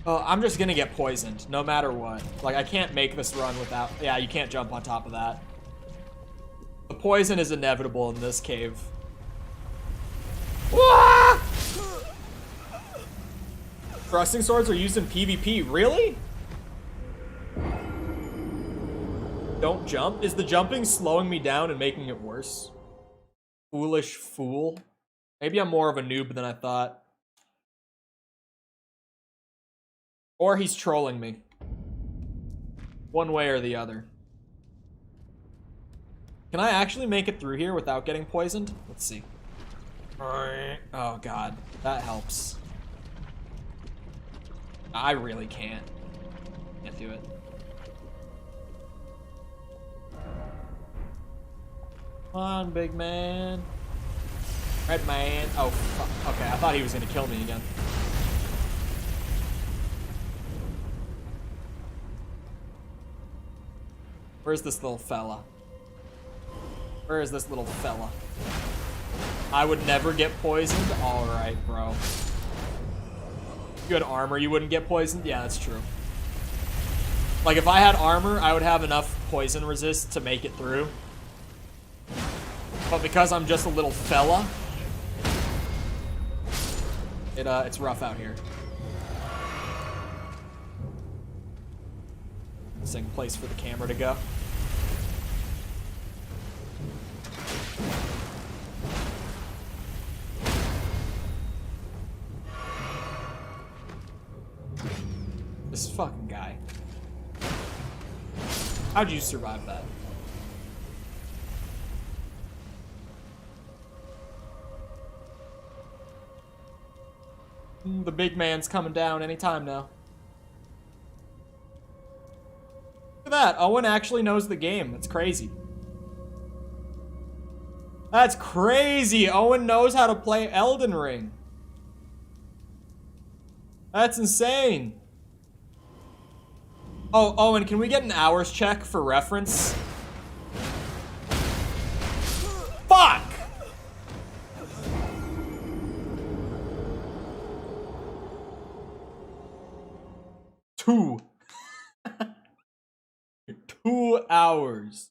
I'm just gonna get poisoned, no matter what. Like, I can't make this run without... Yeah, you can't jump on top of that. The poison is inevitable in this cave. Wah! Thrusting swords are used in PvP. Really? Don't jump? Is the jumping slowing me down and making it worse? Foolish fool. Maybe I'm more of a noob than I thought. Or he's trolling me. One way or the other. Can I actually make it through here without getting poisoned? Let's see. Oh god, that helps. I really can't. Can't do it. Come on, big man. Red man. Oh, fuck. Okay, I thought he was gonna kill me again. Where's this little fella? Where is this little fella? I would never get poisoned? Alright, bro. If you had armor, you wouldn't get poisoned? Yeah, that's true. Like, if I had armor, I would have enough poison resist to make it through. But because I'm just a little fella, it's rough out here. Interesting place for the camera to go. This fucking guy. How'd you survive that? The big man's coming down anytime now. Look at that. Owen actually knows the game. That's crazy. That's crazy. Owen knows how to play Elden Ring. That's insane. Oh, Owen, can we get an hours check for reference? Fuck! Two. 2 hours.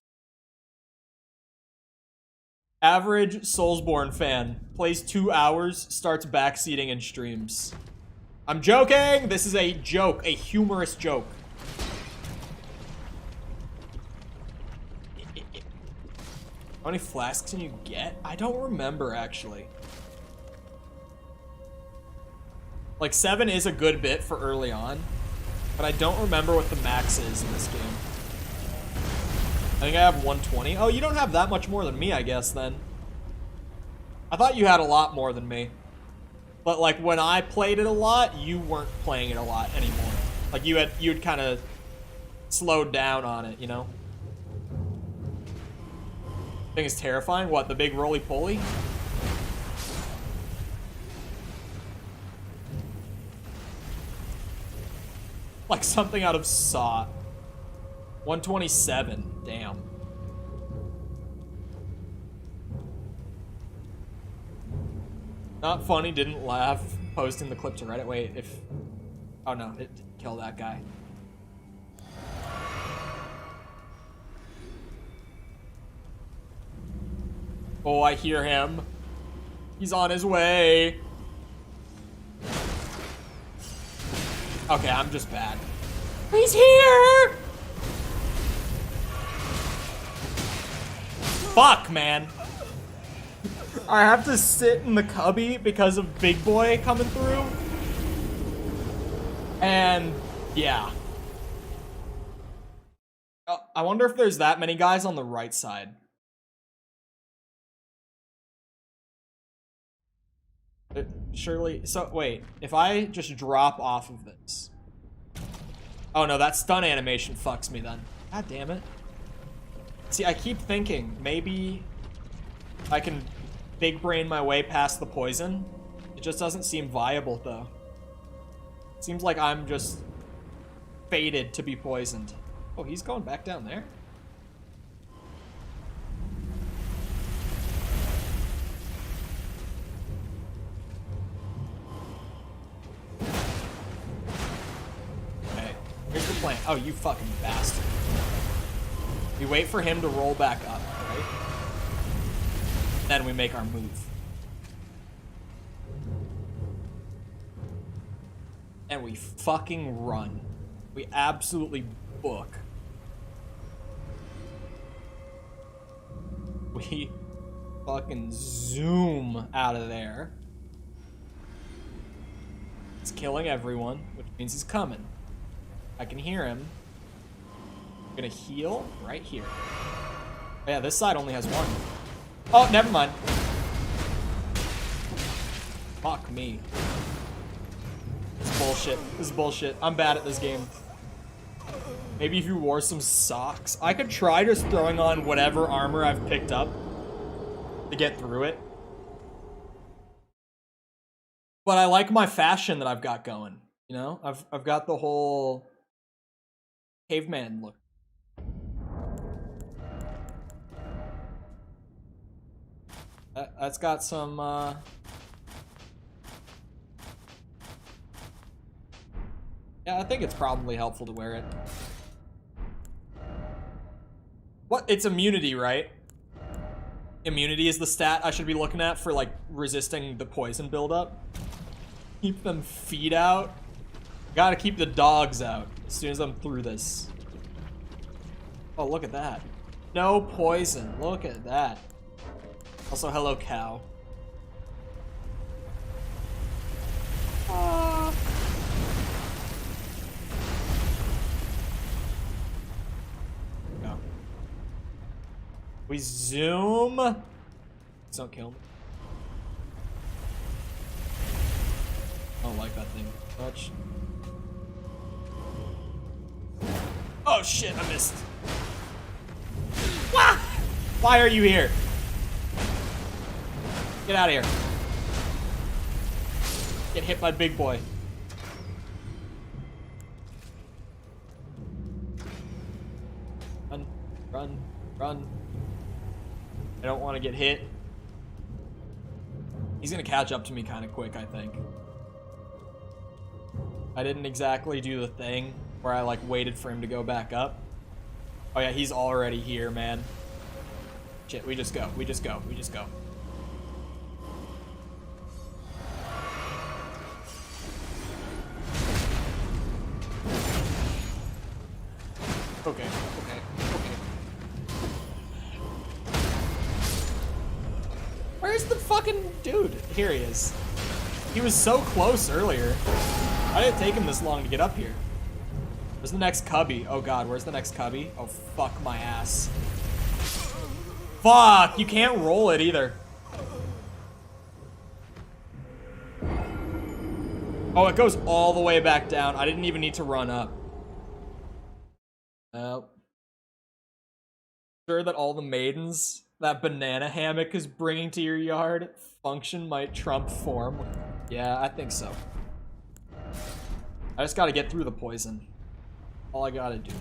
Average Soulsborne fan plays 2 hours, starts backseating and streams. I'm joking! This is a joke, a humorous joke. How many flasks can you get? I don't remember, actually. Like, 7 is a good bit for early on, but I don't remember what the max is in this game. I think I have 120. Oh, you don't have that much more than me, I guess, then. I thought you had a lot more than me. But, like, when I played it a lot, you weren't playing it a lot anymore. Like, you'd kind of slowed down on it, you know? Thing is terrifying. What, the big roly-poly? Like something out of Saw. 127. Damn. Not funny, didn't laugh. Posting the clip to Reddit. Wait, if... Oh no, it killed that guy. Oh, I hear him. He's on his way. Okay, I'm just bad. He's here! Fuck, man. I have to sit in the cubby because of Big Boy coming through. And, yeah. Oh, I wonder if there's that many guys on the right side. Surely, so wait, if I just drop off of this. Oh no, that stun animation fucks me then. God damn it. See, I keep thinking maybe I can big brain my way past the poison. It just doesn't seem viable though. It seems like I'm just fated to be poisoned. Oh, he's going back down there? Here's the plan. Oh, you fucking bastard. We wait for him to roll back up, right? Then we make our move. And we fucking run. We absolutely book. We fucking zoom out of there. He's killing everyone, which means he's coming. I can hear him. I'm gonna heal right here. Oh, yeah, this side only has one. Oh, never mind. Fuck me. This is bullshit. This is bullshit. I'm bad at this game. Maybe if you wore some socks. I could try just throwing on whatever armor I've picked up to get through it. But I like my fashion that I've got going. You know? I've got the whole caveman look. That's got some, yeah, I think it's probably helpful to wear it. What? It's immunity, right? Immunity is the stat I should be looking at for, like, resisting the poison buildup. Keep them feet out. Gotta keep the dogs out as soon as I'm through this. Oh, look at that. No poison. Look at that. Also, hello, cow. No. We zoom. Please don't kill me. I don't like that thing much. Oh shit, I missed. Wah! Why are you here? Get out of here. Get hit by Big Boy. Run, run, run. I don't want to get hit. He's gonna catch up to me kind of quick, I think. I didn't exactly do the thing where I like waited for him to go back up. Oh yeah, he's already here, man. Shit, we just go, we just go, we just go. Okay, okay, okay. Where's the fucking dude? Here he is. He was so close earlier. Why did it take him this long to get up here? Where's the next cubby? Oh god, where's the next cubby? Oh, fuck my ass. Fuck, you can't roll it either. Oh, it goes all the way back down. I didn't even need to run up. Well, sure that all the maidens that banana hammock is bringing to your yard, function might trump form. Yeah, I think so. I just gotta get through the poison. All I gotta do.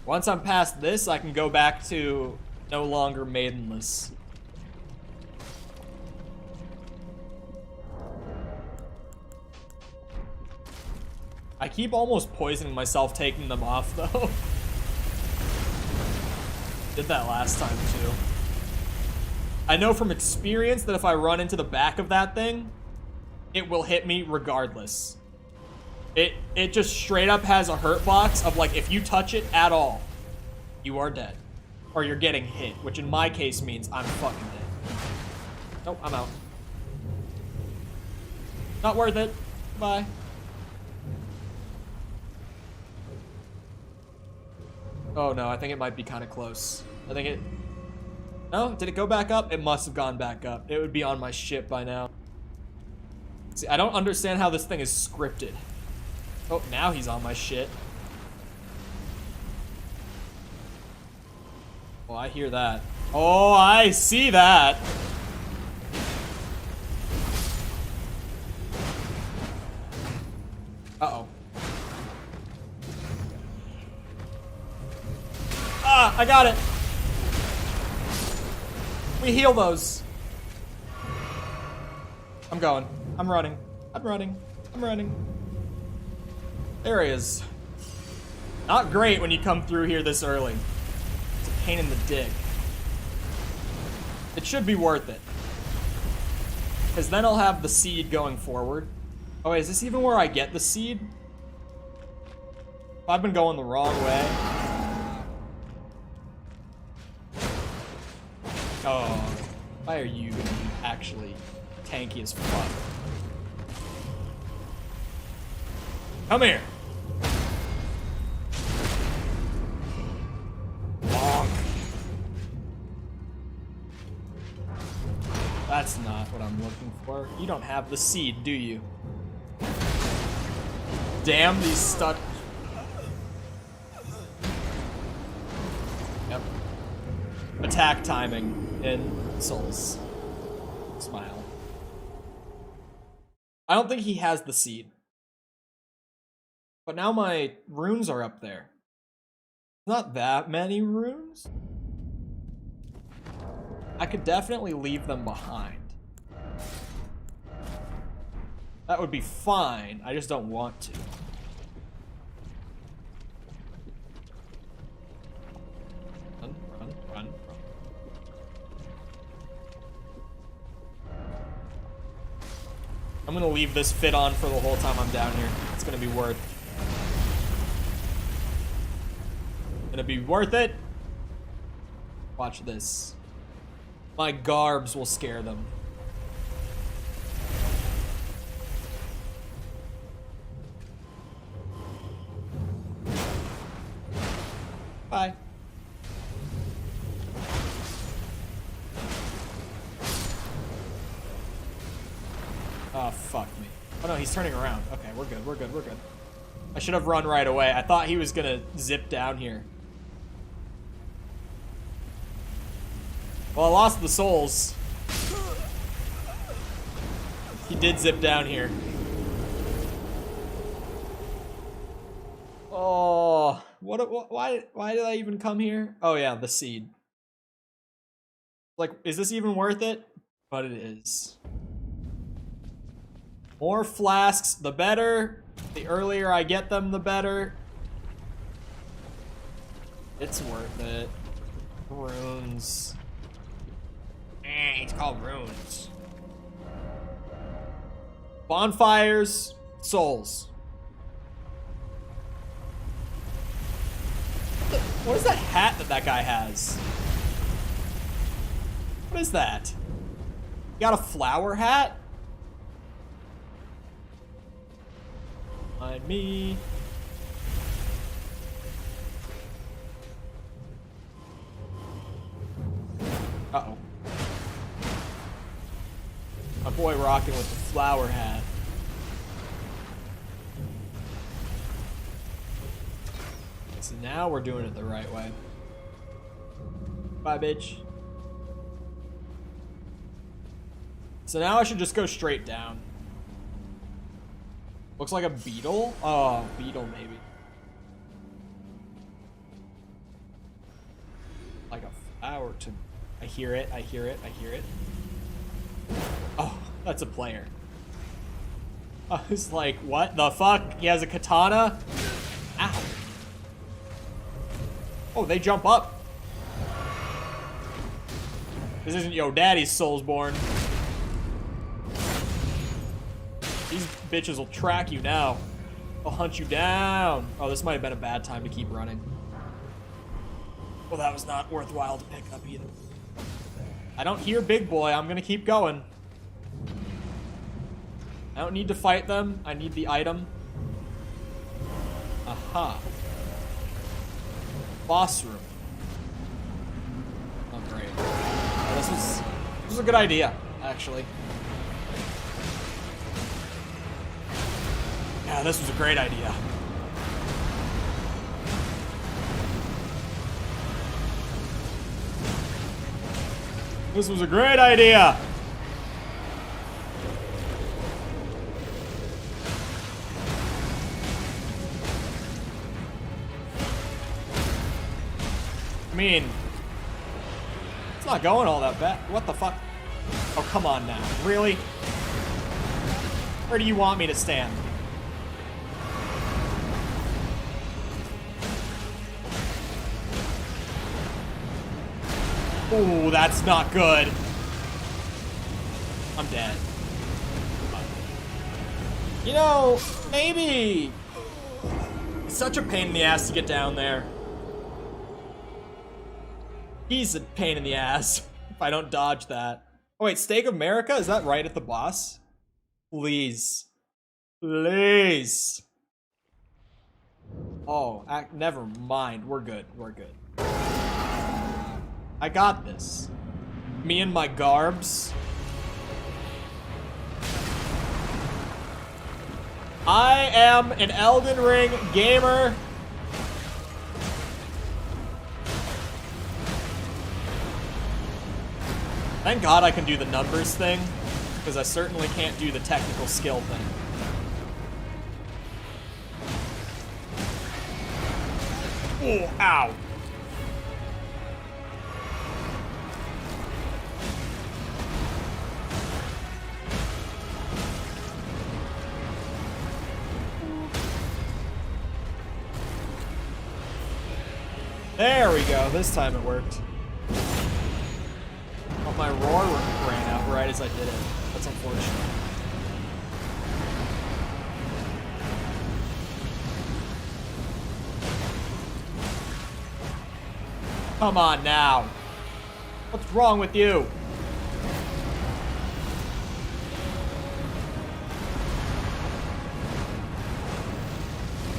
Once I'm past this, I can go back to no longer maidenless. I keep almost poisoning myself taking them off, though. Did that last time, too. I know from experience that if I run into the back of that thing, it will hit me regardless. It just straight up has a hurt box of, like, if you touch it at all, you are dead. Or you're getting hit, which in my case means I'm fucking dead. Nope, I'm out. Not worth it. Bye. Oh no, I think it might be kind of close. I think it... No? Did it go back up? It must have gone back up. It would be on my ship by now. See, I don't understand how this thing is scripted. Oh, now he's on my shit. Oh, I hear that. Oh, I see that. Uh-oh. Ah, I got it. We heal those. I'm going. I'm running. I'm running. I'm running. There he is. Not great when you come through here this early. It's a pain in the dick. It should be worth it. Because then I'll have the seed going forward. Oh wait, is this even where I get the seed? I've been going the wrong way. Oh, why are you gonna be actually tanky as fuck? Come here. Bonk. That's not what I'm looking for. You don't have the seed, do you? Damn, these stuck. Yep. Attack timing in Souls. Smile. I don't think he has the seed. But now my runes are up there. Not that many runes. I could definitely leave them behind. That would be fine. I just don't want to. Run, run, run, run. I'm gonna leave this fit on for the whole time I'm down here. It's gonna be worth. Gonna be worth it. Watch this. My garbs will scare them. Bye. Oh, fuck me. Oh no, he's turning around. Okay, we're good, we're good, we're good. I should have run right away. I thought he was gonna zip down here. Well, I lost the souls. He did zip down here. Oh, why did I even come here? Oh yeah, the seed. Like, is this even worth it? But it is. More flasks, the better. The earlier I get them, the better. It's worth it. Runes. It's called runes. Bonfires, souls. What is that hat that guy has? What is that? You got a flower hat? Mind me. Uh-oh. My boy rocking with the flower hat. So now we're doing it the right way. Bye, bitch. So now I should just go straight down. Looks like a beetle? Oh, beetle maybe. I hear it, I hear it, I hear it. Oh, that's a player. I was like, what the fuck? He has a katana? Ow. Oh, they jump up. This isn't yo daddy's Soulsborne. These bitches will track you now. They'll hunt you down. Oh, this might have been a bad time to keep running. Well, that was not worthwhile to pick up either. I don't hear big boy. I'm gonna keep going. I don't need to fight them. I need the item. Aha. Boss room. Oh, great. Oh, this was a good idea, actually. Yeah, this was a great idea. This was a great idea. I mean, it's not going all that bad. What the fuck? Oh, come on now. Really? Where do you want me to stand? Ooh, that's not good. I'm dead. You know, maybe... It's such a pain in the ass to get down there. He's a pain in the ass if I don't dodge that. Oh wait, Steak of America? Is that right at the boss? Please. Please. Oh, never mind. We're good. We're good. I got this. Me and my garbs. I am an Elden Ring gamer. Thank God I can do the numbers thing, because I certainly can't do the technical skill thing. Oh, ow. There we go. This time it worked. Oh, my roar ran out right as I did it. That's unfortunate. Come on now. What's wrong with you?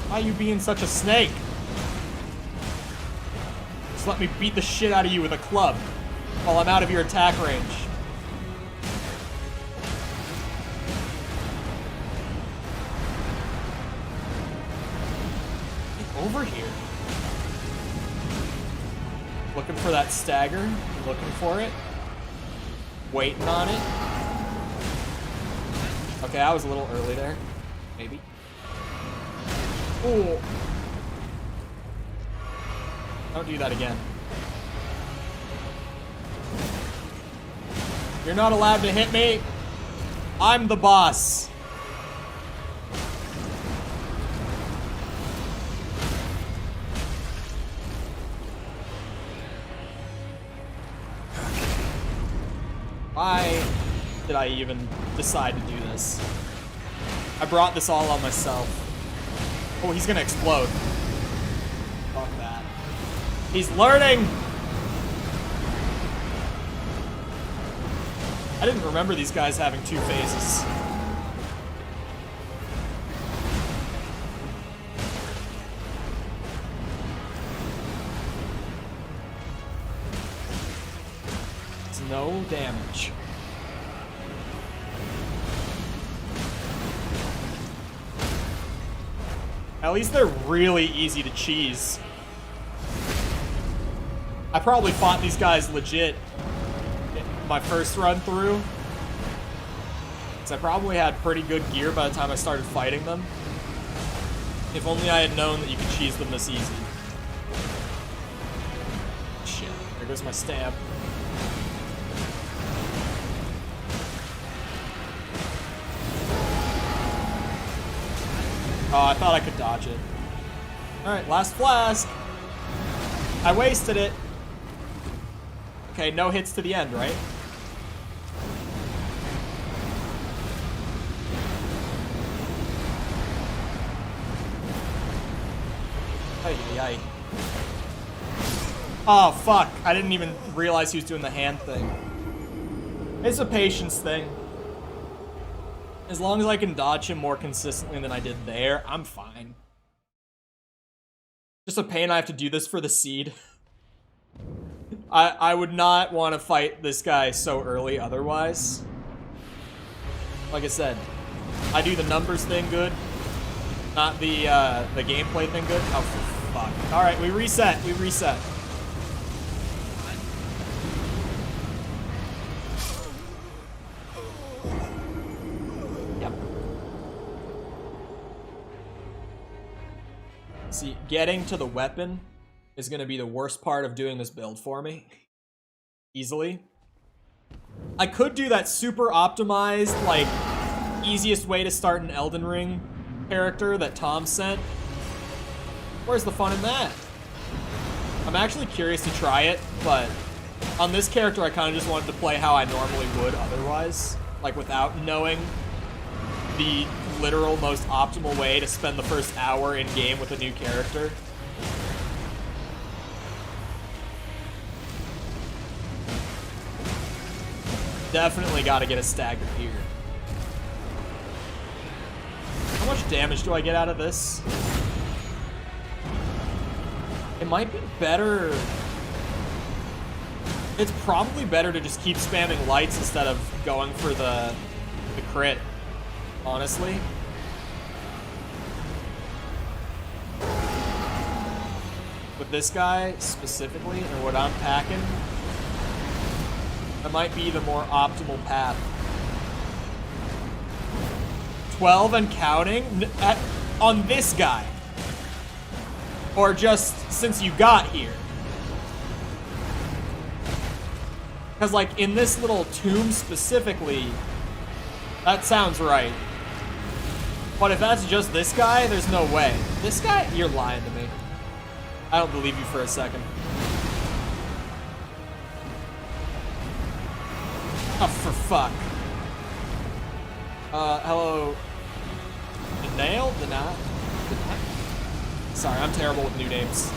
Why are you being such a snake? Just let me beat the shit out of you with a club while I'm out of your attack range. Get over here. Looking for that stagger. Looking for it. Waiting on it. Okay, I was a little early there. Maybe. Ooh. Don't do that again. You're not allowed to hit me. I'm the boss. Why did I even decide to do this? I brought this all on myself. Oh, he's gonna explode. Fuck that. He's learning! I didn't remember these guys having two phases. It's no damage. At least they're really easy to cheese. I probably fought these guys legit my first run through. Because I probably had pretty good gear by the time I started fighting them. If only I had known that you could cheese them this easy. Shit, there goes my stab. Oh, I thought I could dodge it. Alright, last flask. I wasted it. Okay, no hits to the end, right? Ay. Oh, fuck. I didn't even realize he was doing the hand thing. It's a patience thing. As long as I can dodge him more consistently than I did there, I'm fine. Just a pain I have to do this for the seed. I would not want to fight this guy so early otherwise. Like I said, I do the numbers thing good, not the gameplay thing good. Oh, fuck. Alright, we reset. Yep. See, getting to the weapon is going to be the worst part of doing this build for me. Easily. I could do that super optimized, like, easiest way to start an Elden Ring character that Tom sent. Where's the fun in that? I'm actually curious to try it, but on this character I kind of just wanted to play how I normally would otherwise. Like, without knowing the literal most optimal way to spend the first hour in-game with a new character. Definitely gotta get a stagger here. How much damage do I get out of this? It might be better... It's probably better to just keep spamming lights instead of going for the crit, honestly. With this guy specifically, and what I'm packing, that might be the more optimal path. 12 and counting on this guy. Or just since you got here. Because, like, in this little tomb specifically, that sounds right. But if that's just this guy, there's no way. This guy? You're lying to me. I don't believe you for a second. Oh, for fuck. Hello. Denial? Deny? Sorry, I'm terrible with new names.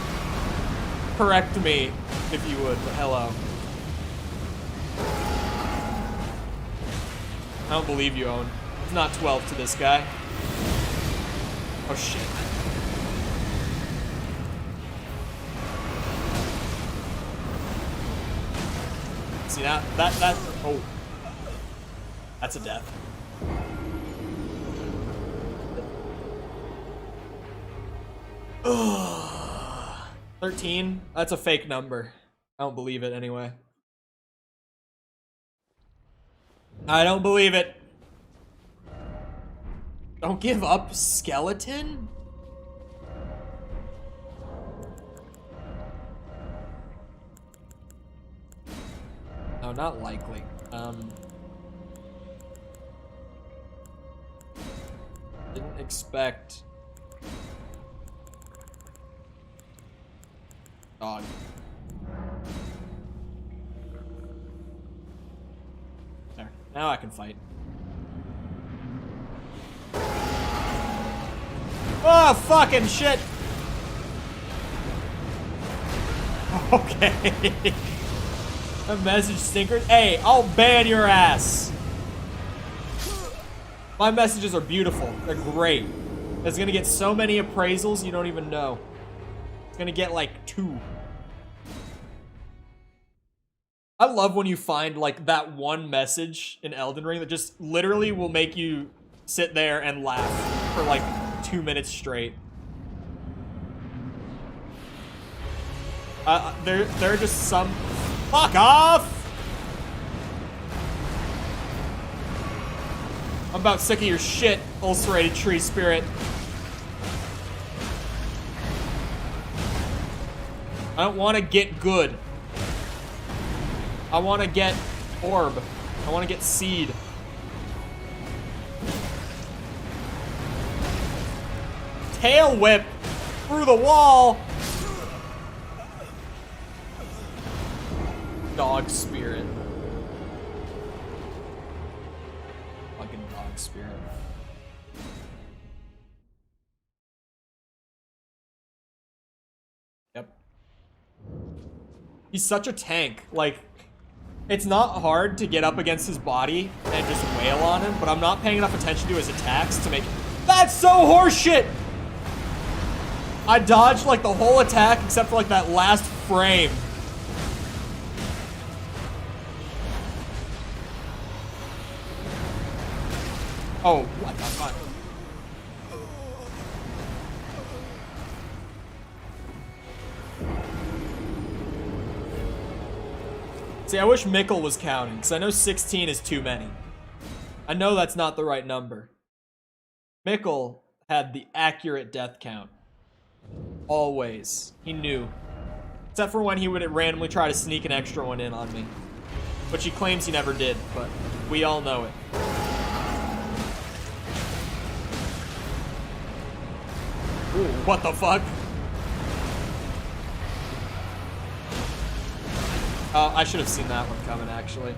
Correct me, if you would, but hello. I don't believe you, Owen. It's not 12 to this guy. Oh, shit. See, that, oh. That's a death. 13? That's a fake number. I don't believe it anyway. I don't believe it. Don't give up, skeleton? No, not likely. Didn't expect... Dog. There. Now I can fight. Oh, fucking shit! Okay. A message stinker. Hey, I'll ban your ass. My messages are beautiful. They're great. It's gonna get so many appraisals you don't even know. It's gonna get like 2. I love when you find like that one message in Elden Ring that just literally will make you sit there and laugh for like 2 minutes straight. There are just some... Fuck off! I'm about sick of your shit, ulcerated tree spirit. I don't want to get good. I want to get orb. I want to get seed. tail whip through the wall. Dog spirit. Fucking dog spirit. Yep. He's such a tank. Like, it's not hard to get up against his body and just wail on him, but I'm not paying enough attention to his attacks to make... That's so horseshit! I dodged, like, the whole attack except for, like, that last frame. Oh, what the fuck? See, I wish Mikkel was counting, because I know 16 is too many. I know that's not the right number. Mikkel had the accurate death count. Always. He knew. Except for when he would randomly try to sneak an extra one in on me. Which he claims he never did, but we all know it. Ooh, what the fuck? I should have seen that one coming, actually.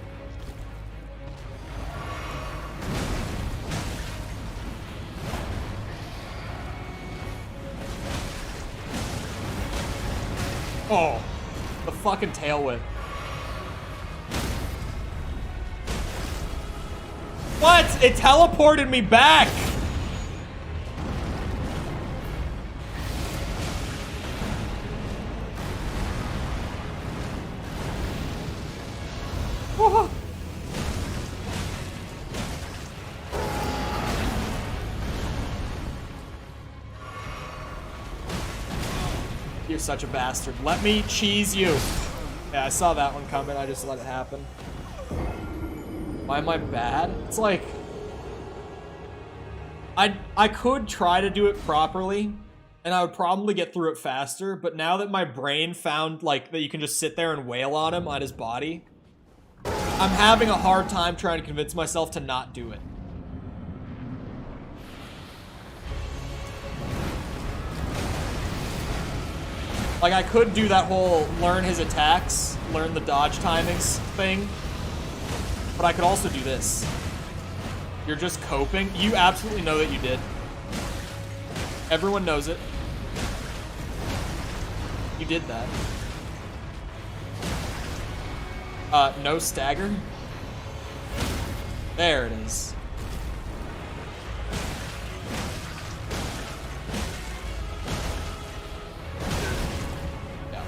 Oh, the fucking tail whip. What? It teleported me back! You're such a bastard. Let me cheese you. Yeah, I saw that one coming. I just let it happen. Why am I bad? It's like... I could try to do it properly, and I would probably get through it faster, but now that my brain found, like, that you can just sit there and wail on him, on his body, I'm having a hard time trying to convince myself to not do it. Like, I could do that whole learn his attacks, learn the dodge timings thing, but I could also do this. You're just coping. You absolutely know that you did. Everyone knows it. You did that. No stagger. There it is. Yeah.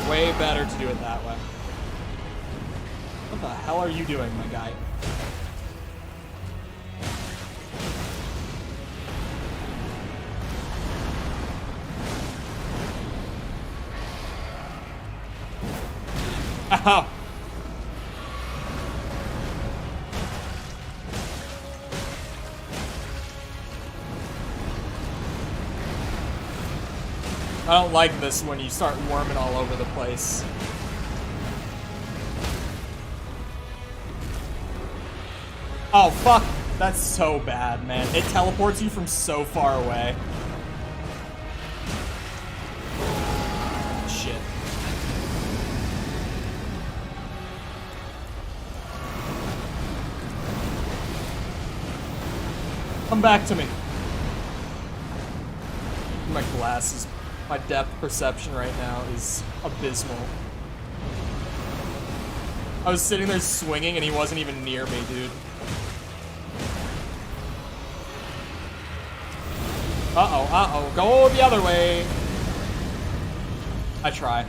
Way better to do it that way. What the hell are you doing, my guy? Ow. I don't like this when you start worming all over the place. Oh, fuck. That's so bad, man. It teleports you from so far away. Shit. Come back to me. My glasses, my depth perception right now is abysmal. I was sitting there swinging and he wasn't even near me, dude. Uh-oh, uh-oh. Go the other way. I try.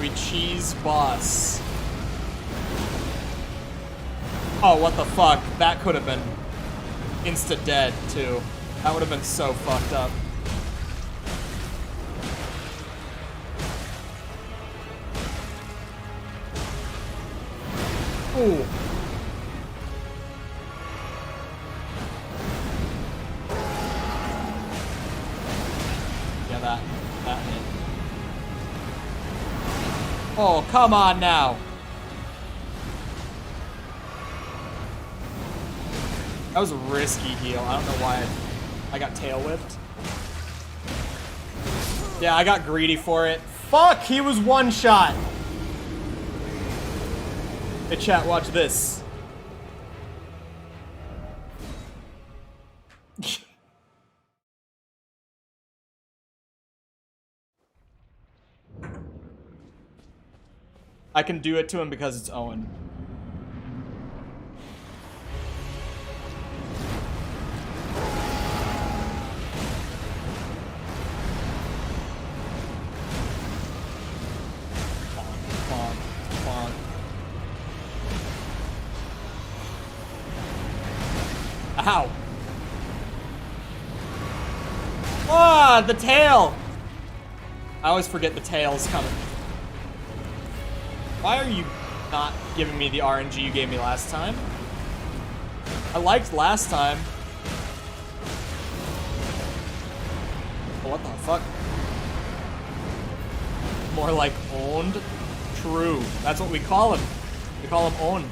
We cheese boss. Oh, what the fuck? That could have been insta-dead, too. That would have been so fucked up. Ooh. Yeah, that hit. Oh, come on now. That was a risky heal. I don't know why I got tail whipped. Yeah, I got greedy for it. Fuck, he was one shot. Hey chat, watch this. I can do it to him because it's Owen. Ow. Ah, the tail! I always forget the tail's coming. Why are you not giving me the RNG you gave me last time? I liked last time. Oh, what the fuck? More like owned? True. That's what we call him. We call him owned.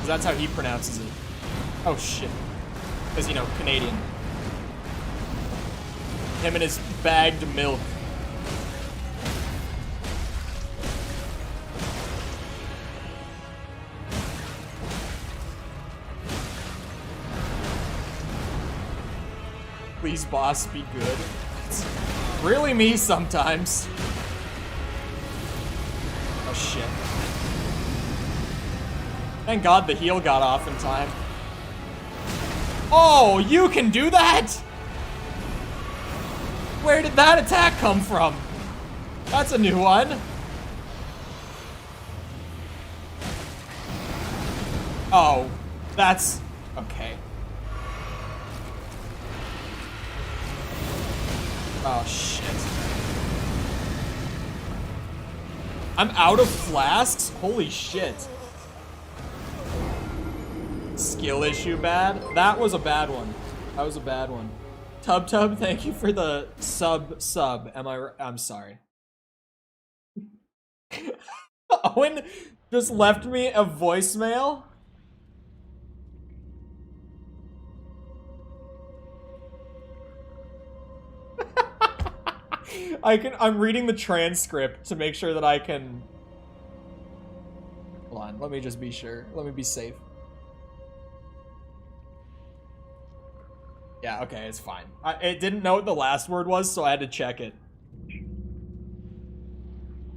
That's how he pronounces it. Oh shit. Because, you know, Canadian. Him and his bagged milk. Please, boss, be good. It's really me sometimes. Oh shit. Thank God the heal got off in time. Oh, you can do that? Where did that attack come from? That's a new one. Oh, that's... okay. Oh, shit. I'm out of flasks? Holy shit. Skill issue bad? That was a bad one. That was a bad one. Tub, thank you for the sub. I'm sorry. Owen just left me a voicemail. I'm reading the transcript to make sure that I can... Hold on, let me just be sure. Let me be safe. Yeah, okay, it's fine. It didn't know what the last word was, so I had to check it.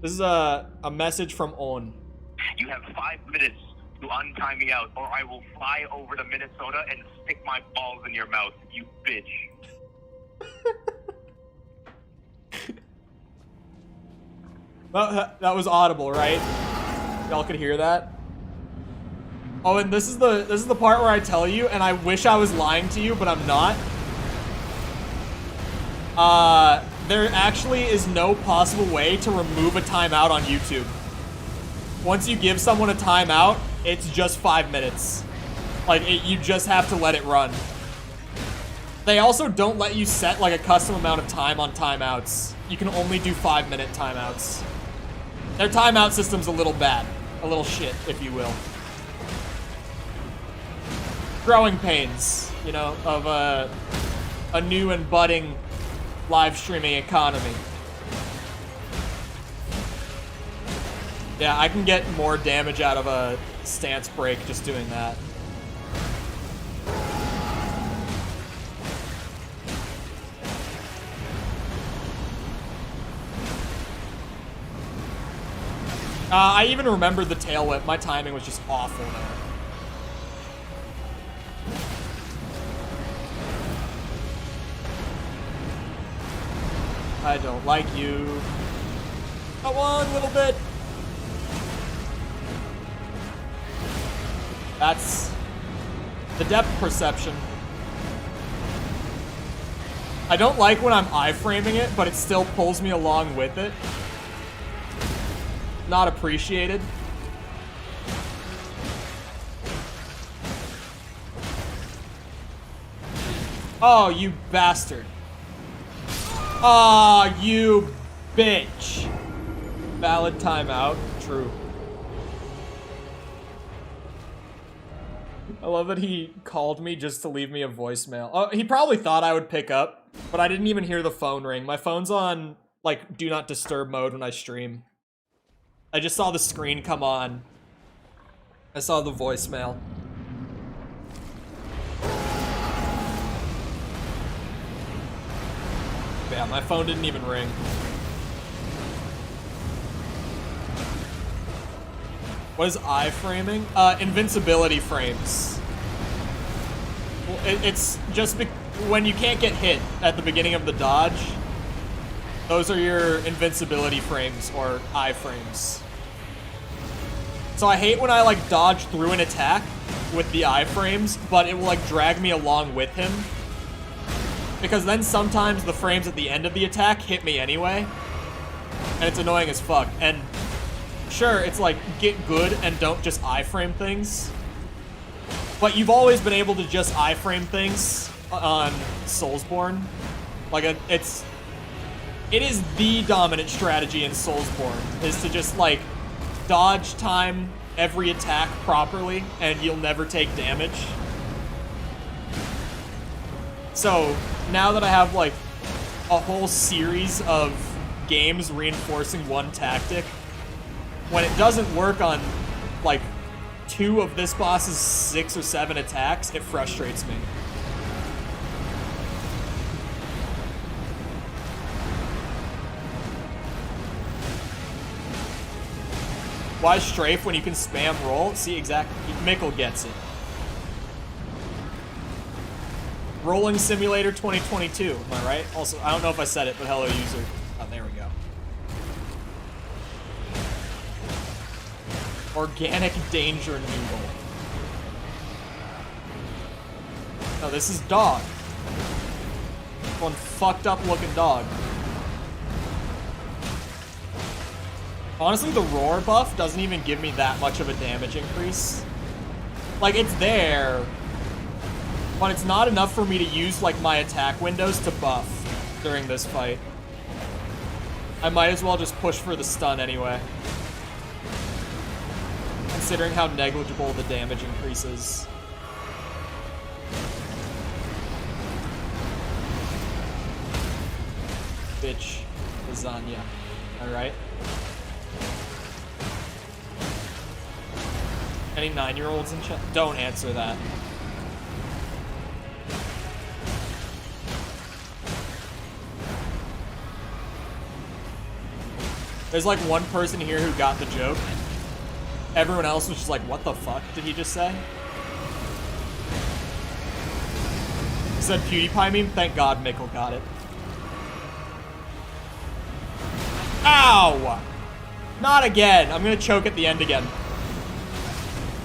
This is a message from On. You have 5 minutes to untime me out, or I will fly over to Minnesota and stick my balls in your mouth, you bitch. That was audible, right? Y'all could hear that? Oh, and this is the part where I tell you, and I wish I was lying to you, but I'm not. There actually is no possible way to remove a timeout on YouTube. Once you give someone a timeout, it's just 5 minutes. Like, you just have to let it run. They also don't let you set, like, a custom amount of time on timeouts. You can only do 5-minute timeouts. Their timeout system's a little bad. A little shit, if you will. Growing pains, you know, of a new and budding live streaming economy. Yeah, I can get more damage out of a stance break just doing that. I even remembered the tail whip. My timing was just awful there. I don't like you. Come on, little bit. That's the depth perception. I don't like when I'm iframing it, but it still pulls me along with it. Not appreciated. Oh, you bastard. Oh, you bitch. Valid timeout. True. I love that he called me just to leave me a voicemail. Oh, he probably thought I would pick up, but I didn't even hear the phone ring. My phone's on, like, do not disturb mode when I stream. I just saw the screen come on. I saw the voicemail. Yeah, my phone didn't even ring. What is iframing? Invincibility frames. Well, it's just when you can't get hit at the beginning of the dodge, those are your invincibility frames, or iframes. So I hate when I, like, dodge through an attack with the iframes, but it will, like, drag me along with him. Because then sometimes the frames at the end of the attack hit me anyway. And it's annoying as fuck. And sure, it's like, get good and don't just iframe things. But you've always been able to just iframe things on Soulsborne. Like, it is the dominant strategy in Soulsborne, is to just, like, dodge time every attack properly, and you'll never take damage. So, now that I have, like, a whole series of games reinforcing one tactic, when it doesn't work on, like, 2 of this boss's 6 or 7 attacks, it frustrates me. Why strafe when you can spam roll? See, exactly. Mickle gets it. Rolling Simulator 2022, am I right? Also, I don't know if I said it, but hello, user. Oh, there we go. Organic Danger Noodle. No, this is dog. One fucked up looking dog. Honestly, the roar buff doesn't even give me that much of a damage increase. Like, it's there, but it's not enough for me to use, like, my attack windows to buff during this fight. I might as well just push for the stun anyway, considering how negligible the damage increase is. Bitch. Lasagna. Alright. Any 9-year-olds in chat? Don't answer that. There's like one person here who got the joke. Everyone else was just like, what the fuck did he just say? He said PewDiePie meme? Thank God Mickle got it. Ow! Not again. I'm gonna choke at the end again.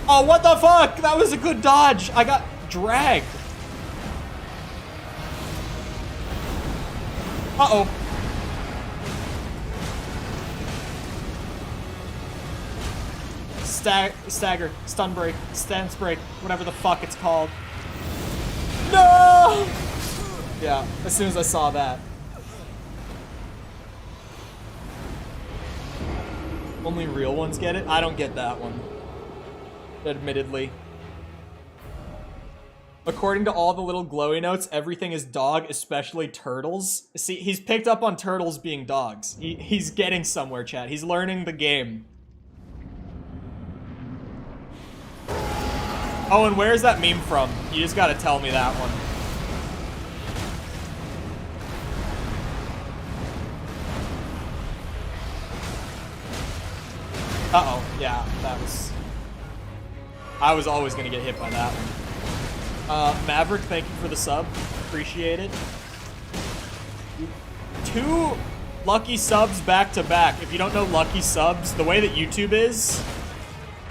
Oh, what the fuck? That was a good dodge. I got dragged. Uh-oh. Stagger, stun break, stance break, whatever the fuck it's called. No! Yeah, as soon as I saw that. Only real ones get it? I don't get that one. Admittedly. According to all the little glowy notes, everything is dog, especially turtles. See, he's picked up on turtles being dogs. He's getting somewhere, chat. He's learning the game. Oh, and where's that meme from? You just gotta tell me that one. Uh-oh. Yeah, that was... I was always gonna get hit by that one. Maverick, thank you for the sub. Appreciate it. 2 lucky subs back to back. If you don't know lucky subs, the way that YouTube is,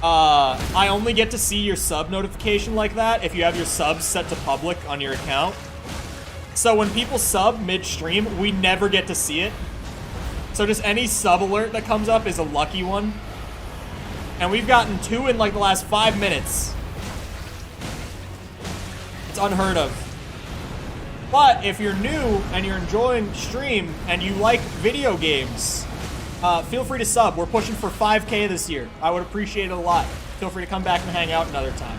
I only get to see your sub notification like that if you have your subs set to public on your account. So when people sub mid-stream, we never get to see it. So just any sub alert that comes up is a lucky one. And we've gotten 2 in like the last 5 minutes. It's unheard of. But if you're new and you're enjoying stream and you like video games, feel free to sub. We're pushing for 5K this year. I would appreciate it a lot. Feel free to come back and hang out another time.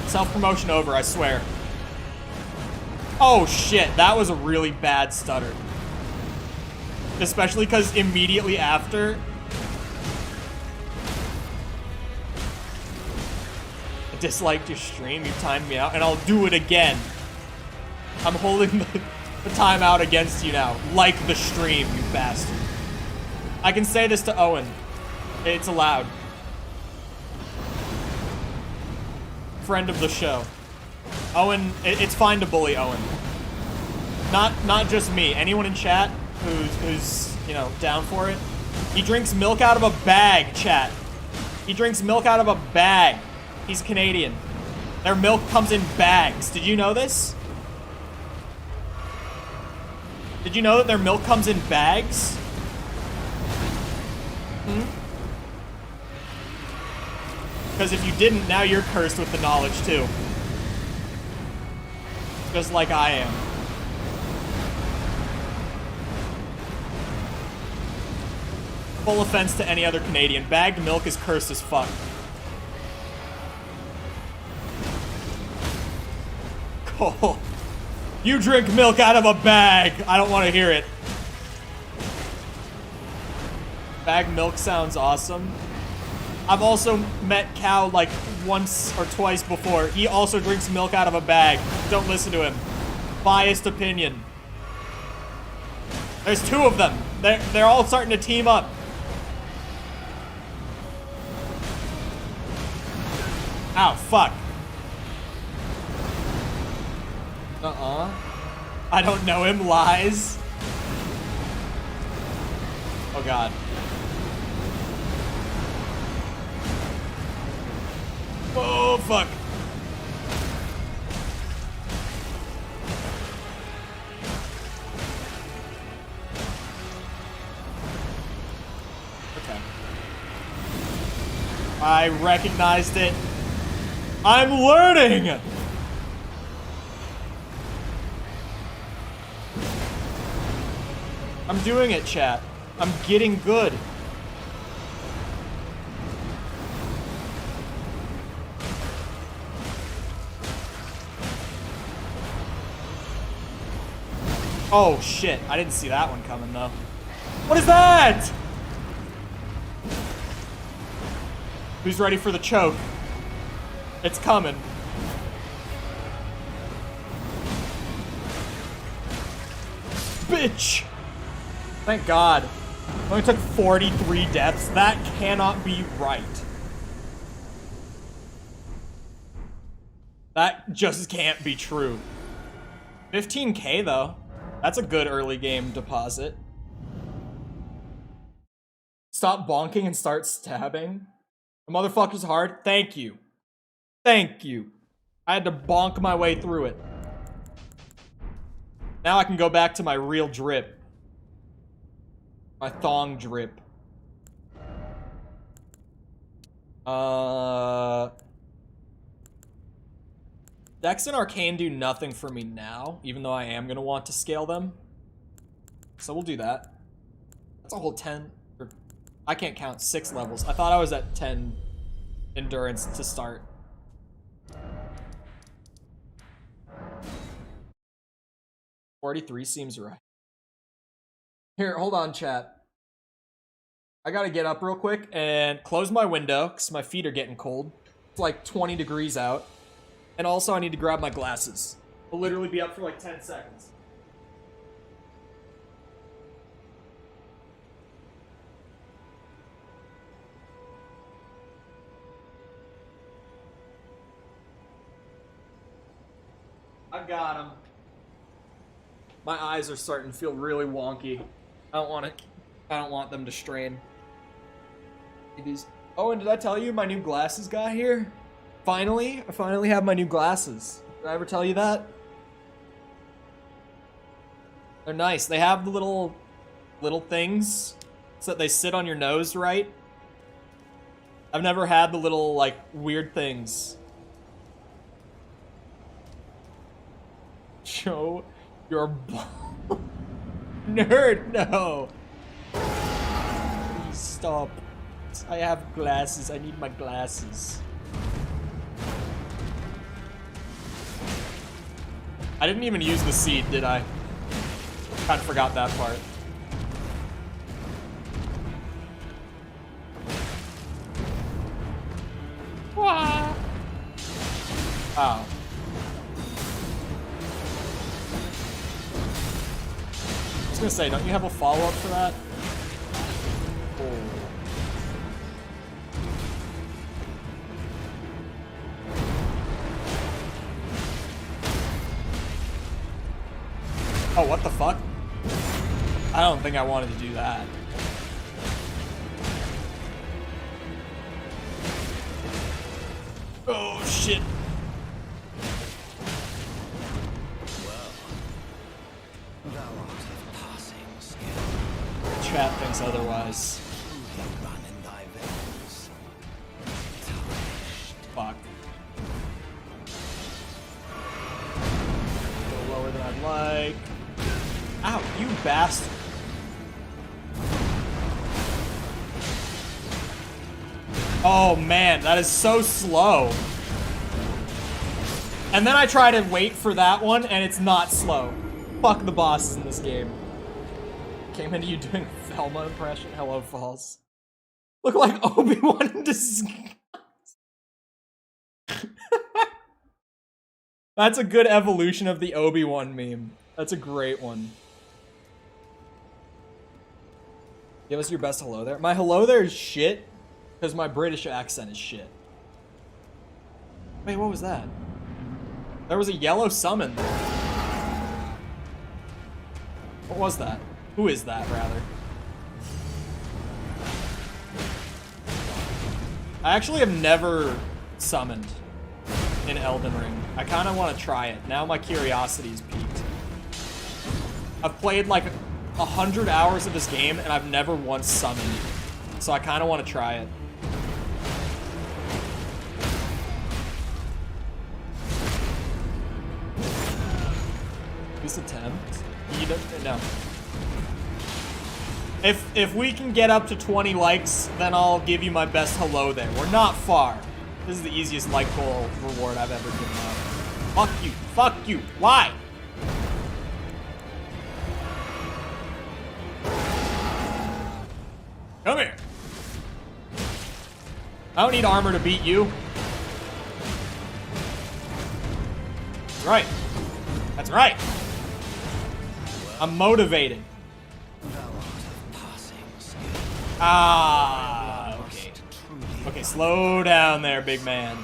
Self-promotion over, I swear. Oh shit, that was a really bad stutter. Especially because immediately after, I disliked your stream, you timed me out, and I'll do it again. I'm holding the timeout against you now. Like the stream, you bastard. I can say this to Owen. It's allowed. Friend of the show. Owen, it's fine to bully Owen. Not just me. Anyone in chat who's, you know, down for it. He drinks milk out of a bag, chat. He drinks milk out of a bag. He's Canadian. Their milk comes in bags. Did you know this? Did you know that their milk comes in bags? Because if you didn't, now you're cursed with the knowledge too. Just like I am. Full offense to any other Canadian. Bagged milk is cursed as fuck. Cool. You drink milk out of a bag. I don't want to hear it. Bagged milk sounds awesome. I've also met Cal like once or twice before. He also drinks milk out of a bag. Don't listen to him. Biased opinion. There's 2 of them. They're all starting to team up. Ow, fuck. I don't know him, lies. Oh god. Oh fuck. Okay. I recognized it. I'm learning! I'm doing it, chat. I'm getting good. Oh shit, I didn't see that one coming though. What is that? Who's ready for the choke? It's coming. Bitch! Thank God. It only took 43 deaths. That cannot be right. That just can't be true. 15K though. That's a good early game deposit. Stop bonking and start stabbing. The motherfucker's hard. Thank you. Thank you. I had to bonk my way through it. Now I can go back to my real drip. My thong drip. Dex and Arcane do nothing for me now, even though I am gonna want to scale them. So we'll do that. That's a whole 10, or I can't count, 6 levels. I thought I was at 10 endurance to start. $43 seems right. Here, hold on, chat. I gotta get up real quick and close my window because my feet are getting cold. It's like 20 degrees out. And also I need to grab my glasses. I'll literally be up for like 10 seconds. I got him. My eyes are starting to feel really wonky. I don't want them to strain. These. Oh, and did I tell you my new glasses got here? Finally, I finally have my new glasses. Did I ever tell you that? They're nice. They have the little things so that they sit on your nose, right? I've never had the little, like, weird things. Show your ball. Nerd, no. Please stop. I have glasses. I need my glasses. I didn't even use the seed, did I? Kind of forgot that part. Wah. Oh. I was gonna say, don't you have a follow-up for that? Oh, what the fuck? I don't think I wanted to do that. Oh, shit. Well, thou art of passing skill. Chat thinks otherwise. Truly run in thy veins. Fuck. A little lower than I'd like. Ow, you bastard. Oh man, that is so slow. And then I try to wait for that one, and it's not slow. Fuck the bosses in this game. Came into you doing a Thelma impression. Hello, Falls. Look like Obi-Wan in disguise. That's a good evolution of the Obi-Wan meme. That's a great one. Give us your best hello there. My hello there is shit, because my British accent is shit. Wait, what was that? There was a yellow summon there. What was that? Who is that, rather? I actually have never summoned in Elden Ring. I kind of want to try it. Now my curiosity's peaked. I've played like 100 hours of this game and I've never once summoned. So I kind of want to try it. This attempt? You don't, no. If we can get up to 20 likes, then I'll give you my best hello there. We're not far. This is the easiest like goal reward I've ever given out. Fuck you. Fuck you. Why? Come here. I don't need armor to beat you. That's right. That's right. I'm motivated. Ah, okay. Okay, slow down there, big man.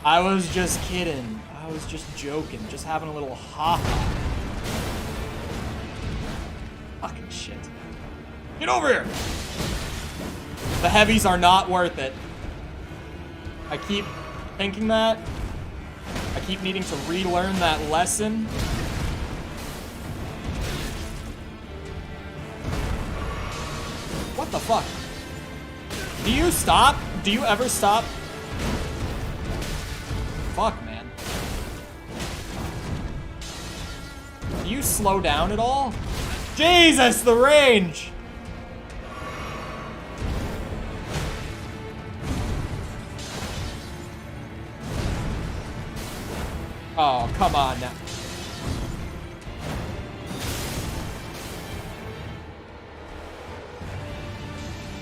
I was just kidding. I was just joking. Just having a little ha-ha. Fucking shit. Get over here! The heavies are not worth it. I keep thinking that. I keep needing to relearn that lesson. What the fuck? Do you stop? Do you ever stop? Fuck, man. Do you slow down at all? Jesus, the range! Oh, come on now.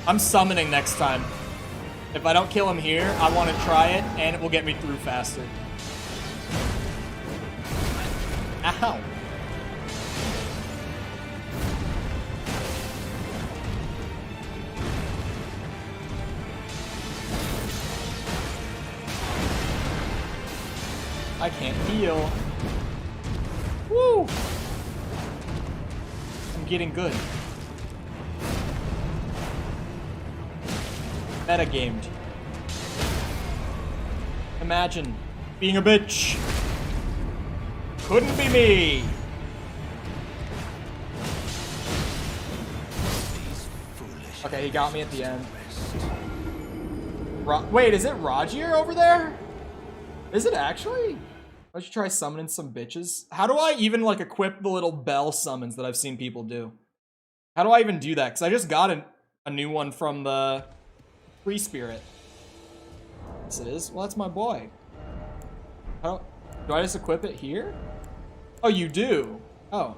I'm summoning next time. If I don't kill him here, I want to try it, and it will get me through faster. Ow. I can't heal. Woo! getting good. Metagamed. Imagine being a bitch. Couldn't be me. Okay, he got me at the end. Wait, is it Rogier over there? Is it actually? I should try summoning some bitches. How do I even like equip the little bell summons that I've seen people do? How do I even do that? Because I just got a new one from the Free Spirit. Yes, it is. Well, that's my boy. How do I just equip it here? Oh, you do? Oh.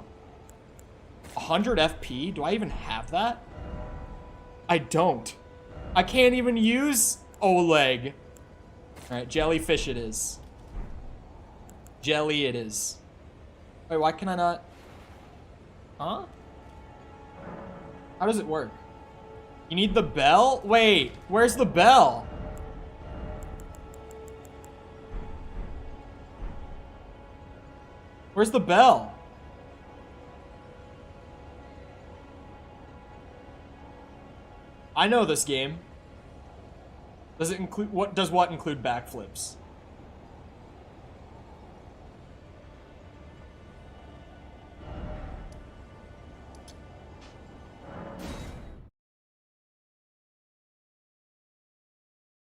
100 FP? Do I even have that? I don't. I can't even use Oleg. Alright, jellyfish it is. Jelly it is. Wait, why can I not? Huh? How does it work? You need the bell? Wait, where's the bell? Where's the bell? I know this game. Does it include what include backflips?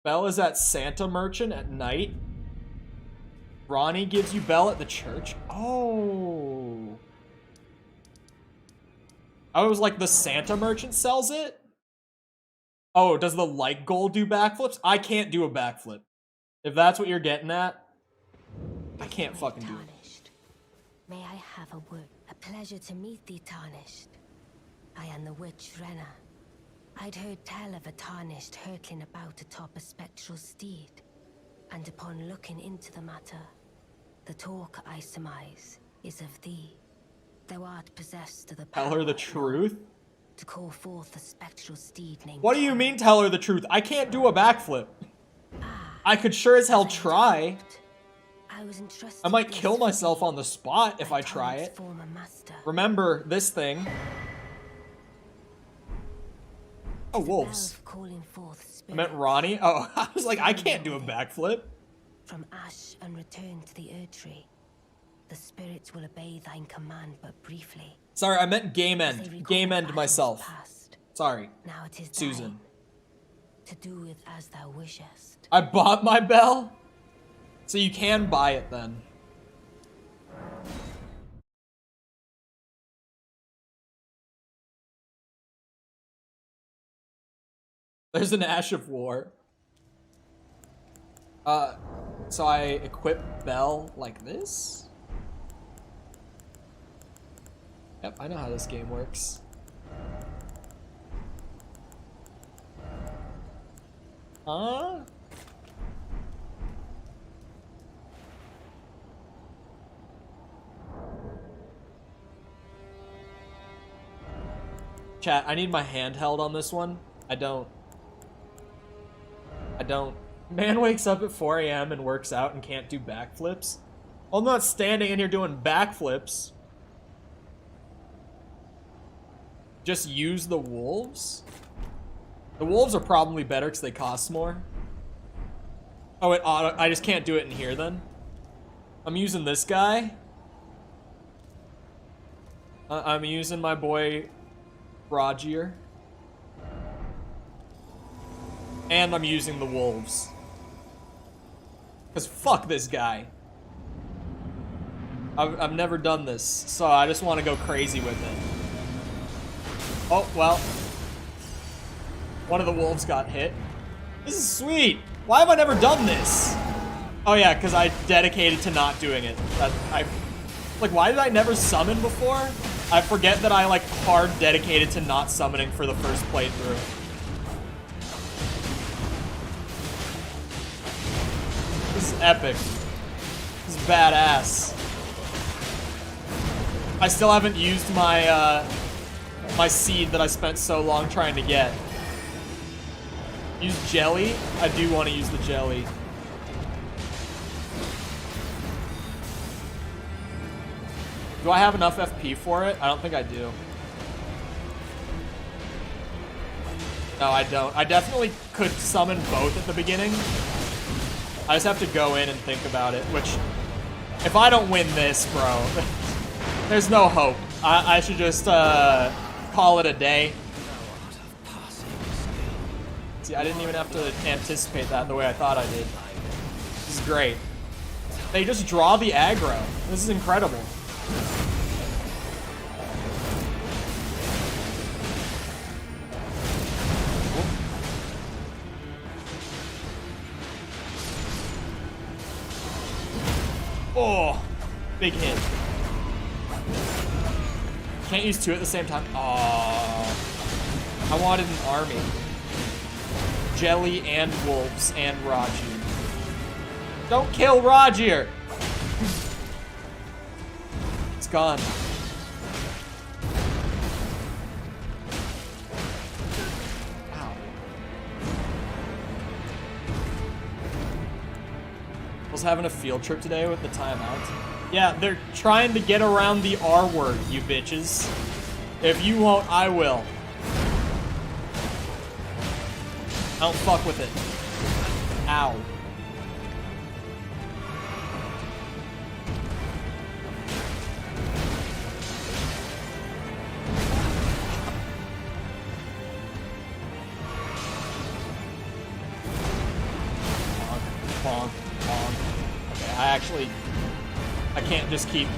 Bell is at Santa Merchant at night. Ronnie gives you bell at the church. Oh. I was like, the Santa Merchant sells it? Oh, does the light gold do backflips? I can't do a backflip. If that's what you're getting at, I can't fucking do it. May I have a word? A pleasure to meet thee, Tarnished. I am the witch Renna. I'd heard tell of a Tarnished hurtling about atop a spectral steed, and upon looking into the matter, the talk I surmise is of thee. Thou art possessed of the power. Tell her the truth? To call forth a spectral steed named. What do you mean tell her the truth? I can't do a backflip. I could sure as hell try. I might kill myself on the spot if I try it. Remember this thing. Oh, wolves. I meant Ronnie. Oh, I was like, I can't do a backflip. From ash and return to the Erd Tree. The spirits will obey thine command but briefly. Sorry, I meant game end. Game end myself. Sorry, now it is Susan. To do with as thou wishest. I bought my bell? So you can buy it then. There's an Ash of War. So I equip Bell like this? Yep, I know how this game works. Huh? Chat, I need my handheld on this one. I don't. Man wakes up at 4 a.m. and works out and can't do backflips. I'm not standing in here doing backflips. Just use the wolves? The wolves are probably better because they cost more. Oh, it auto. I just can't do it in here then. I'm using this guy. I'm using my boy Rogier. And I'm using the wolves. Because fuck this guy. I've never done this, so I just want to go crazy with it. Oh, well. One of the wolves got hit. This is sweet. Why have I never done this? Oh yeah, because I dedicated to not doing it. Like, why did I never summon before? I forget that I, like, hard dedicated to not summoning for the first playthrough. This is epic. This is badass. I still haven't used my, my seed that I spent so long trying to get. Use jelly? I do want to use the jelly. Do I have enough FP for it? I don't think I do. No, I don't. I definitely could summon both at the beginning. I just have to go in and think about it, which, if I don't win this, bro, there's no hope. I should just call it a day. See, I didn't even have to anticipate that the way I thought I did. This is great. They just draw the aggro. This is incredible. Oh, big hit. Can't use two at the same time. Oh, I wanted an army. Jelly and wolves and Roger. Don't kill Roger. It's gone. Ow. I was having a field trip today with the timeout. Yeah, they're trying to get around the R word, you bitches. If you won't, I will. I don't fuck with it. Ow. Bonk, bonk. Okay, I can't just keep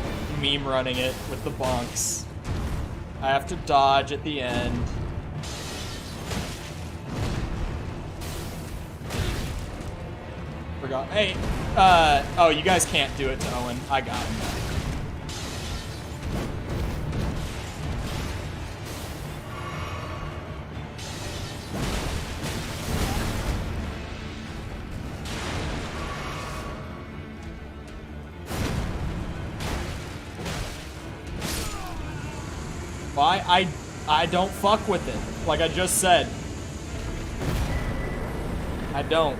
meme running it with the bonks. I have to dodge at the end. Forgot. Hey, oh, you guys can't do it to Owen. I got him. Why? I don't fuck with it. Like I just said. I don't.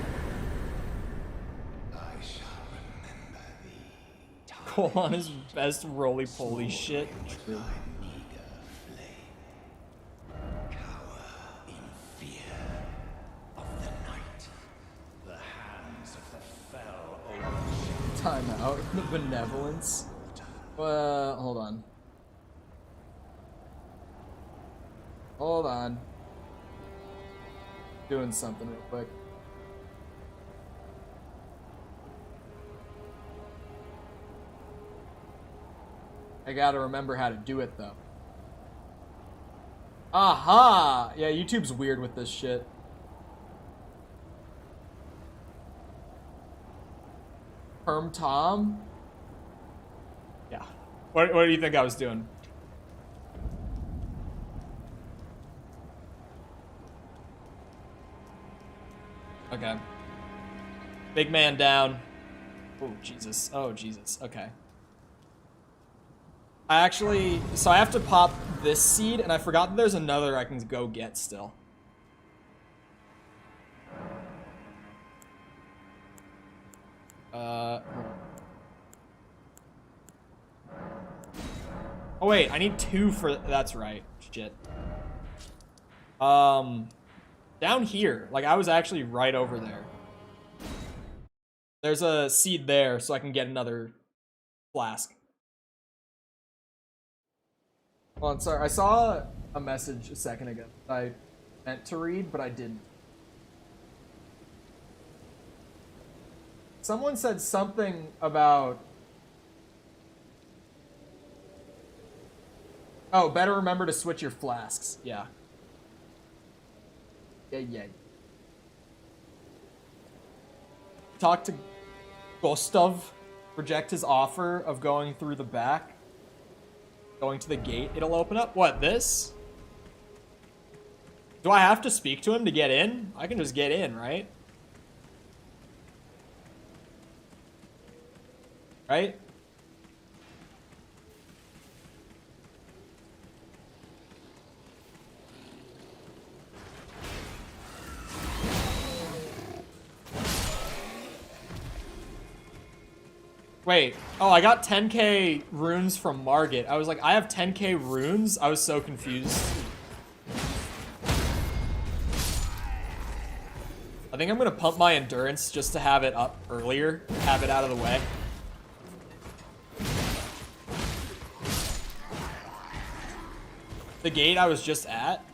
Cole on his best roly-poly shit. True. Timeout. The benevolence. Hold on. Hold on. Doing something real quick. I gotta remember how to do it though. Aha! Yeah, YouTube's weird with this shit. Perm Tom? Yeah. What do you think I was doing? Okay. Big man down. Oh, Jesus. Oh, Jesus. Okay. So I have to pop this seed, and I forgot that there's another I can go get still. Oh wait, I need two for, that's right. Shit. Down here, like I was actually right over there. There's a seed there, so I can get another flask. Well, I'm sorry, I saw a message a second ago that I meant to read, but I didn't. Someone said something about... Oh, better remember to switch your flasks. Yeah. Yeah. Talk to Gustav. Reject his offer of going through the back. Going to the gate, it'll open up. What, this? Do I have to speak to him to get in? I can just get in, right? Right? Wait, oh, I got 10k runes from Margit. I was like, I have 10k runes? I was so confused. I think I'm gonna pump my endurance just to have it up earlier, have it out of the way. The gate I was just at?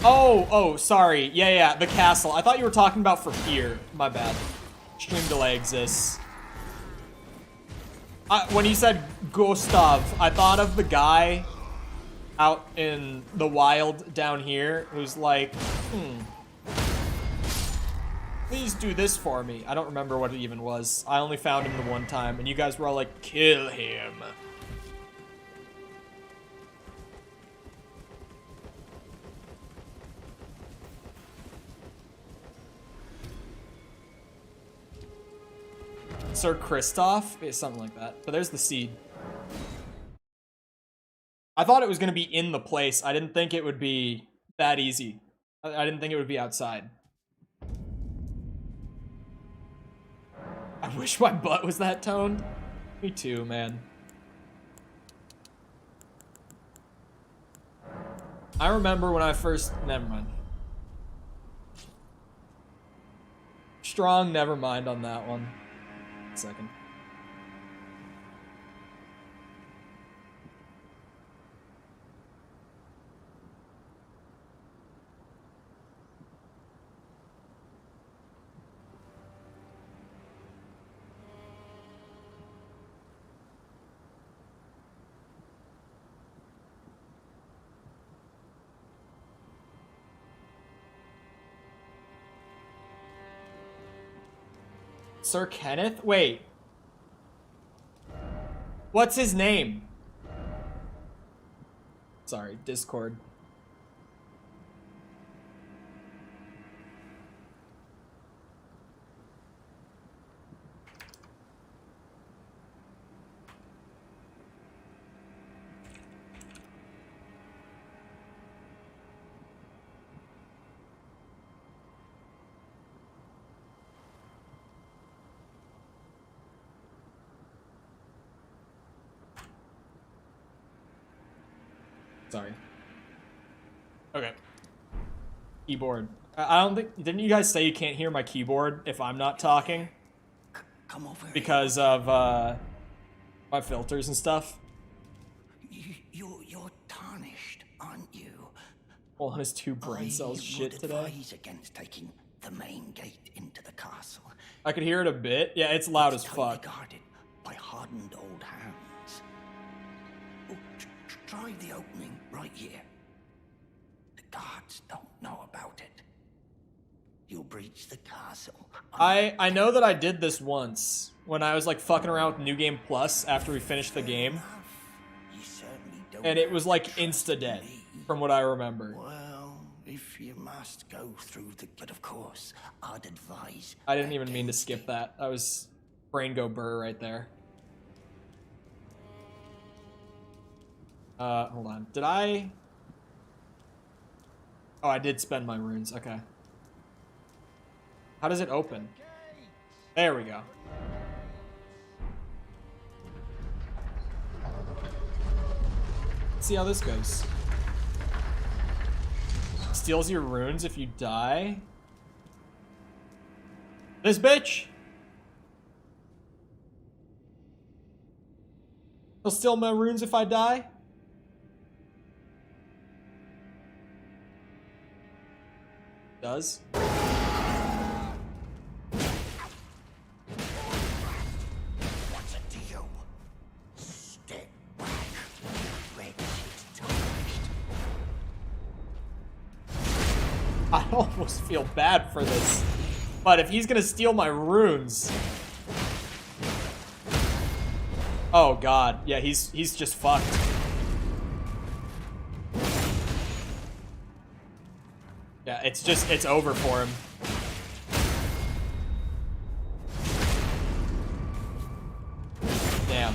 Oh, sorry. Yeah, the castle. I thought you were talking about from here. My bad. Stream delay exists. When you said Gustav, I thought of the guy out in the wild down here who's like, please do this for me. I don't remember what it even was. I only found him the one time, and you guys were all like, kill him. Sir Christoph? Yeah, something like that. But there's the seed. I thought it was going to be in the place. I didn't think it would be that easy. I didn't think it would be outside. I wish my butt was that toned. Me too, man. I remember when I first... Never mind. Strong never mind on that one. Second. Sir Kenneth? Wait. What's his name? Sorry, Discord. Sorry. Okay. Keyboard. I don't think... Didn't you guys say you can't hear my keyboard if I'm not talking? Come over because of, my filters and stuff? You're tarnished, aren't you? Well, on his 2 brain cells shit today. Advise against taking the main gate into the castle. I could hear it a bit. Yeah, it's loud as fuck. Guarded by hardened old hands. Oh, try the opening right here. The guards don't know about it. You'll breach the castle. I know that I did this once when I was like fucking around with New Game Plus after we finished the game. And it was like insta-dead, from what I remember. Well, if you must go through the... But of course, I'd advise... I didn't even mean to skip that. That was brain go burr right there. Hold on. Did I... Oh, I did spend my runes. Okay. How does it open? There we go. Let's see how this goes. Steals your runes if you die. This bitch! He'll steal my runes if I die? Does. What's it to you? Step back. I almost feel bad for this. But if he's gonna steal my runes... Oh god. Yeah, he's just fucked. Yeah, it's over for him. Damn.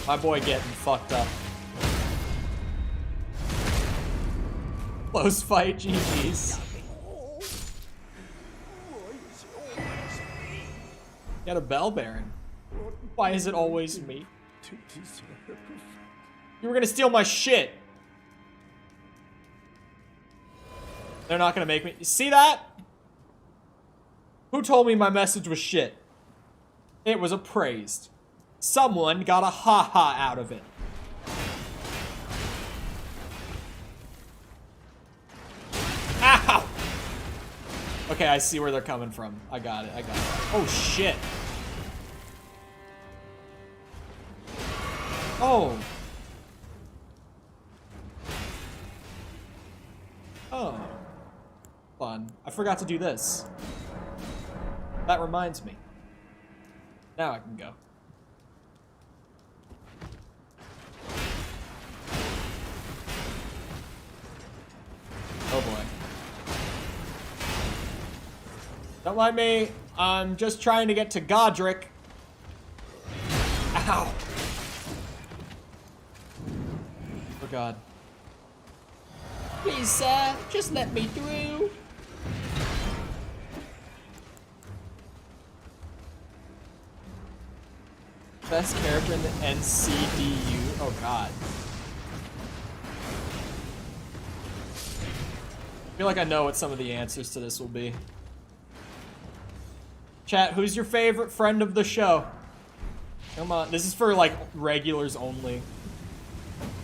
My boy getting fucked up. Close fight, GG's. Got a bell baron. Why is it always me? You were gonna steal my shit. They're not gonna make me. See that? Who told me my message was shit? It was appraised. Someone got a ha-ha out of it. Ow! Okay, I see where they're coming from. I got it, I got it. Oh, shit. Oh. Oh. Fun. I forgot to do this. That reminds me. Now I can go. Oh boy. Don't mind me. I'm just trying to get to Godrick. Ow. Oh god. Please, sir, just let me through. Best character in the NCDU. Oh god. I feel like I know what some of the answers to this will be. Chat, who's your favorite friend of the show? Come on, this is for like regulars only.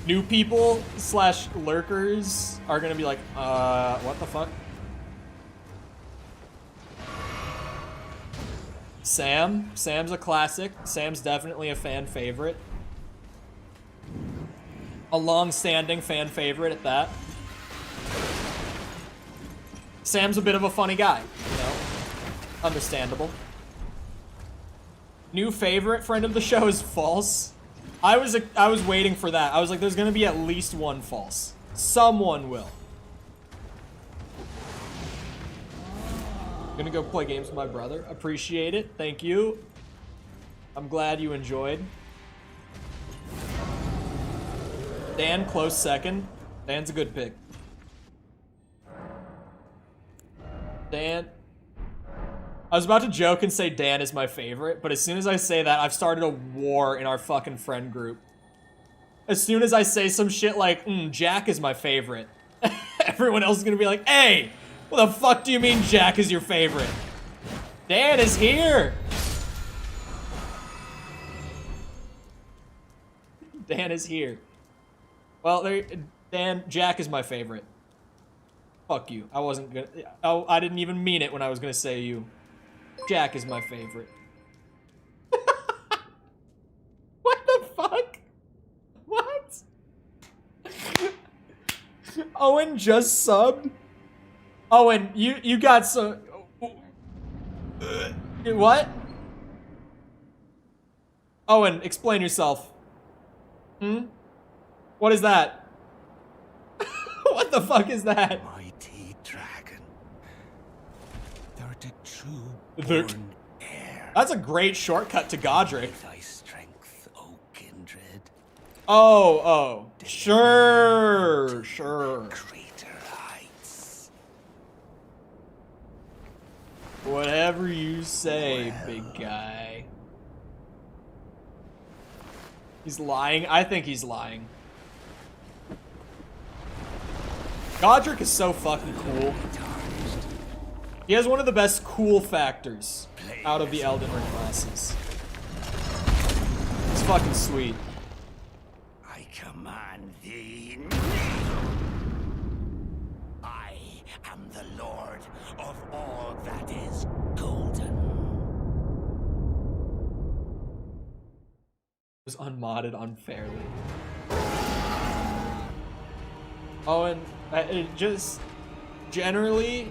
New people / lurkers are gonna be like, what the fuck? Sam. Sam's a classic. Sam's definitely a fan favorite. A long-standing fan favorite at that. Sam's a bit of a funny guy, you know? Understandable. New favorite friend of the show is false. I was waiting for that. I was like, there's gonna be at least one false. Someone will. Gonna go play games with my brother. Appreciate it. Thank you. I'm glad you enjoyed. Dan, close second. Dan's a good pick. Dan. I was about to joke and say Dan is my favorite, but as soon as I say that, I've started a war in our fucking friend group. As soon as I say some shit like, Jack is my favorite, everyone else is gonna be like, hey! What the fuck do you mean Jack is your favorite? Dan is here! Dan is here. Well, Dan, Jack is my favorite. Fuck you. I wasn't gonna... I didn't even mean it when I was gonna say you. Jack is my favorite. What the fuck? What? Owen just subbed? Owen, you got some... What? Owen, explain yourself. What is that? What the fuck is that? Mighty dragon. Thou the true The- born heir. That's a great shortcut to Godrick. Thy strength, O kindred. Oh. Sure. Greater heights. Whatever you say, big guy. He's lying? I think he's lying. Godrick is so fucking cool. He has one of the best cool factors out of the Elden Ring classes. It's fucking sweet. I command thee. I am the Lord of all that is golden. It was unmodded unfairly. Oh, and it just generally,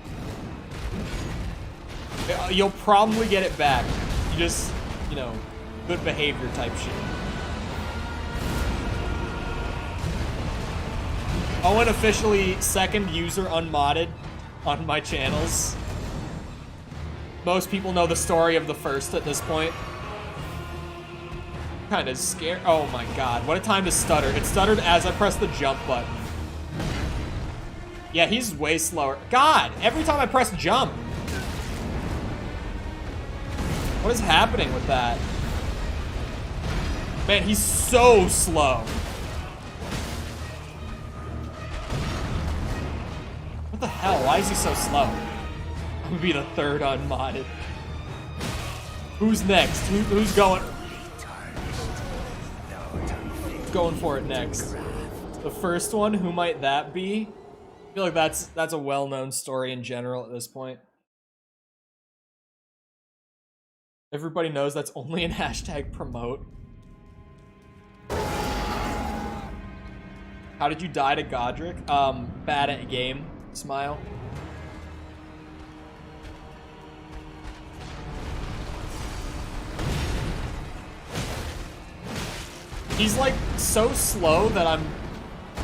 you'll probably get it back. You just, you know, good behavior type shit. Owen officially second user unmodded on my channels. Most people know the story of the first at this point. Kind of scared. Oh my god, what a time to stutter. It stuttered as I pressed the jump button. Yeah, he's way slower. God, every time I press jump. What is happening with that? Man, he's so slow. What the hell? Why is he so slow? I'm gonna be the third unmodded. Who's next? Who's going? Who's going for it next? The first one, who might that be? I feel like that's a well-known story in general at this point. Everybody knows that's only in hashtag promote. How did you die to Godrick? Bad at game. Smile. He's like so slow that I'm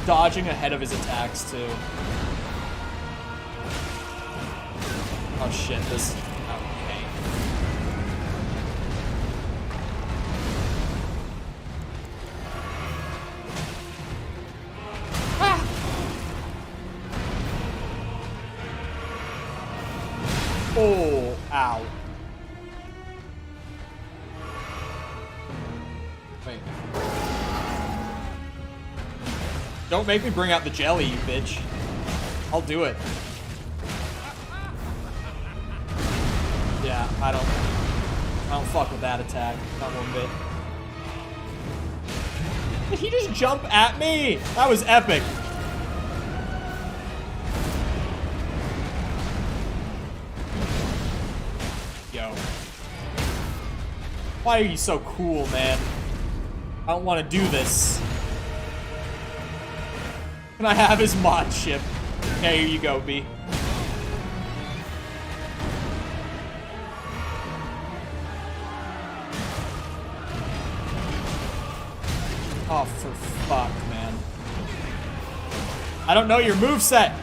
dodging ahead of his attacks too. Oh shit, this... Okay. Ah! Oh, ow. Wait. Don't make me bring out the jelly, you bitch. I'll do it. Yeah, I don't fuck with that attack. Not one bit. Did he just jump at me? That was epic. Yo. Why are you so cool, man? I don't want to do this. Can I have his mod ship? Yeah, here you go, B. Oh, for fuck, man. I don't know your moveset.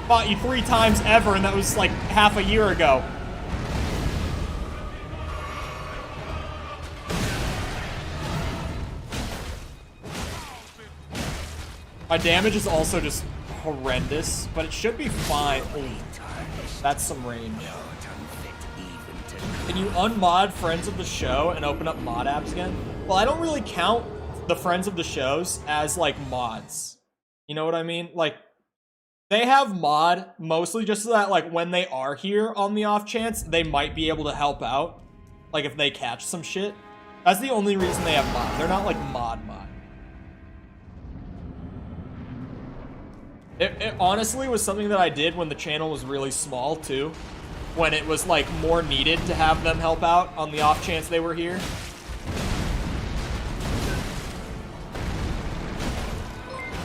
Fought you 3 times ever, and that was like half a year ago. My damage is also just horrendous, but it should be fine. Ooh, that's some range. Can you unmod Friends of the Show and open up mod apps again? Well, I don't really count the Friends of the Shows as, like, mods. You know what I mean? Like, they have mod mostly just so that, like, when they are here on the off chance, they might be able to help out. Like, if they catch some shit. That's the only reason they have mod. They're not, like, mod. It honestly was something that I did when the channel was really small, too. When it was, like, more needed to have them help out on the off chance they were here.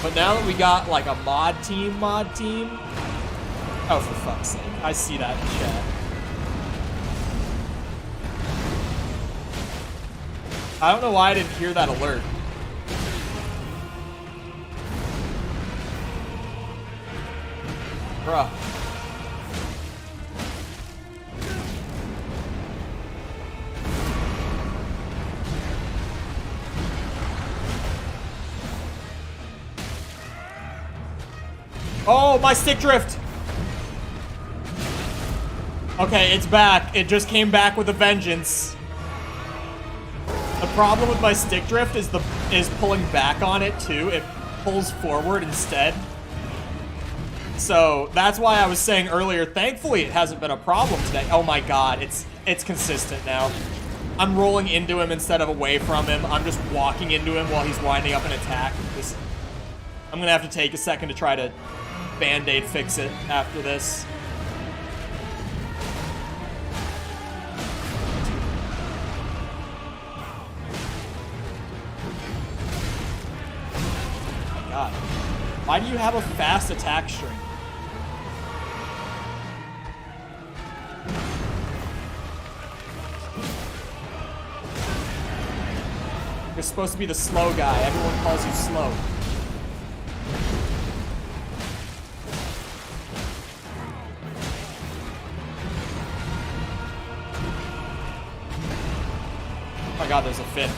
But now that we got, like, a mod team... Oh, for fuck's sake. I see that in chat. I don't know why I didn't hear that alert. Bruh. Oh, my stick drift! Okay, it's back. It just came back with a vengeance. The problem with my stick drift is pulling back on it too. It pulls forward instead. So that's why I was saying earlier, thankfully it hasn't been a problem today. Oh my god, it's consistent now. I'm rolling into him instead of away from him. I'm just walking into him while he's winding up an attack. I'm gonna have to take a second to try to Band-Aid fix it after this. Oh my god. Why do you have a fast attack string? You're supposed to be the slow guy. Everyone calls you slow. Oh my god, there's a fin.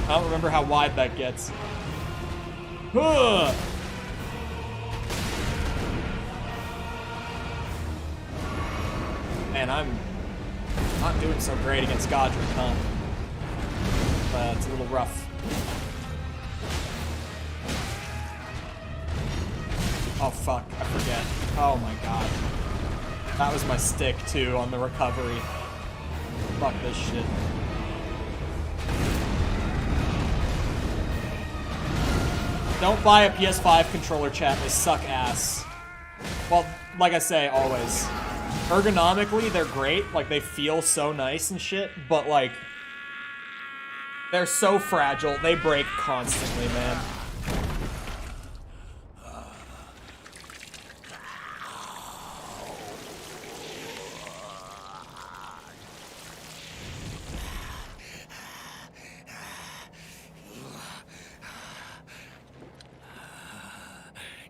I don't remember how wide that gets. Ugh. Man, I'm not doing so great against Godrick, huh? It's a little rough. Oh fuck, I forget. Oh my god. That was my stick too on the recovery. Fuck this shit. Don't buy a PS5 controller, chat. They suck ass. Well, like I say, always. Ergonomically, they're great. Like, they feel so nice and shit. But, like, they're so fragile. They break constantly, man.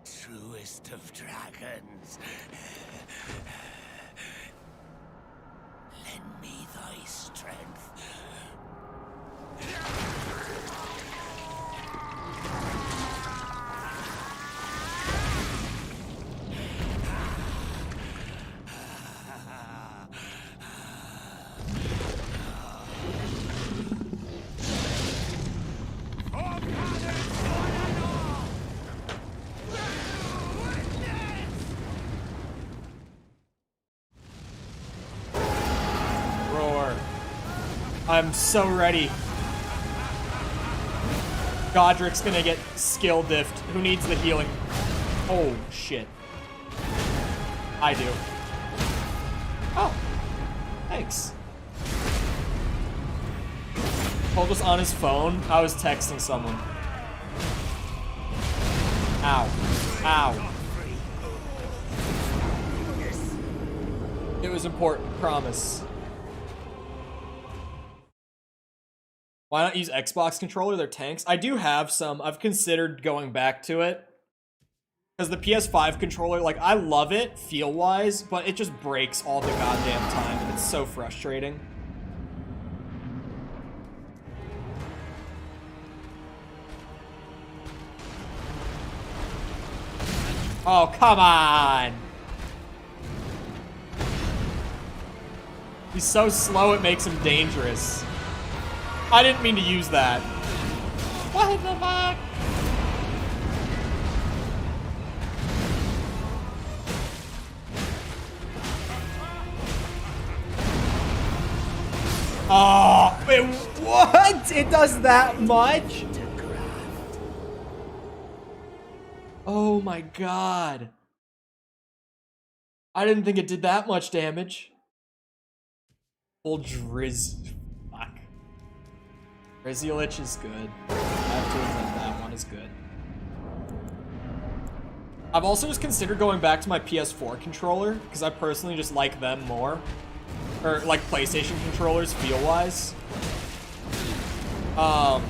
Truest of dragons. Lend me thy strength. I'm so ready. Godrick's gonna get skill diffed. Who needs the healing? Oh, shit. I do. Oh. Thanks. Told us on his phone. I was texting someone. Ow. Ow. It was important, promise. Why not use Xbox controller? They're tanks. I do have some. I've considered going back to it. Because the PS5 controller, like, I love it feel-wise, but it just breaks all the goddamn time, and it's so frustrating. Oh, come on! He's so slow it makes him dangerous. I didn't mean to use that. What the fuck? Oh, wait, what? It does that much? Oh my god. I didn't think it did that much damage. Full Drizz. Fuck. Riziolich is good. I have to admit that one is good. I've also just considered going back to my PS4 controller, because I personally just like them more. Or, like, PlayStation controllers, feel-wise. Yeah,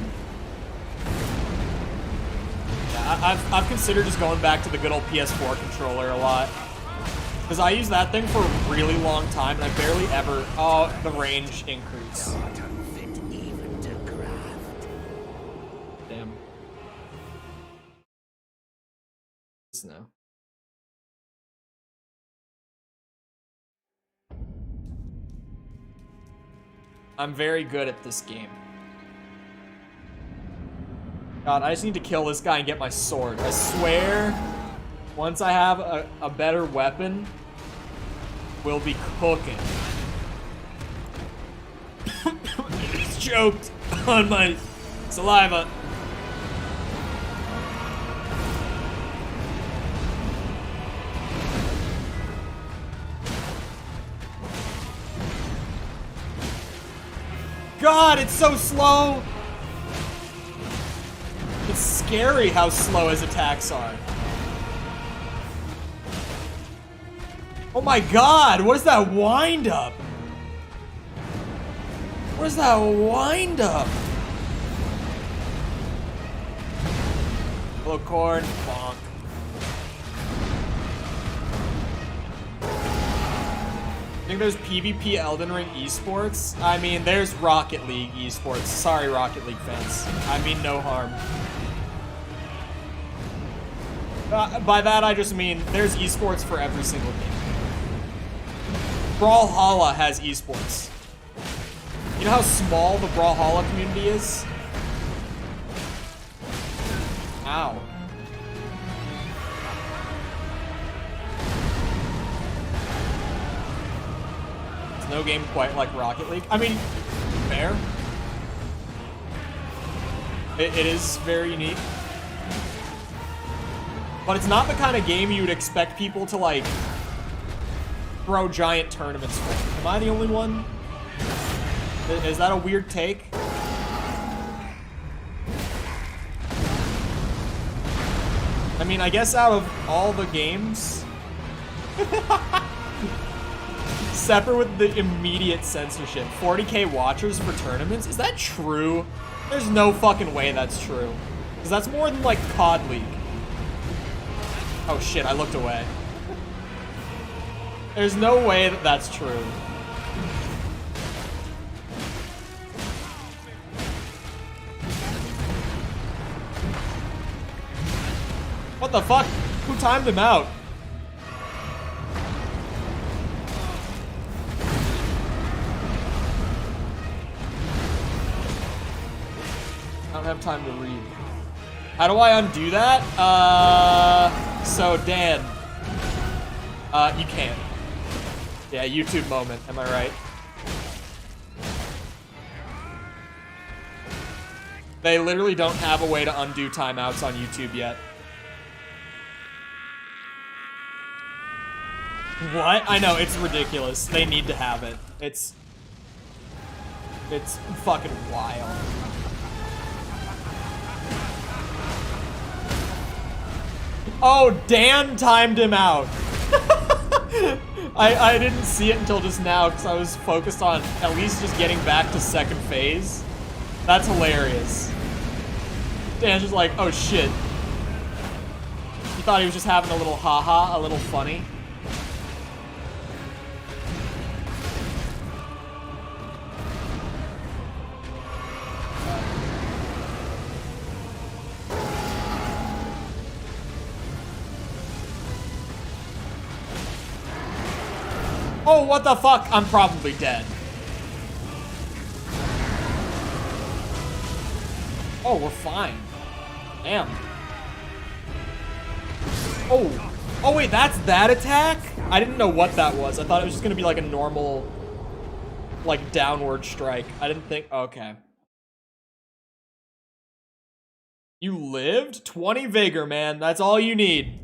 I've considered just going back to the good old PS4 controller a lot. Because I use that thing for a really long time, and I barely ever... Oh, the range increase. Damn. No. I'm very good at this game. God, I just need to kill this guy and get my sword. I swear, once I have a better weapon, we'll be cooking. It's choked on my saliva. God, it's so slow. It's scary how slow his attacks are. Oh my god, what is that wind up? What is that wind up? Hello, corn. Bonk. I think there's PvP Elden Ring esports. I mean, there's Rocket League esports. Sorry, Rocket League fans. I mean no harm. By that, I just mean there's esports for every single game. Brawlhalla has esports. You know how small the Brawlhalla community is? Ow. There's no game quite like Rocket League. I mean, fair. It is very unique. But it's not the kind of game you would expect people to, like, throw giant tournaments for. Am I the only one? Is that a weird take? I mean, I guess out of all the games... Separate with the immediate censorship. 40k watchers for tournaments? Is that true? There's no fucking way that's true. Because that's more than, like, COD League. Oh shit, I looked away. There's no way that that's true. What the fuck? Who timed him out? I don't have time to read. How do I undo that? So Dan. You can't. Yeah, YouTube moment, am I right? They literally don't have a way to undo timeouts on YouTube yet. What? I know, it's ridiculous. They need to have it. It's fucking wild. Oh, Dan timed him out. I didn't see it until just now because I was focused on at least just getting back to second phase. That's hilarious. Dan's just like, oh shit. He thought he was just having a little haha, a little funny. Oh, what the fuck? I'm probably dead. Oh, we're fine. Damn. Oh. Oh, wait, that's that attack? I didn't know what that was. I thought it was just gonna be like a normal, like, downward strike. I didn't think... Okay. You lived? 20 vigor, man. That's all you need.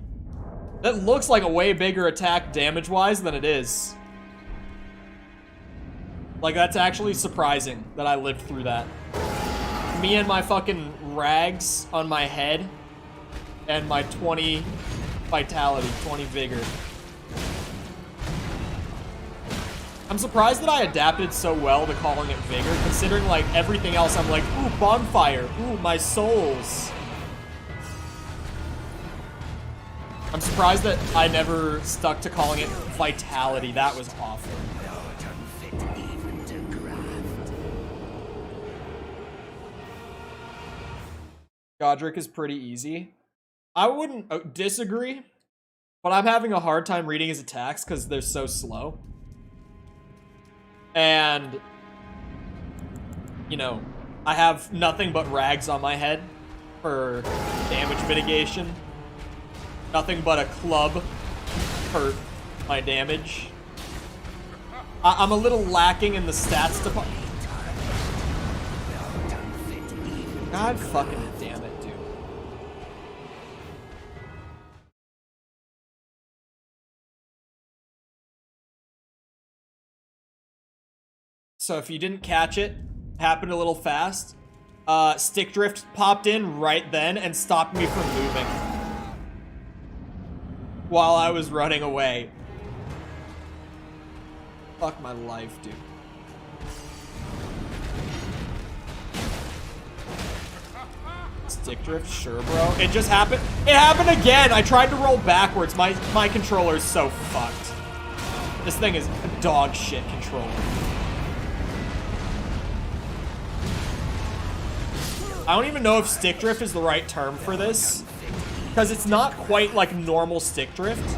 That looks like a way bigger attack damage-wise than it is. Like, that's actually surprising that I lived through that. Me and my fucking rags on my head and my 20 vitality, 20 vigor. I'm surprised that I adapted so well to calling it vigor, considering, like, everything else I'm like, ooh, bonfire, ooh, my souls. I'm surprised that I never stuck to calling it vitality. That was awful. Godrick is pretty easy. I wouldn't disagree, but I'm having a hard time reading his attacks because they're so slow. And, you know, I have nothing but rags on my head for damage mitigation. Nothing but a club for my damage. I'm a little lacking in the stats department. God fucking damn it, dude. So if you didn't catch it, happened a little fast. Stick drift popped in right then and stopped me from moving while I was running away. Fuck my life, dude. Stick drift, sure, bro. It just happened. It happened again. I tried to roll backwards. My controller's so fucked. This thing is a dog shit controller. I don't even know if stick drift is the right term for this, because it's not quite like normal stick drift.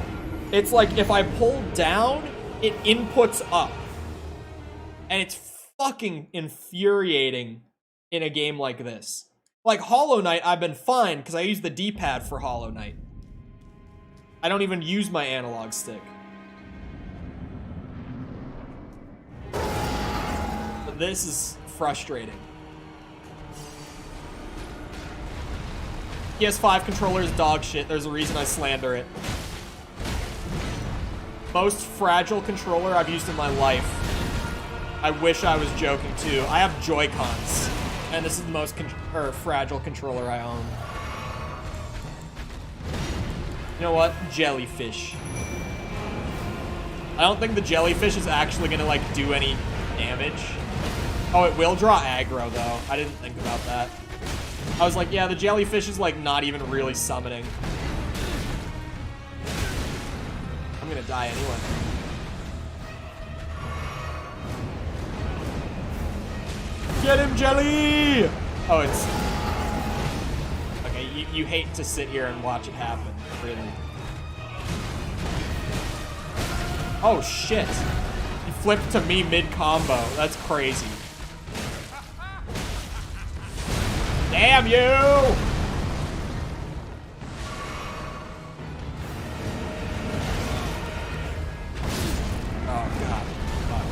It's like if I pull down, it inputs up. And it's fucking infuriating in a game like this. Like Hollow Knight, I've been fine because I use the D-pad for Hollow Knight. I don't even use my analog stick. But this is frustrating. PS5 controller is dog shit. There's a reason I slander it. Most fragile controller I've used in my life. I wish I was joking too. I have Joy-Cons, and this is the most fragile controller I own. You know what? Jellyfish. I don't think the jellyfish is actually gonna like do any damage. Oh, it will draw aggro though. I didn't think about that. I was like, yeah, the jellyfish is like not even really summoning. I'm gonna die anyway. Get him, Jelly! Oh, it's... Okay, you hate to sit here and watch it happen, really. Oh, shit. He flipped to me mid-combo. That's crazy. Damn you! Oh, God. Fuck.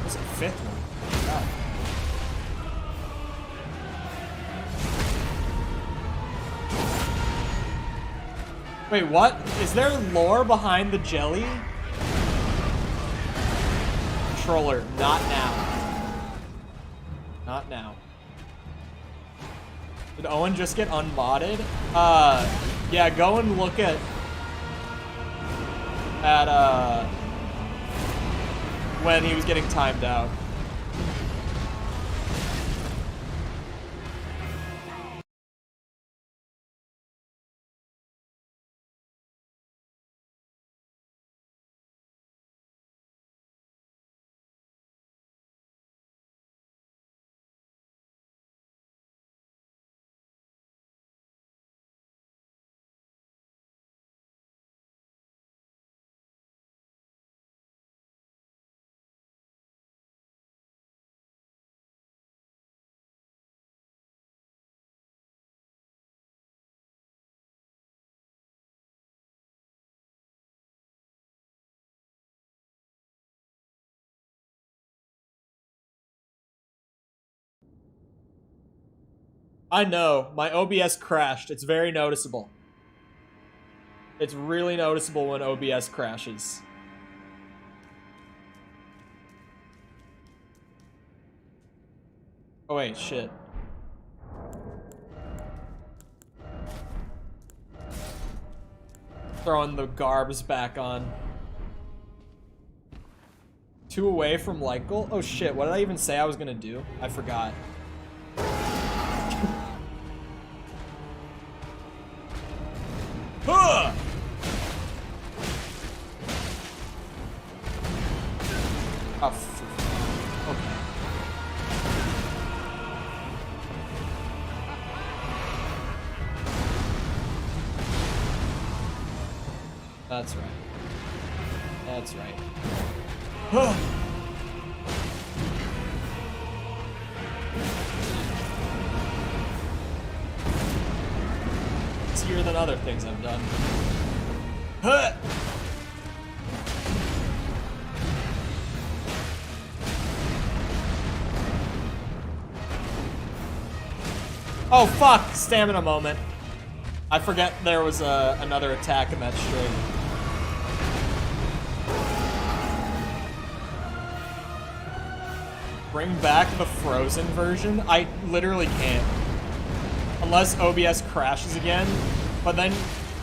What's the fifth one? God. Wait, what? Is there lore behind the jelly? Controller, not now. Not now. Did Owen just get unmodded? Yeah, go and look at when he was getting timed out. I know, my OBS crashed. It's very noticeable. It's really noticeable when OBS crashes. Oh wait, shit. Throwing the garbs back on. 2 away from light goal? Oh shit, what did I even say I was gonna do? I forgot. Huh! Oh, okay. That's right. That's right. Huh! Easier than other things I've done. Huh! Oh fuck! Stamina moment. I forget there was another attack in that string. Bring back the frozen version? I literally can't. Unless OBS crashes again, but then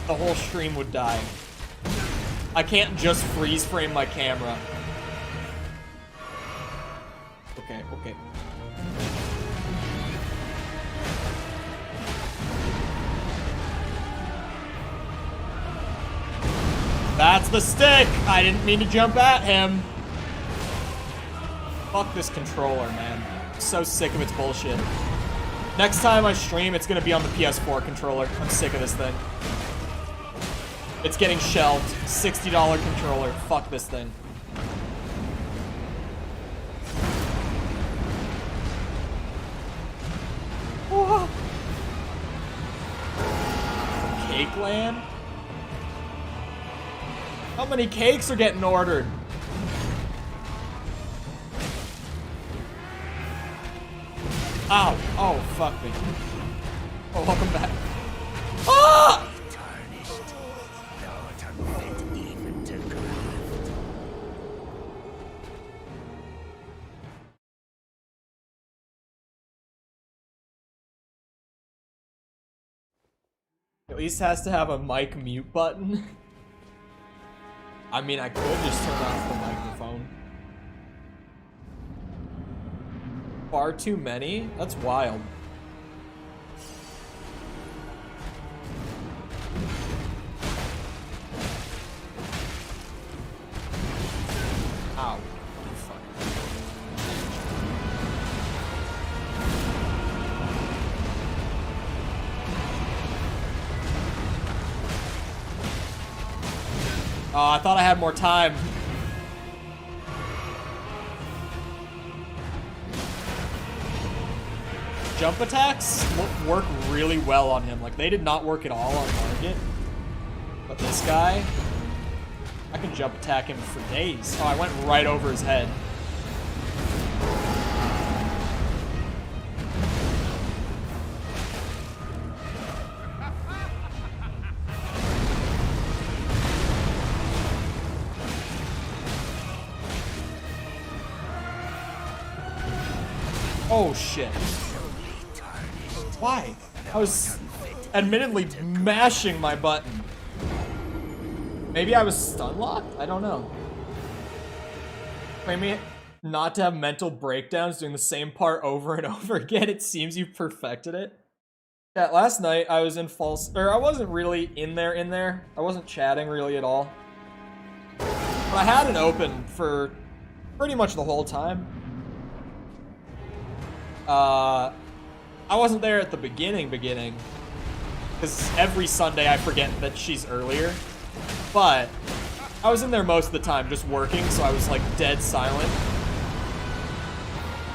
the whole stream would die. I can't just freeze frame my camera. Okay, okay. That's the stick! I didn't mean to jump at him. Fuck this controller, man. I'm so sick of its bullshit. Next time I stream, it's gonna be on the PS4 controller. I'm sick of this thing. It's getting shelved. $60 controller. Fuck this thing. Oh. Cake land? How many cakes are getting ordered? Ow. Oh, fuck me. Oh, welcome back. Ah! At least has to have a mic mute button. I mean, I could just turn off the microphone. Far too many? That's wild. Ow. Oh, I thought I had more time. Jump attacks work really well on him. Like, they did not work at all on Margit. But this guy, I can jump attack him for days. Oh, I went right over his head. Oh shit. Why? I was admittedly mashing my button. Maybe I was stun locked? I don't know. Maybe not to have mental breakdowns doing the same part over and over again. It seems you've perfected it. Yeah, last night I was in I wasn't really in there. I wasn't chatting really at all. But I had it open for pretty much the whole time. I wasn't there at the beginning, because every Sunday I forget that she's earlier, but I was in there most of the time just working, so I was like dead silent.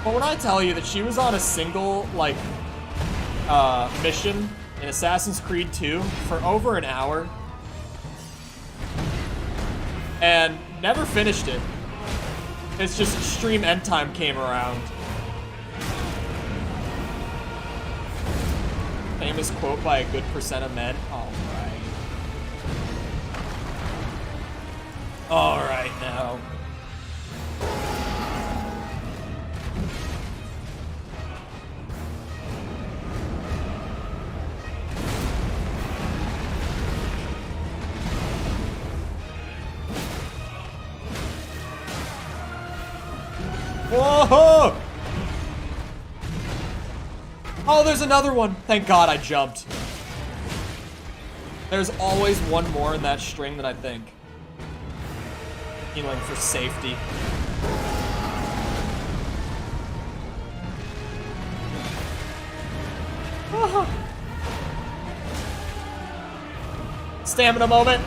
But when I tell you that she was on a single, like, mission in Assassin's Creed 2 for over an hour, and never finished it, it's just stream end time came around. Famous quote by a good percent of men. Alright. Alright now. Whoa! Oh, there's another one. Thank God I jumped. There's always one more in that string than I think. Healing for safety. Stamina moment.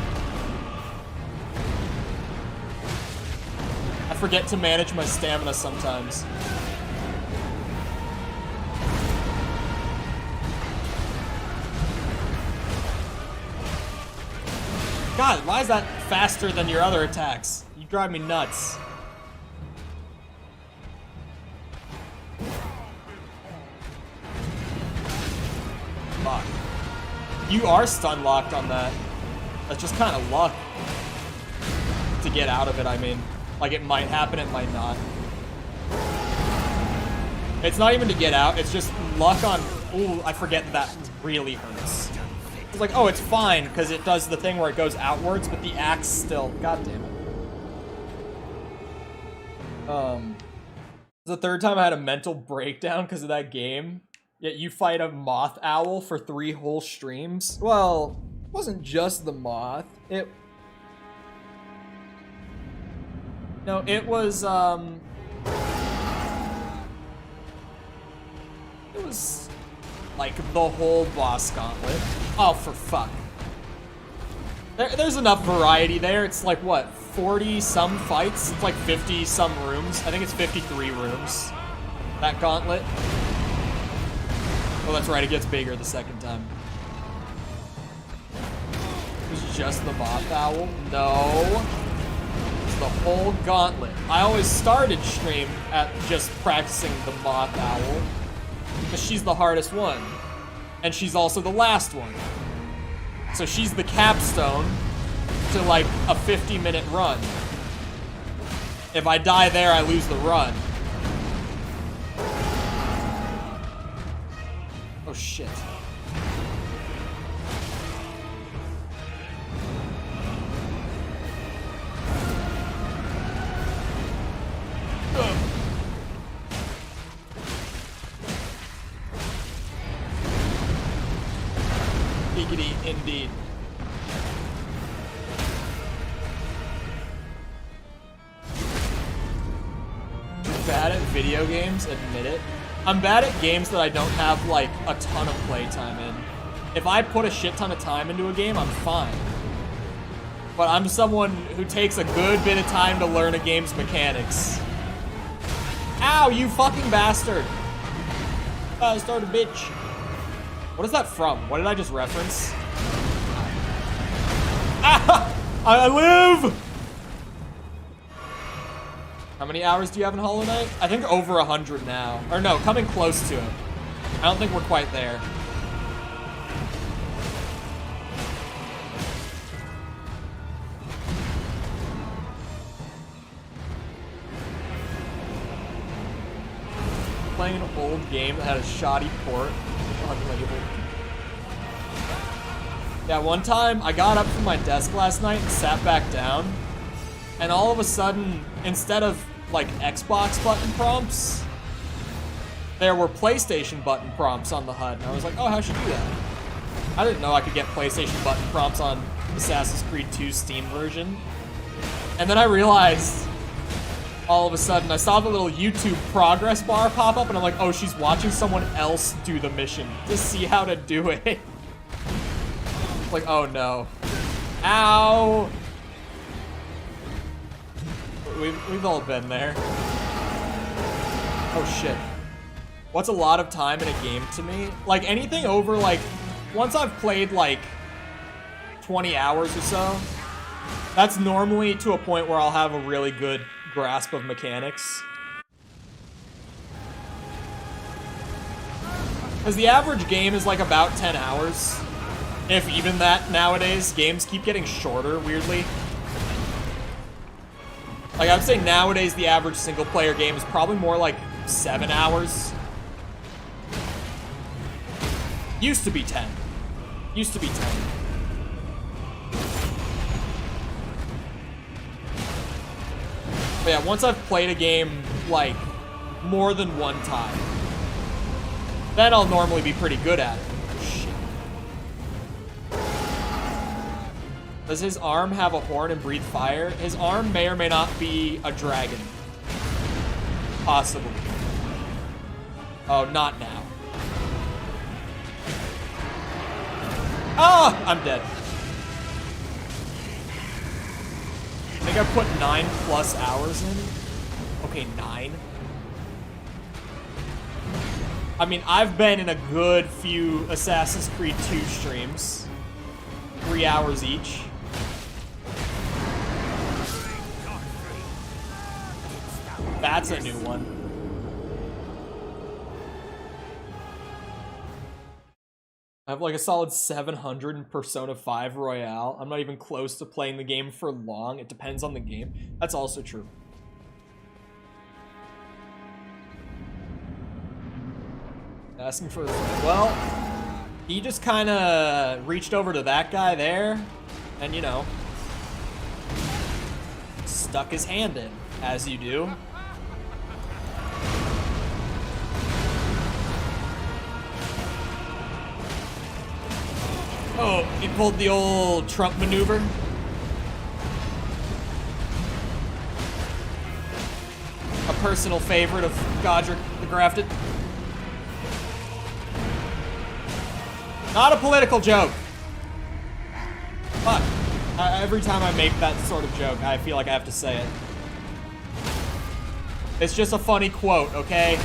I forget to manage my stamina sometimes. God, why is that faster than your other attacks? You drive me nuts. Fuck. You are stun locked on that. That's just kind of luck. To get out of it, I mean. Like, it might happen, it might not. It's not even to get out, it's just luck on... Ooh, I forget that really hurts. It's like, oh, it's fine, because it does the thing where it goes outwards, but the axe still... God damn it. It's the third time I had a mental breakdown because of that game. Yet you fight a moth owl for 3 whole streams. Well, it wasn't just the moth. It was, Like, the whole boss gauntlet. Oh, for fuck. There's enough variety there. It's like, what, 40-some fights? It's like 50-some rooms. I think it's 53 rooms. That gauntlet. Oh, that's right. It gets bigger the second time. It's just the moth owl? No. It's the whole gauntlet. I always started stream at just practicing the moth owl. Because she's the hardest one. And she's also the last one. So she's the capstone to like a 50-minute run. If I die there, I lose the run. Oh shit. Giggity indeed. Bad at video games, admit it. I'm bad at games that I don't have like a ton of playtime in. If I put a shit ton of time into a game, I'm fine. But I'm someone who takes a good bit of time to learn a game's mechanics. Ow, you fucking bastard! Bastard bitch. What is that from? What did I just reference? Ah! I live! How many hours do you have in Hollow Knight? I think over 100 now. Or no, coming close to it. I don't think we're quite there. Playing an old game that had a shoddy port. Unlabeled. Yeah, one time I got up from my desk last night and sat back down, and all of a sudden, instead of like Xbox button prompts, there were PlayStation button prompts on the HUD, and I was like, oh, how'd you do that? I didn't know I could get PlayStation button prompts on Assassin's Creed 2 Steam version. And then I realized, all of a sudden, I saw the little YouTube progress bar pop up, and I'm like, oh, she's watching someone else do the mission to see how to do it. Like, oh no. Ow! We've all been there. Oh shit. What's a lot of time in a game to me? Like, anything over, like, once I've played, like, 20 hours or so, that's normally to a point where I'll have a really good grasp of mechanics. Because the average game is like about 10 hours. If even that nowadays. Games keep getting shorter, weirdly. Like, I'd say nowadays the average single player game is probably more like 7 hours. Used to be 10. Used to be 10. But yeah, once I've played a game, like, more than one time, then I'll normally be pretty good at it. Shit. Does his arm have a horn and breathe fire? His arm may or may not be a dragon. Possibly. Oh, not now. Ah! I'm dead. I think I put 9+ hours in. Okay, 9. I mean, I've been in a good few Assassin's Creed 2 streams. 3 hours each. That's a new one. I have like a solid 700 in Persona 5 Royale. I'm not even close to playing the game for long. It depends on the game. That's also true. Asking for... Well, he just kind of reached over to that guy there and, you know, stuck his hand in, as you do. Oh, he pulled the old Trump maneuver. A personal favorite of Godrick the Grafted. Not a political joke. Fuck. Every time I make that sort of joke, I feel like I have to say it. It's just a funny quote, okay?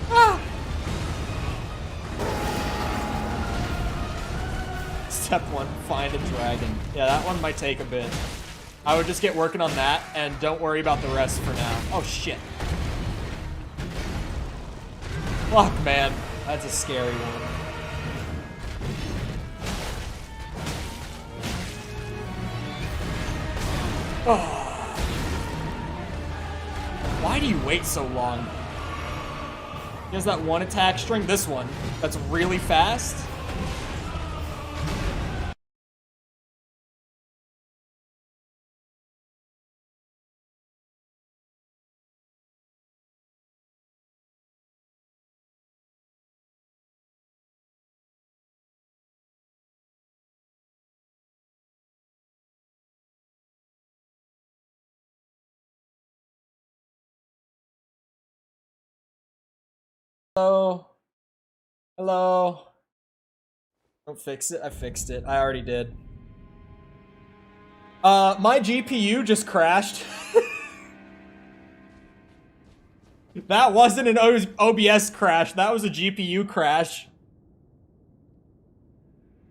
Ah! Step 1, find a dragon. Yeah, that one might take a bit. I would just get working on that, and don't worry about the rest for now. Oh, shit. Fuck, man. That's a scary one. Oh. Why do you wait so long? He has that one attack string, this one, that's really fast. Hello? Hello? Don't fix it. I fixed it. I already did. My GPU just crashed. That wasn't an OBS crash. That was a GPU crash.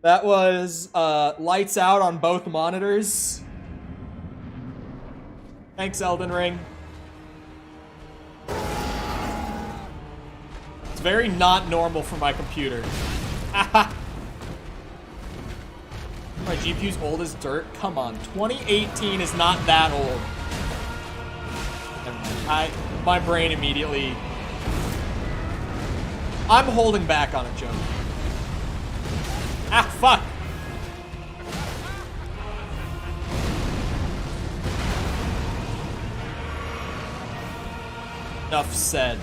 That was, lights out on both monitors. Thanks, Elden Ring. It's very not normal for my computer. My GPU's old as dirt? Come on. 2018 is not that old. My brain immediately... I'm holding back on a joke. Ah, fuck! Enough said.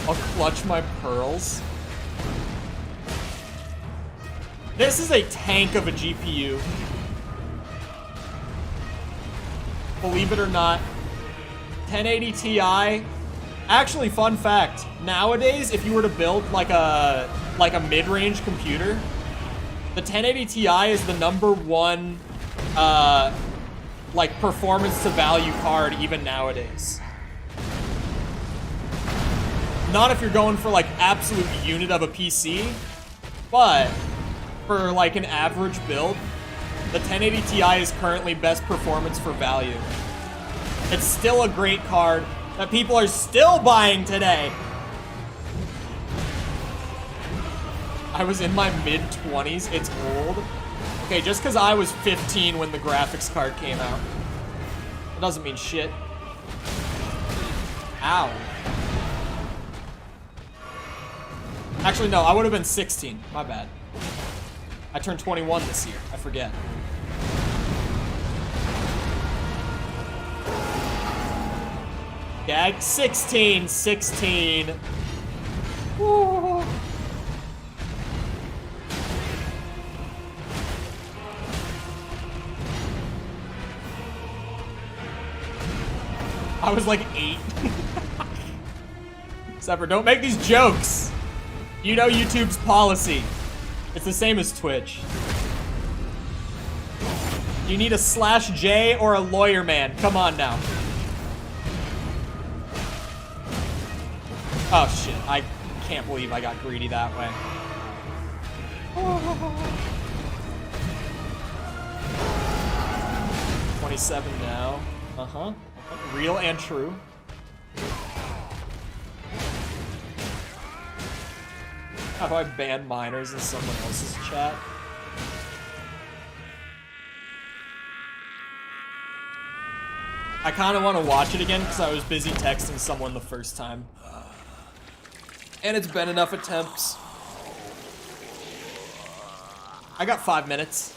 I'll clutch my pearls. This is a tank of a GPU. Believe it or not. 1080 Ti. Actually, fun fact. Nowadays, if you were to build like a mid-range computer, the 1080 Ti is the #1 like performance to value card even nowadays. Not if you're going for like absolute unit of a PC, but for like an average build, the 1080 Ti is currently best performance for value. It's still a great card that people are still buying today. I was in my mid-20s, it's old. Okay, just because I was 15 when the graphics card came out, that doesn't mean shit. Ow. Actually, no, I would have been 16. My bad. I turned 21 this year. I forget. Gag 16. 16. Woo. I was like 8. Sepper, don't make these jokes. You know YouTube's policy. It's the same as Twitch. You need a /J or a lawyer man. Come on now. Oh shit, I can't believe I got greedy that way. 27 now. Uh-huh. Real and true. How do I ban minors in someone else's chat? I kind of want to watch it again because I was busy texting someone the first time. And it's been enough attempts. I got 5 minutes.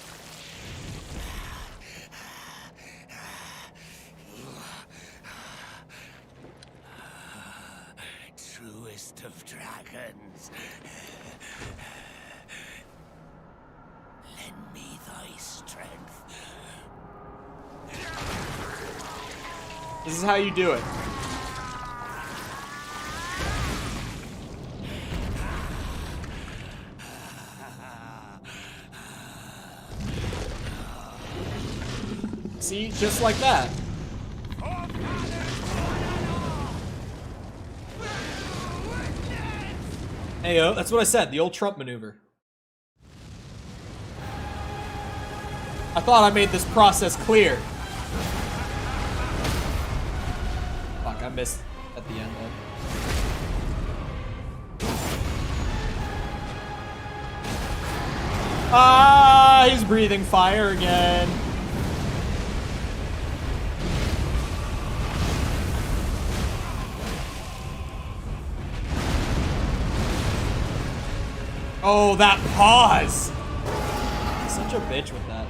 True mightiest of dragons. Lend me thy strength. This is how you do it. See, just like that. Heyo, that's what I said, the old Trump maneuver. I thought I made this process clear. Fuck, I missed at the end though. Ah, he's breathing fire again. Oh, that pause! Such a bitch with that.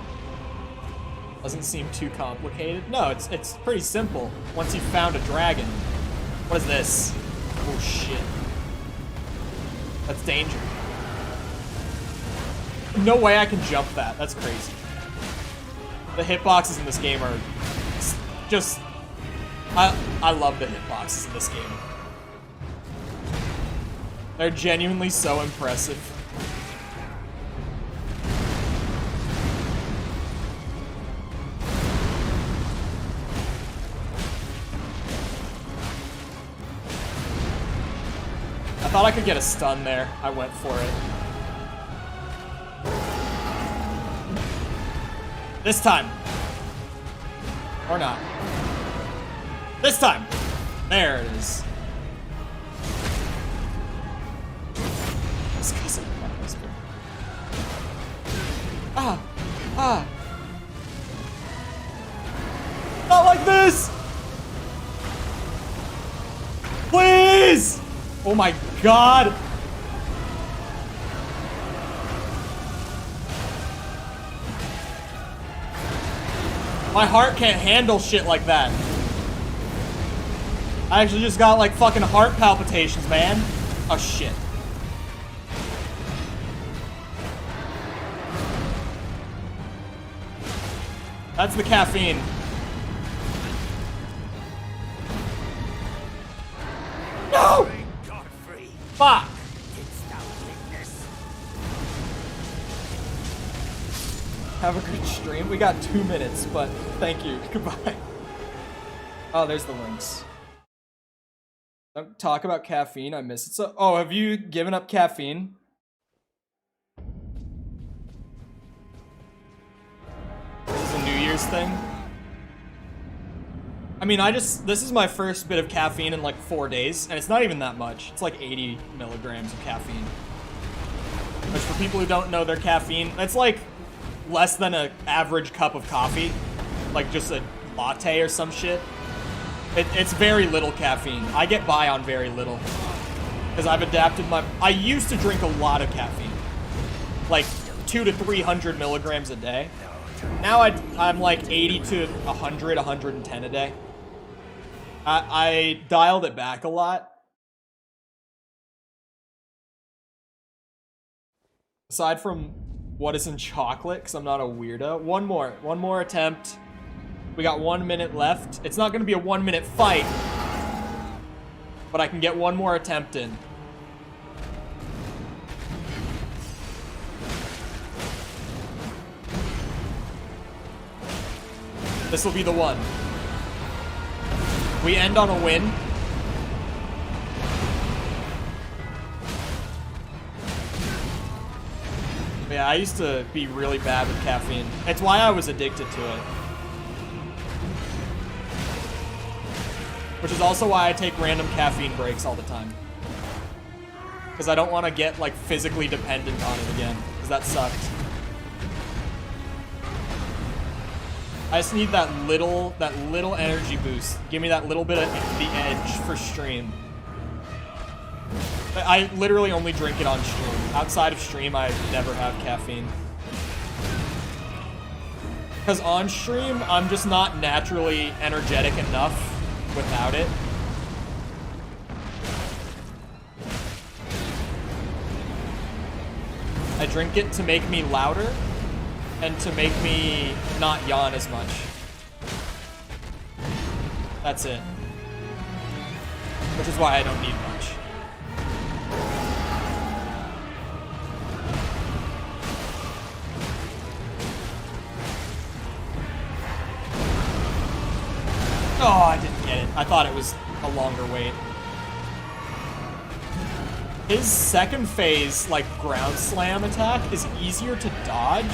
Doesn't seem too complicated. No, it's pretty simple. Once you've found a dragon. What is this? Oh shit. That's danger. No way I can jump that. That's crazy. The hitboxes in this game are just... I love the hitboxes in this game. They're genuinely so impressive. I thought I could get a stun there. I went for it. This time. Or not. This time. There it is. This cousin. Ah. Ah. Not like this! Please! Oh my god! My heart can't handle shit like that. I actually just got like fucking heart palpitations, man. Oh shit. That's the caffeine. No! Fuck! Have a good stream. We got 2 minutes, but thank you. Goodbye. Oh, there's the links. Don't talk about caffeine. I miss it. So, oh, have you given up caffeine? This is a New Year's thing. I mean, this is my first bit of caffeine in like 4 days, and it's not even that much. It's like 80 milligrams of caffeine. Which for people who don't know their caffeine, that's like less than an average cup of coffee. Like just a latte or some shit. It's very little caffeine. I get by on very little. Because I've adapted I used to drink a lot of caffeine. Like 200 to 300 milligrams a day. Now I'm like 80 to 100, 110 a day. I dialed it back a lot. Aside from what is in chocolate, because I'm not a weirdo. One more attempt. We got 1 minute left. It's not going to be a 1 minute fight, but I can get one more attempt in. This will be the one. We end on a win. Yeah, I used to be really bad with caffeine. It's why I was addicted to it. Which is also why I take random caffeine breaks all the time. Because I don't want to get, like, physically dependent on it again. Because that sucked. I just need that little energy boost. Give me that little bit of the edge for stream. I literally only drink it on stream. Outside of stream, I never have caffeine. Because on stream, I'm just not naturally energetic enough without it. I drink it to make me louder and to make me not yawn as much. That's it. Which is why I don't need much. Oh, I didn't get it. I thought it was a longer wait. His second phase, like, ground slam attack is easier to dodge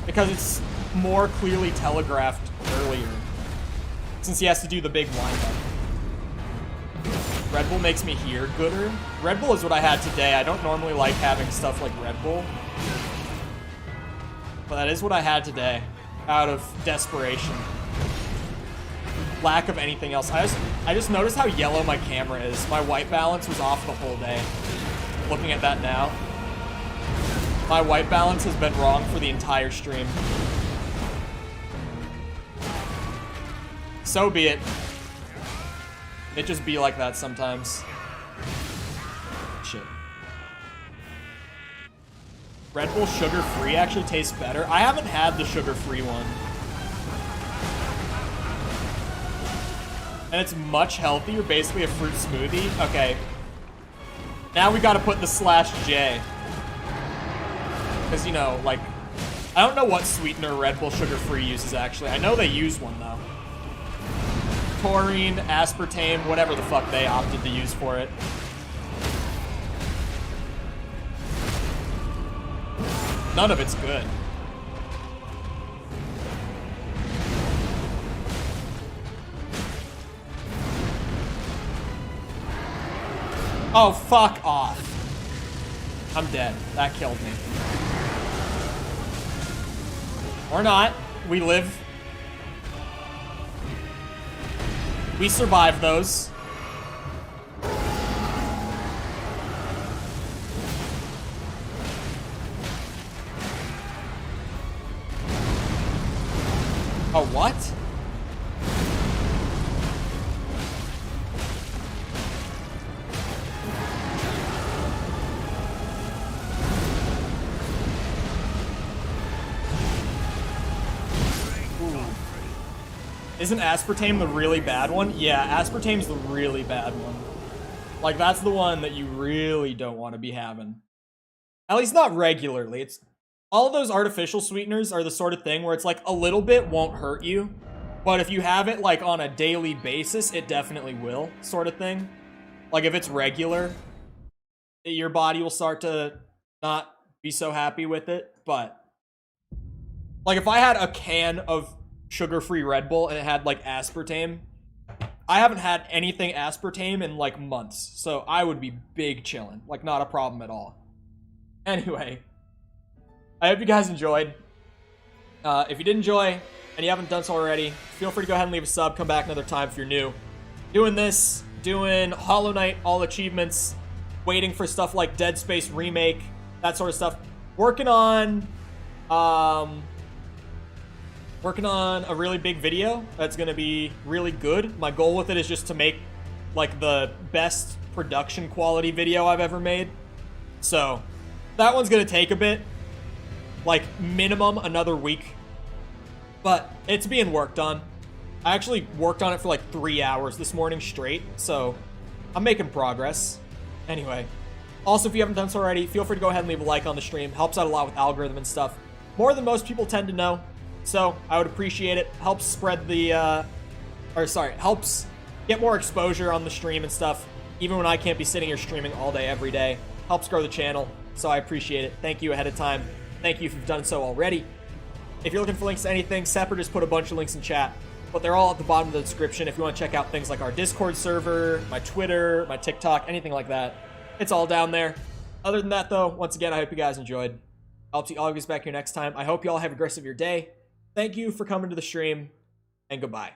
because it's more clearly telegraphed earlier, since he has to do the big windup. Red Bull makes me hear gooder. Red Bull is what I had today. I don't normally like having stuff like Red Bull, but that is what I had today out of desperation. Lack of anything else. I just noticed how yellow my camera is. My white balance was off the whole day. Looking at that now. My white balance has been wrong for the entire stream. So be it. It just be like that sometimes. Shit. Red Bull sugar-free actually tastes better. I haven't had the sugar-free one. And it's much healthier, basically a fruit smoothie. Okay. Now we gotta put the /J. Because, you know, like, I don't know what sweetener Red Bull sugar-free uses, actually. I know they use one, though. Taurine, aspartame, whatever the fuck they opted to use for it. None of it's good. Oh, fuck off. I'm dead. That killed me. Or not. We live. We survive those. Oh, what? Isn't aspartame the really bad one? Yeah, aspartame's the really bad one. Like, that's the one that you really don't want to be having. At least not regularly. It's all of those artificial sweeteners are the sort of thing where it's like a little bit won't hurt you, but if you have it like on a daily basis, it definitely will, sort of thing. Like if it's regular, your body will start to not be so happy with it. But like if I had a can of sugar-free Red Bull and it had like aspartame, I haven't had anything aspartame in like months, so I would be big chillin', like not a problem at all. Anyway, I hope you guys enjoyed. If you did enjoy and you haven't done so already, feel free to go ahead and leave a sub. Come back another time if you're new. Doing this, doing Hollow Knight, all achievements, waiting for stuff like Dead Space Remake, that sort of stuff. Working on a really big video that's gonna be really good. My goal with it is just to make like the best production quality video I've ever made. So that one's gonna take a bit, like minimum another week, but it's being worked on. I actually worked on it for like 3 hours this morning straight, so I'm making progress. Anyway, also if you haven't done so already, feel free to go ahead and leave a like on the stream. Helps out a lot with algorithm and stuff. More than most people tend to know. So I would appreciate it. Helps spread the, helps get more exposure on the stream and stuff. Even when I can't be sitting here streaming all day, every day. Helps grow the channel. So I appreciate it. Thank you ahead of time. Thank you if you've done so already. If you're looking for links to anything, Sepper just put a bunch of links in chat. But they're all at the bottom of the description if you want to check out things like our Discord server, my Twitter, my TikTok, anything like that. It's all down there. Other than that, though, once again, I hope you guys enjoyed. I'll see all of you guys back here next time. I hope you all have a great rest of your day. Thank you for coming to the stream, and goodbye.